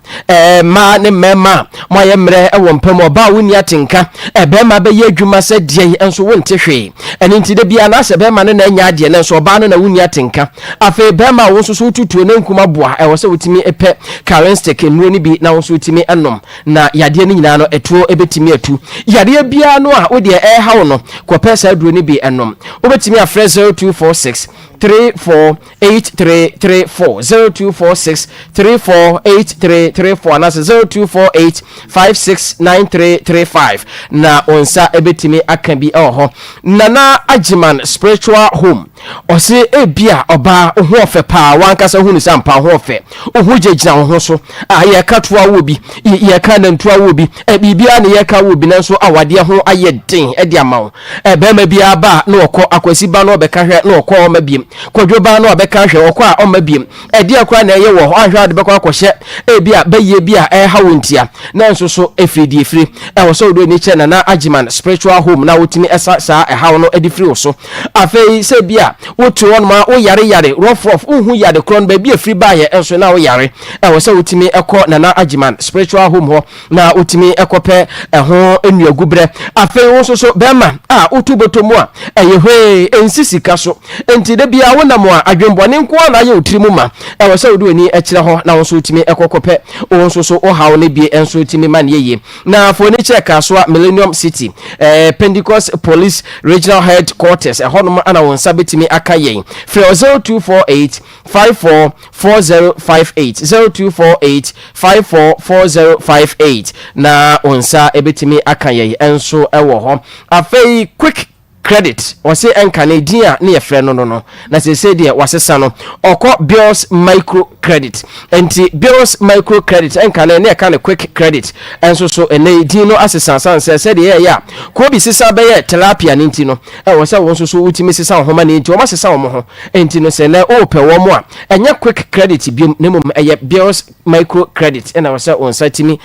ma ne mema moye mre ewo mpam oba woni atenka bema be ye adwuma se die enso wonte hwe enintin de bia na se bema ne na nya ade ne enso oba no na woni atenka afi bema wonso so tutuo ne nkuma boa ewo se wotimi epe Charistic nuo ni bi na onso wotimi anom na yade ne nyina no etuo ebetimi atu yade bia no a wo de hawo no pesa duro ni bi enom obetimi afre 0246 348334 0246 348334 na 0248 569335 na onsa ebetimi aka bi ho Nana Ajiman Spiritual Home ɔse ebia ɔba ho ɔfɛ paa wankasa hu ne sampa ho ɔfɛ ohu gyegina ho so yɛ ka toa wo bi yɛ ka nantua wo bi bibia ne yɛ ka wo bi nanso awade ho ayɛ den de ama wo bɛma bia ba na ɔkɔ akwasi ba na ɔbɛka hwɛ na ɔkɔ ɔma biem kwadwo ba na ɔbɛka hwɛ ɔkɔ a ɔma biem ɛde akora na ɛyɛ wɔ ahwɛ ade bɛkɔ akɔhyɛ ebia bɛyɛ bia ɛha wo ntia nanso so efiri ɛwɔ so do ni kyɛ na agyeman spiritual home na wotimi ɛsa saa ɛha no ade firi wo so afei sɛ bia wotu wɔn ma wo yare rough uhu yare kron ba bia firi ba yɛ ɛnso na wo yare ɛwɔ sɛ wotimi ɛkɔ na agyeman spiritual home ho na wotimi ɛkɔpɛ ɛho enuagu brɛ afei wo so bɛma a wotu botomu a ɛyɛ hwee ensi sika so enti de bia wo nam a adwembɔne nko na ayɛ otiri mu ma ɛwɔ sɛ wode ani ɛkyerɛ ho na wo so wotimi ɛkɔkɔpɛ wo so wo hawo ne bi ɛnso wotimi ma ne yeye na fo ne kyerɛ kasoa Millennium City Pentecost Police Regional Headquarters ɛhɔnom ana wo nsa betimi aka yɛn frɛ 0248 544058 0248 544058 na wo nsa ebetimi aka yɛn ɛnso ɛwɔ hɔ afei quick credit wase enkane din a ne yefrɛ no na sese de wasesa no okɔ bills micro credit enti bills micro credit enkane ne ka ne quick credit enso so ene din no asesa sanse se de ya ko bi sesa be ye tilapia ne enti no wose won so utimi sesa ho ma ne enti o ma sesa wo ho enti no se na o pe wo mo a enya quick credit bi ne mum eye bills micro credit ena wose on satimi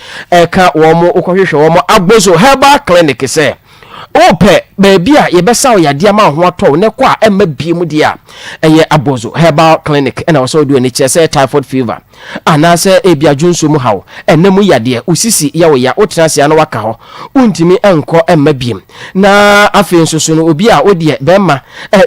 ka wo mo okohwehwe wo mo agbozo herbal clinic se ope baby a yebesa o yade ama ho ato ne kwa emma biemu dia eye abozo herbal clinic ena so do ani chese typhoid fever anase ebiadwunso mu hawo enemu yade usisi ya wo ya otenase ya no waka ho untimi enko emma biem na afenso so no obi a odie bemma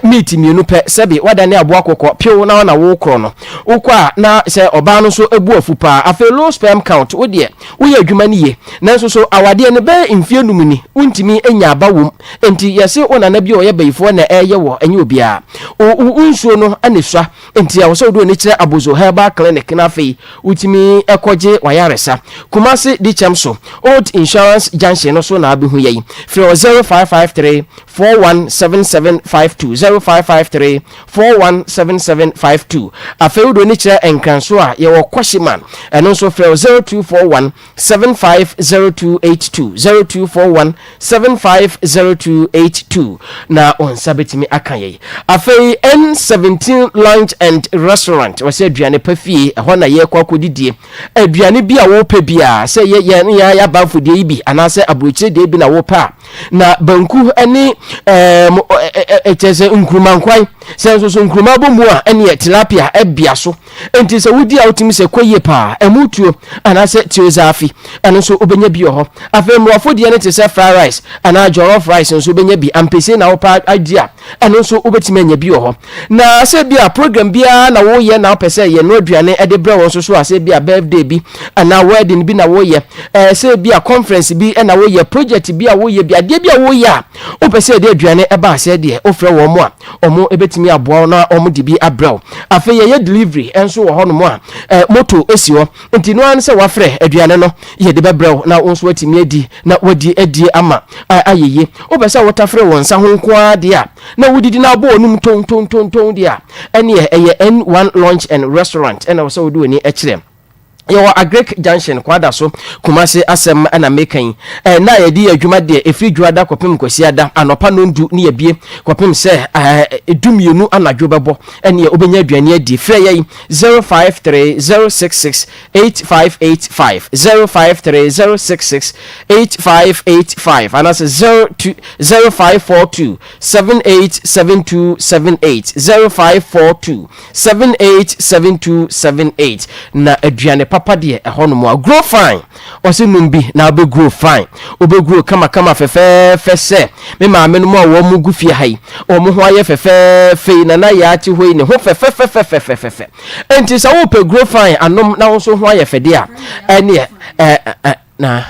meet mienu pe sebi wadane aboa kokko pew na na wo kro no ukwa na se oba no so ebu afupa afe low sperm count odie wo ya adwuma ne ye nanso so awade ne be mfie numuni untimi enya bawum enti yese ona na bi o ye bayifo na eye wo enye obia unsuo no anesua enti ya wo so do ni kire abozo herbal clinic na fe utimi ekoje wayaresa kumasi dichemso old insurance junction no so na abehu yei free 0553 417752 0553 417752 afe do ni kire enkanso a ye wo kwashiman eno so free 0241 750282 0241 750282 na onsa betimi aka yei afe N17 Lounge and Restaurant wase aduane pafie ho na ye kwa kodidie aduane bi a wo pe bia se ye ya bafudie ibi anase abrochire de bi na wo pa na banku ani echese nkrumankwan se so nkruma bomu a ene tilapia ebia so enti se wudi a utimi se koye pa emutuo anase tiozafi eno so obenya bi ho afa mrofo de ne te se fried rice ana jollof rice nso obenya bi ampese na wo pa idea eno so obetimi anya bi ho na se bia program bia na wo ye na pese ye no aduane ede bre won so ase bia birthday bi ana wedding bi na wo ye se bia conference bi na wo ye project bia wo ye bia de bia wo ye a o pese de aduane eba ase de ofre wo mo a omo ebetimi aboa na omo de bi abrel afa ye delivery enso wo hono mo a moto esi ho enti no an se wafre aduane no ye de bebrel na wonso atimi adi na wadi adi ama ayeye o pese wo tafre won sa ho nko a de a na wodidi na abo onum ton de a ene eye N1 Lunch and Restaurant ena so do ni ekire yo Agrek Junction kwada so kumase asem ana mekan na yedi adwuma de efri dwada kopem kwasiada anopa no ndu ne yebie kopem se edumienu anadwo bebo ene obenya aduane adi frɛ yei 0530668585 0530668585 anase 0542 787278 0542 787278 na aduane papa de ehono a grow fine wose numbi na obe grow fine obe grow kama fefe se me ma me no mo wo mu gufie hai o mo ho aye fefe na ya ati hoi ne ho fefe enti sa wo pe grow fine anom na wo so ho aye fede a ene na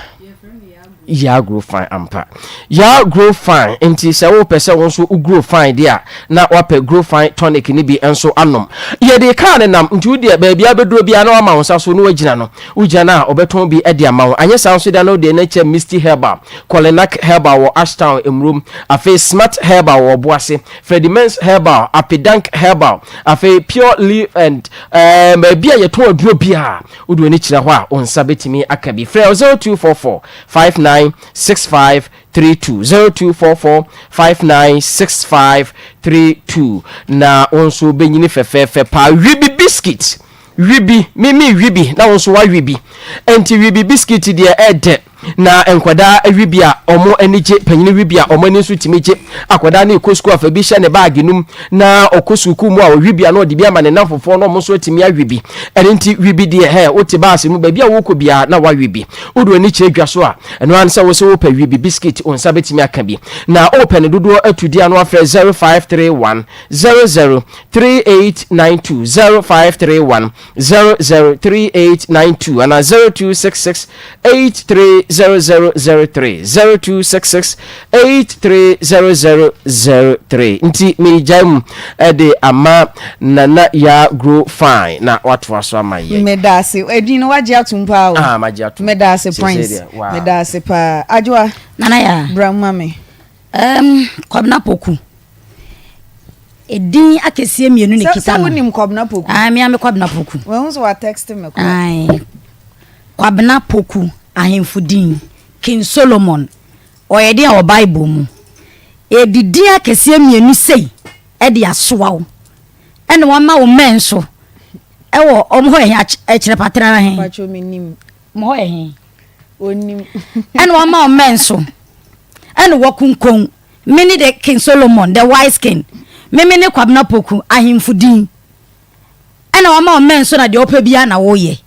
ya grow fine ampa ya grow fine enti se wo pese won so grow fine dia na wape grow fine tonic ni bi enso anom ye de ka ne nam nti wodi ba bia beduro bia na ma wonsa so no wagina no wugina na obeton bi e de ama won anye san so da no de na che misty herbal Kolenak herbal wo Ashtown emrum afi smart herbal wo boase Fredimens herbal apidank herbal afi pure leaf and ba bia ye ton aduro bia wodi ni kire ho a onsa betimi aka bi frɛ 0244 596532 0244596532 na onso benyini fefefe pa ribi biscuit ribi mimi ribi na onso wa ribi enti ribi biscuit de ede na enkwada awibia omo anije panyini wibia omo ani so timeje akwada na ekosku afa bi hye ne bag num na okosuku mu a wibia na odi bia ma ne nafofo no omo so timi awibi enti wibi de he oti baase mu ba bia woko bia na wawibi odo ani kire dwa so a eno an se wo se wo pa wibi biscuit onsa betimi aka bi na open dodo atudi ano afre 0531 003892 0531 003892 ana 0266 830003 0266830003 nti me jam de ama nana ya grow fine na watu aso amaye medase edwin waje atumpa o maje atum medase prince medase pa ajwa nana ya brahma me kwabna poku edin akesie mienu ne kita no wonim kwabna poku me ame kwabna poku we hunso wa text me kwa kwabna poku ahemfudin King Solomon oyede a Bible mu edidi akesie mienu sei e de asoa wo ene wama wo menso ewo omho ehia ekire patra na he pacho minim mo ehia onim ene wama wo menso ene wakunkon mini de King Solomon the wise king mini kwabna poku ahemfudin ene wama wo menso na de opabia na wo ye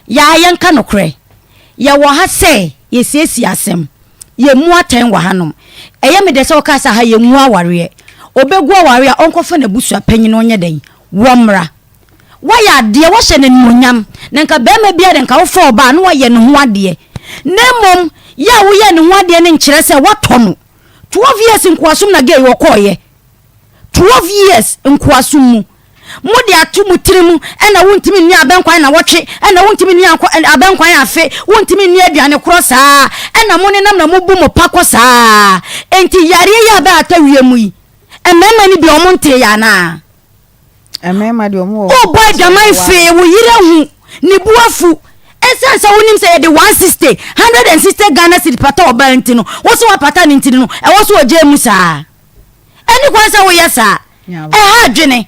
ya yanka nokre ya wo ha se yesiesi asem ye mu aten wa hanom eye me de se okasa ha ye mu aware obegu aware onkofa na busu apanyin onye den womra waya de wo hye ne nmunyam nenka be ma bia de nka wo fo ba no ye ne ho ade nemom ya wo ye ne ho ade ne nkire se watono 12 years nkwasum na gay wo koye 12 years nkwasum mu mudi atumu tirimu ena wontimi ni abenkwan na wotwe ena wontimi ni abenkwan afe wontimi ni aduane krosa ena moni nam na mubu mo pakosa enti yare ya ba atawiemu yi emema ni bi omonte ya na emema di omo o boy jamai fe wo yire hu ni buafu esansa wonim se de 160 160 Ghana cedi pata oba ntino wo so wa pata ni ntino e wo so oje mu sa eni kwansa wo yesa ha dwene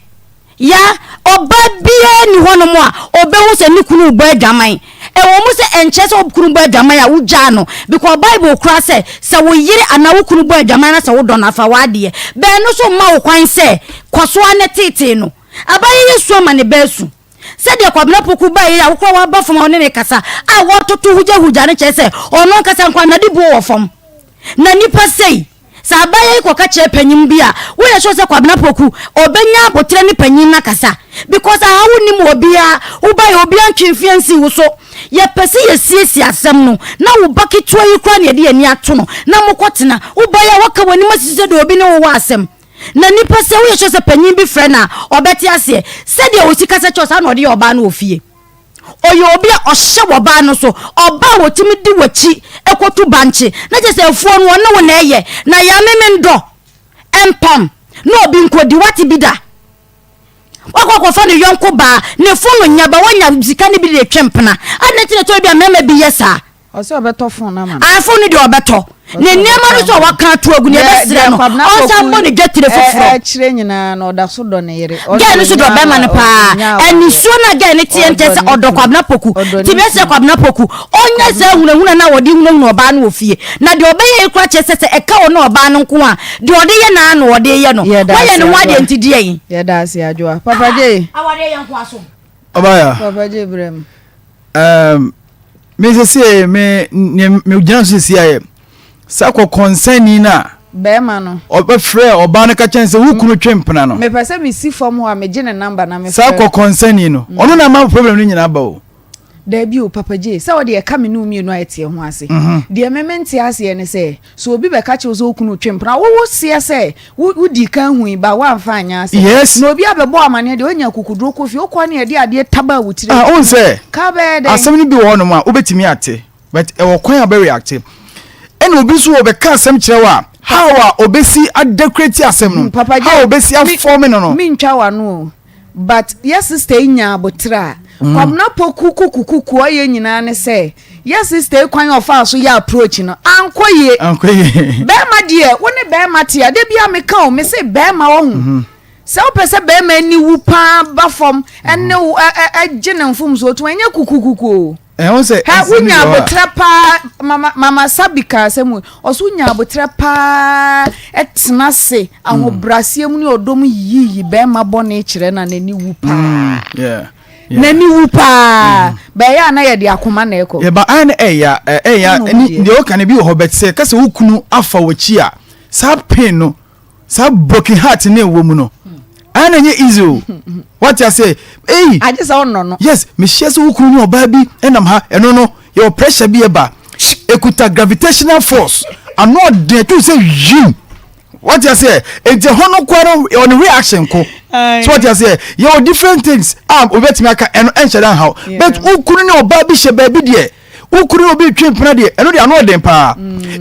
ya oba bia ni hono mo a obehu se ni kunu bo adwaman e wo mu se enche se kunu bo adwaman a wugya no because Bible kura se wo yire ana wo kunu bo adwaman na se wo don afa wade be no so ma wo kwan se kwaso ane tete no abaye yesu ama ne besu se de kwabna poku ba ye a wo kwa wa ba fom one ne kasa a wo toto hugya ne che se ono kasa nkwa na di bo wo fom na nipa sei sabaye ko ka che panyim bia wo ye so se kwabna poku obenya abotre ni panyim na kasa because awu ni mo bia wo ba ye obia ntwemfiansi wo so ye pese ye siesi asem no na wo baketwa yi kwa ne de ani ato no na mokotena wo ba ye waka wani masise de obi ne wo asem na nipa se wo ye so se panyim bi frɛ na obeti ase se de wo sikasa chosa na ode oba na ofie oyo obi a ohye woba no so oba wotimi di wachi ekotu banche na je se afuo no na wo na eye na ya memendo empam no obi nkodi wati bida wakwa fa no yonko ba ne funu nyaba wanya zika ne bi de twempena adneti ne to bi a mema bi yesa o se obeto fun na ma afunu de obeto ne niema no so waka to agu ne besire no o sa mo ne getire foforo kire nyina na oda so do ne yere ga ne so do be man pa eni so na ga ne tiente se odo kwabna poku ti be se kwabna poku onya se hunahuna na wodi hunahuna oba na ofie na de obeye kura che se eka wo na oba no nko a de ode ye na na ode ye no waye ne wade ntidi yin ye da se adwoa papa je awade ye nko aso obaya papa je brem me se se me ugyan so se aye sako concern na be ma no oba frɛ oba no ka chense wo kunu twempena no me pese me si fom ho a me gene number na me sako concern no ono na ma problem no nyina ba o there be o papa J say o de ka me no mi no atie ho ase de mementi ase ne say so obi be ka che so okunu twempra wo sie say wo di kan hu ba wa mfa anya ase no obi abebo amane de onya kukuduro kofi okwa ne de ade taba wutire on say ka be de asem ni bi wo no ma obetimi ate but e wo kwan be react and obi so obeka asem kire wa how a obesi adequate asem no how obesi aform no mi ntwa wa no but yes sister nya abotra kwam na pokukukuku aye nyina ne say yes sister kwan of so ya approach no ankoye be ma de woni be ma te ade bia me ka o me say be ma wo hu se o pese be ma ni wu pa ba fom ene agene mfum so to anya kukukuku on say ha unya abotra pa mama sabika semu oso unya abotra pa etena se ahobrase mu ni odom yiyi be ma bone kire na nani wu pa nani wu pa be ya na ye de akoma na eko ye ba an eya ni de o kan bi ho bet se kase wukunu afa wachi a sa pain no sa broken heart na ewo mu no ananye easy what you say I just no yes me share so wukunu ni oba bi enam ha eno no your pressure bi eba ekuta gravitational force and not there to say you what you say it's a hono kwaro on reaction ko so what you say your different things obetimi aka eno enshada how but wukunu ni oba bi she ba bi de wukunu obi twempena de eno de ano den pa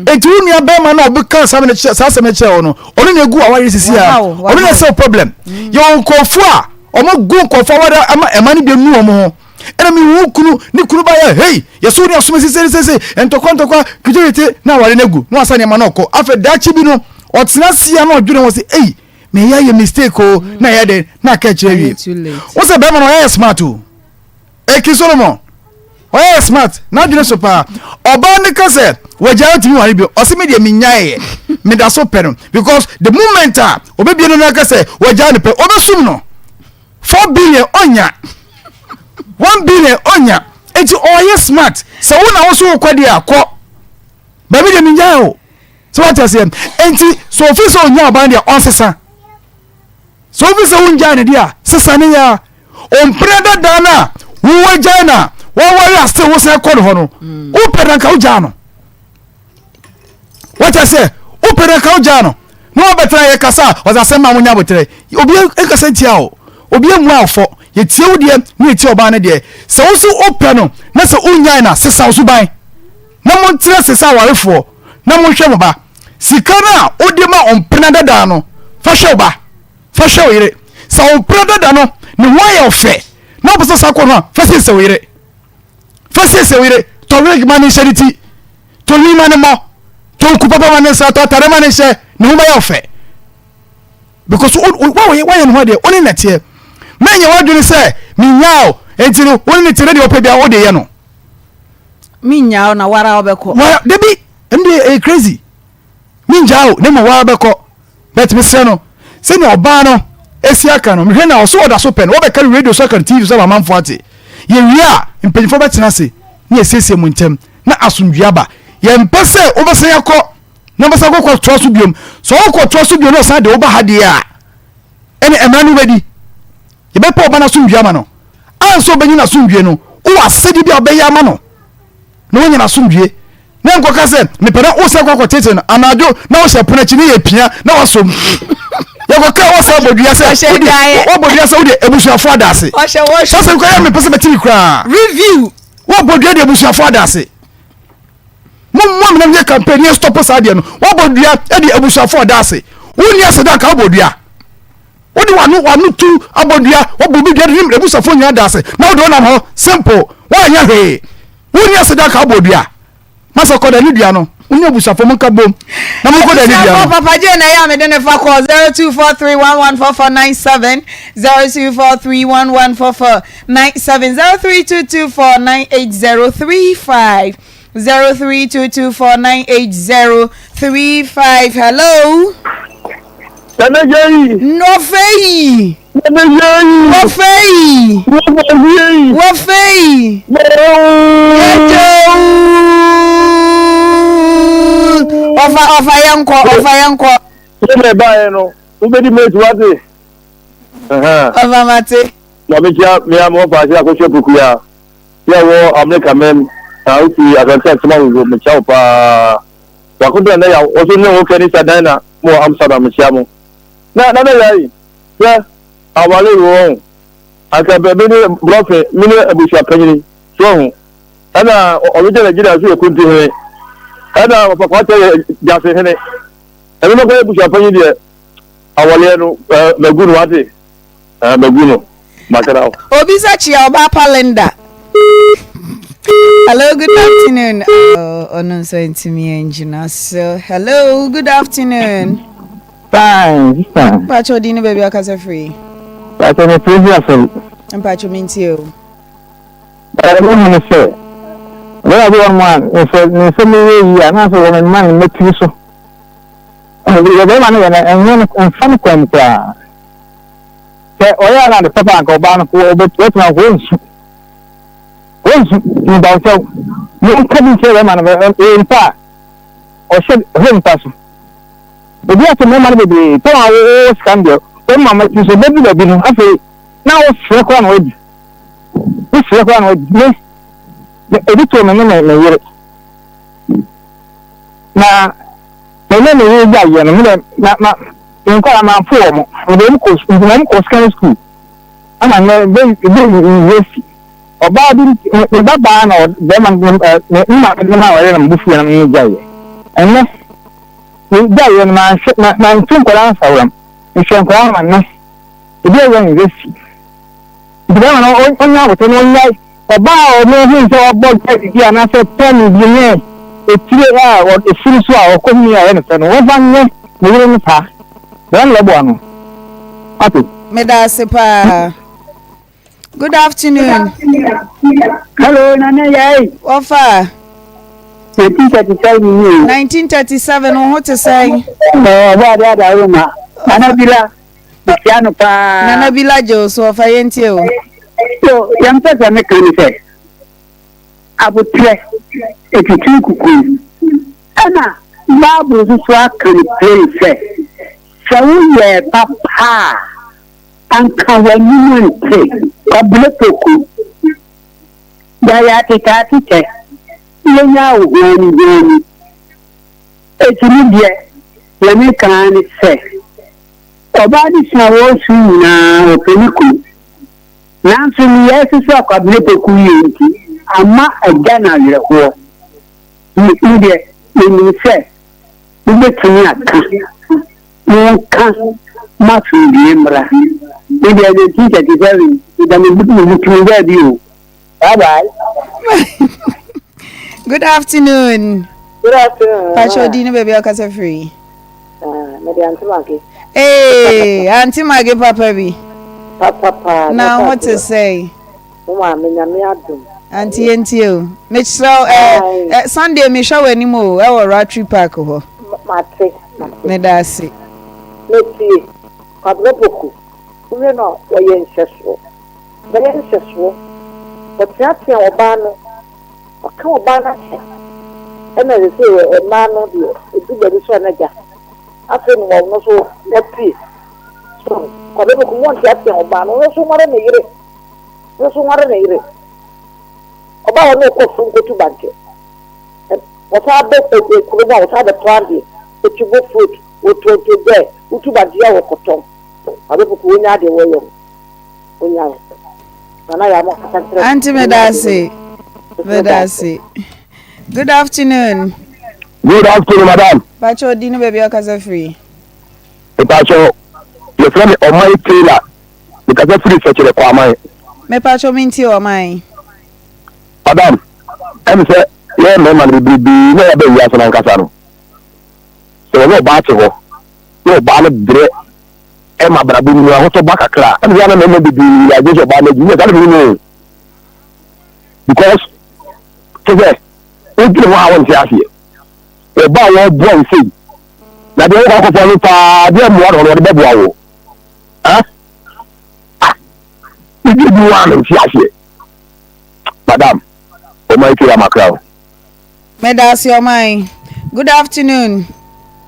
etu nua be ma na obi kan samene che ono onu na egu awari sisi a onu na say problem your kofu a omo gun kofu awara ama emani be nu omo ena mi wukunu ni kunu ba ya hey yeso ni asome sisi entokwa kujirite na awari negu no asane ma na oko afa dachi bi no otena sia na odwene wo say hey me ya ye mistake o na ya de na ka kire wi wo say be ma no ya smart o Eki Solomon oh smart na dwene so pa oba ne ka say waja timi wari bi osimi de minyae me da so perum because the moment obebie no na ka say waja ne pe obesum no 4 billion onya 1 billion onya enti oh smart so wona wo so kwadi akọ ba bi de minyae o so what I say enti so officer onya oba de onsesa so officer unja ne dia sesa ne ya on preda dana wo waja na wọ́n yà still wọ́n sẹ́ kọ́ọ̀dù hàn no ó pẹ̀lú ẹ̀ka ó jà no wọ́n ti sẹ́ ó pẹ̀lú ẹ̀ka ó jà no ní wọ́n bẹ̀tẹ̀ yẹ kasa ọ̀sán sẹ́ máa mú nyà bọ̀tẹ̀rẹ̀ obi ẹ̀kasa ti à o obi emu àfọ̀ yẹ tie wo deɛ ní yẹ tie ọba ne deɛ sẹ́ wọ́n sẹ́ ó pẹ̀ no na sẹ́ ó nya na sẹ́sà ọ̀sùn ban na mo n tẹ́ sẹ́sà àwárífọ̀ na mo n hwẹ́ mo ba sika náà ó di ma ọ̀npẹ̀nà dada no fẹ́hwẹ́ ọba fẹ́hwẹ́ òyìnbó sẹ́ ọ̀npẹ̀nà dada no ni wọ́n yẹ ọ̀fẹ́ náà bọ̀ sẹ́sà kọ́ no fẹ́sẹ̀ sẹ́ òyìnbó fese wire to rig mani charity to ni mani mo to ku papa mani sa to tare mani she ni huma ya ofe because why no de oni na tie menye wadwini se minyao enti no oni ni tire de ope bia wo de ye no minyao na wara obeko wa debi ndi crazy minyao ne mo wara obeko bet mi se no se ni oba no esi aka no mhwe na oso oda so pen wo be carry radio so kan TV so manfo ate ye wia mpanyifo betena se na esese mu ntem na asundua ba ye mpese obese yakọ na bese akọ to so biom so akọ to so biom no sa de oba ha de a ene emanu bedi ye be pa oba na sundua ma no anso benyi na sundue no wo asedi bia obe ya ma no na wonya na sundue na enko ka se me pere wo se akọ tete no anajo na wo se pona chi ne ye pia na wasom yako ka wo sa bodua se wo bodua se wo de ebusuafo adase wo se ko ya me pese betimi kra review wo bodua de ebusuafo adase mo me na campaign ye stop sa de no wo bodua e de ebusuafo adase wo ni aseda ka bodua wo de wanu tu abodua wo bobi de nim ebusuafo nya adase na wo de na ho simple wo anya he wo ni aseda ka bodua masa ko da ni dua no unya busafo monka bom na monko da ni dia papa je na ya me de ne fa call 0243114497 0243114497 0322498035 hello no fei Ofa yanko. Ebe ba no, ubedi metu wate. Ofa mate. Na me am ofa si akoshe puku ya. Yeah, well, America men, I see as I said, someone will be chow pa. Wakuda na ya also no okay sa dana mo Amsterdam siamo. Na ya. Yeah, awale wo. Aka be be blofe mini abusia panyi. So, ana original Nigeria so ekunti he. Ana papa jase he ne. Emi no ko abusia panyi de awale no bagunu wate. Bagunu. Makarao. Obisa chia oba palenda. Hello, good afternoon. Oh, no, so into me, engineer. So, hello, good afternoon. Fine. Pacho dini baby akasa free. Pacho me previous. And Pacho means you. I don't want to say. Well, everyone, if so many years, and so when man met you so. And some point. Say, oh yeah, the papa go back to what my wings. Once about you couldn't say them in fact or said him person. But you have to remember the power scandal. When Mamma is a baby, I've been happy. Now, work on with this work on with me. The editor, my name. Now, my name is Diana. Not in Colorado form of the Coast School. I'm a very ọba bi baba na dem ma were na bufu na me jaye enne ni jaye na ntunkola nsawram nshenkola ma na ebi ewe ni resi ebi na onya wote no onya ọba o me hu so obo jaye ana se pen bi ne etire a o efiri so a okomi a ne se no wo fa ne ni wure ni pa dan lebo anu ato Medasepa. Good afternoon. Hello, Nana Yai. Wafa. 1937. 1937. What to say? What are Nana Bila. Piano pa. Nana Bila Jo. So if I ain't you. So young person make me say. I would play. If you two could. Anna, Babu Owusuaa can play say. So yeah, Papa. And can you play? Kablepoku daya tete lenya ogoni etini die yemi kan se oba di sawo su na openiku na so ni yesu kablepoku yenti ama agana yeho ni die ni se ni tini aka ni kan ma su die mra ni die de tete tete Good afternoon. Good afternoon. Pacho dino baby akasa free. Maybe Auntie Maggie. Hey, Auntie Maggie Papa bi. Papa. Now what to say? Mama, me adum. Auntie Entio. Me show Sunday me show anymore. I will Ratri Park ho. Mate. Me da si. Me ti. Kablepoku. We no we yenseso. But that's your banner. A cow banner. And I say a man of you, a good edition. I think one so that peace. So, whatever you want to have your banner, also what I need. Also what I need. About no cost from go to bank. What I bet a good outside the plan, but you go food, what to there, what to Badia or cotton. I don't know when the way. Auntie Medasi. Good afternoon. Good afternoon, madam. Pacho dino baby akasa free. Pacho, your friend on my trailer. Because I free such a kwamai. Me Pacho minti o mai. Madam, I'm say, yeah, man, be no be ya so nkasa. So no ba che ho. No ba no dre. Emma Brabu ni wa hoto baka kra. Am ya na me be ya je ba na ji. Ya na me because today we do wa won ti afie. E ba wo bo nsi. Na de ko ko fo pa de mo wa de be bo awo. Ah? We do wa no ti afie. Madam, o mai kira makra. Medas your mind. Good afternoon.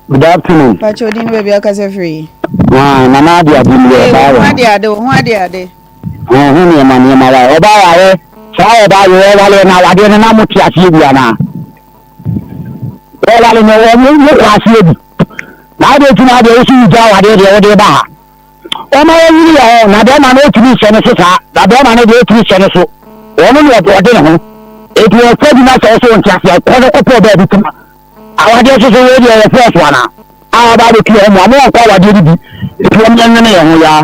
Good afternoon. Pacho dino baby akasa free. Nana dia bi le ba wa. Who ade. Hu ni ma wa. O ba wa Saya dah wale na wade na mo ti ase bia na. Wale no wo mo ase bi. Na de tu na de o si ja wade de o de ba. O ma yiri ya na de ma no tu ni se no so sa. Da de ma no de tu ni se no so. O mo ni o de no. E tu o se bi na so so nti ase ko ko be bi tuma. Awade so so we de o first one na. Awa ba de tu o mo ko wade bi. E tu o nyen ne ho ya.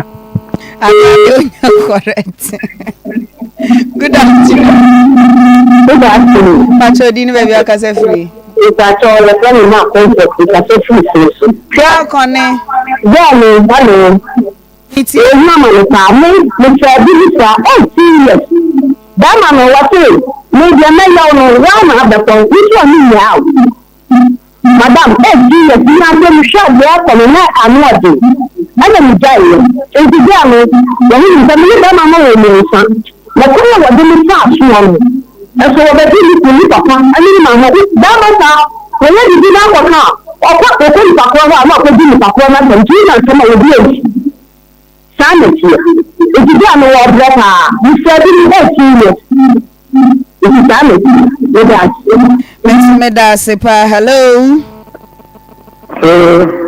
Correct. Good afternoon. Good afternoon. Pacho dini baby akase free. Pacho le plan ma concept akase free so. Kwa kone. Hello. Iti mama le pa me try bi sa serious. That mama what me dia na ya no wa na da ko. Which one me ya? Madam, serious. Na de mu sha ya ko na anode. Ana mi jai. Enti dia no, ya ni family da mama we me sa. Na ko wa de mi pa so no. Eso wa be ni ko ni papa, ani ni mama. Da ma sa, ko ni di na ko ka. O ko ni papa wa ma ko di ni papa na nti na so ma we di. Sanity. Enti dia no wa bra pa. Mi se di ni serious. Enti sanity. Miss Medasepa, hello.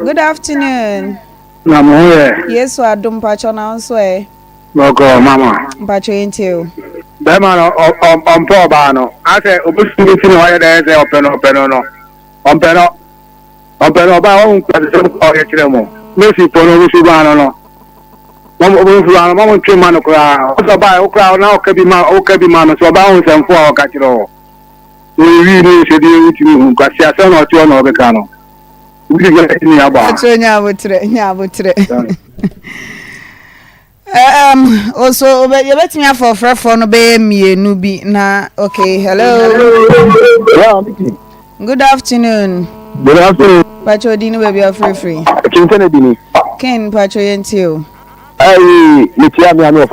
Good afternoon. Mama, yes, so Adum Pacho now, so Moko, mama. Pacho into Bema on poor bano. I say, Obusi, why there is open no. On peno ba on person or yetimo. Messi pono Obusi no. Mama Obusi, mama Chimano cra. Also by Okra now can be man, so bounce and for Catiro. We really should do it, Cassia, son or two no Becano. Also you bet me for frefo no be mienu bi na okay hello good afternoon Pacho dini baby are free King Kennedy ni Ken Pacho yentio mitia mi anu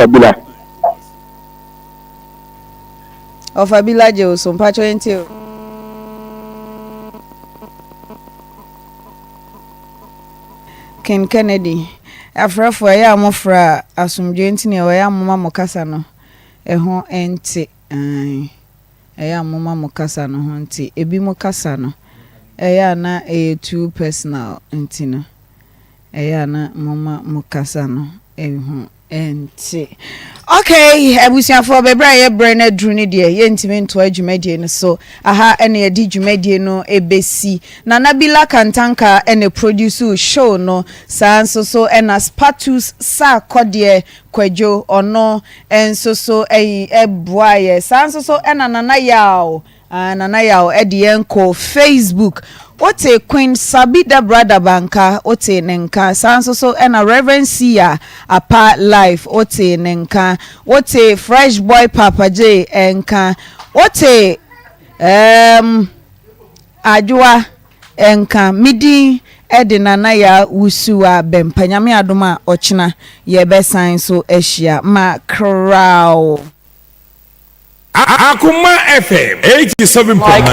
ofabila je so Pacho yentio Ken Kennedy afrafo ya amofra asumdwe ntini ya amoma mokasa no eho enti ya amoma mokasa no ho enti ebi mokasa no ya na too personal ntino ya na moma mokasa no eho enti okay abusiafo bebra ye brand drone de ye ntime nto adwumadie no so aha ene ye di dwumadie no ebesi na Nabila Kantanka ene produce show no sanso so ena status sa kodie kwadwo ono enso so boaye sanso so ena nana yaw edi enko Facebook ote Queen Sabida Brother Banka ote nenka sanso so ena Reverend Sia apa life ote nenka ote Fresh Boy Papa J enka ote Ajua enka midi edinana ya Owusuaa Bempah nyame adoma ochina ye besan so ehia ma crow Akoma FM 87.9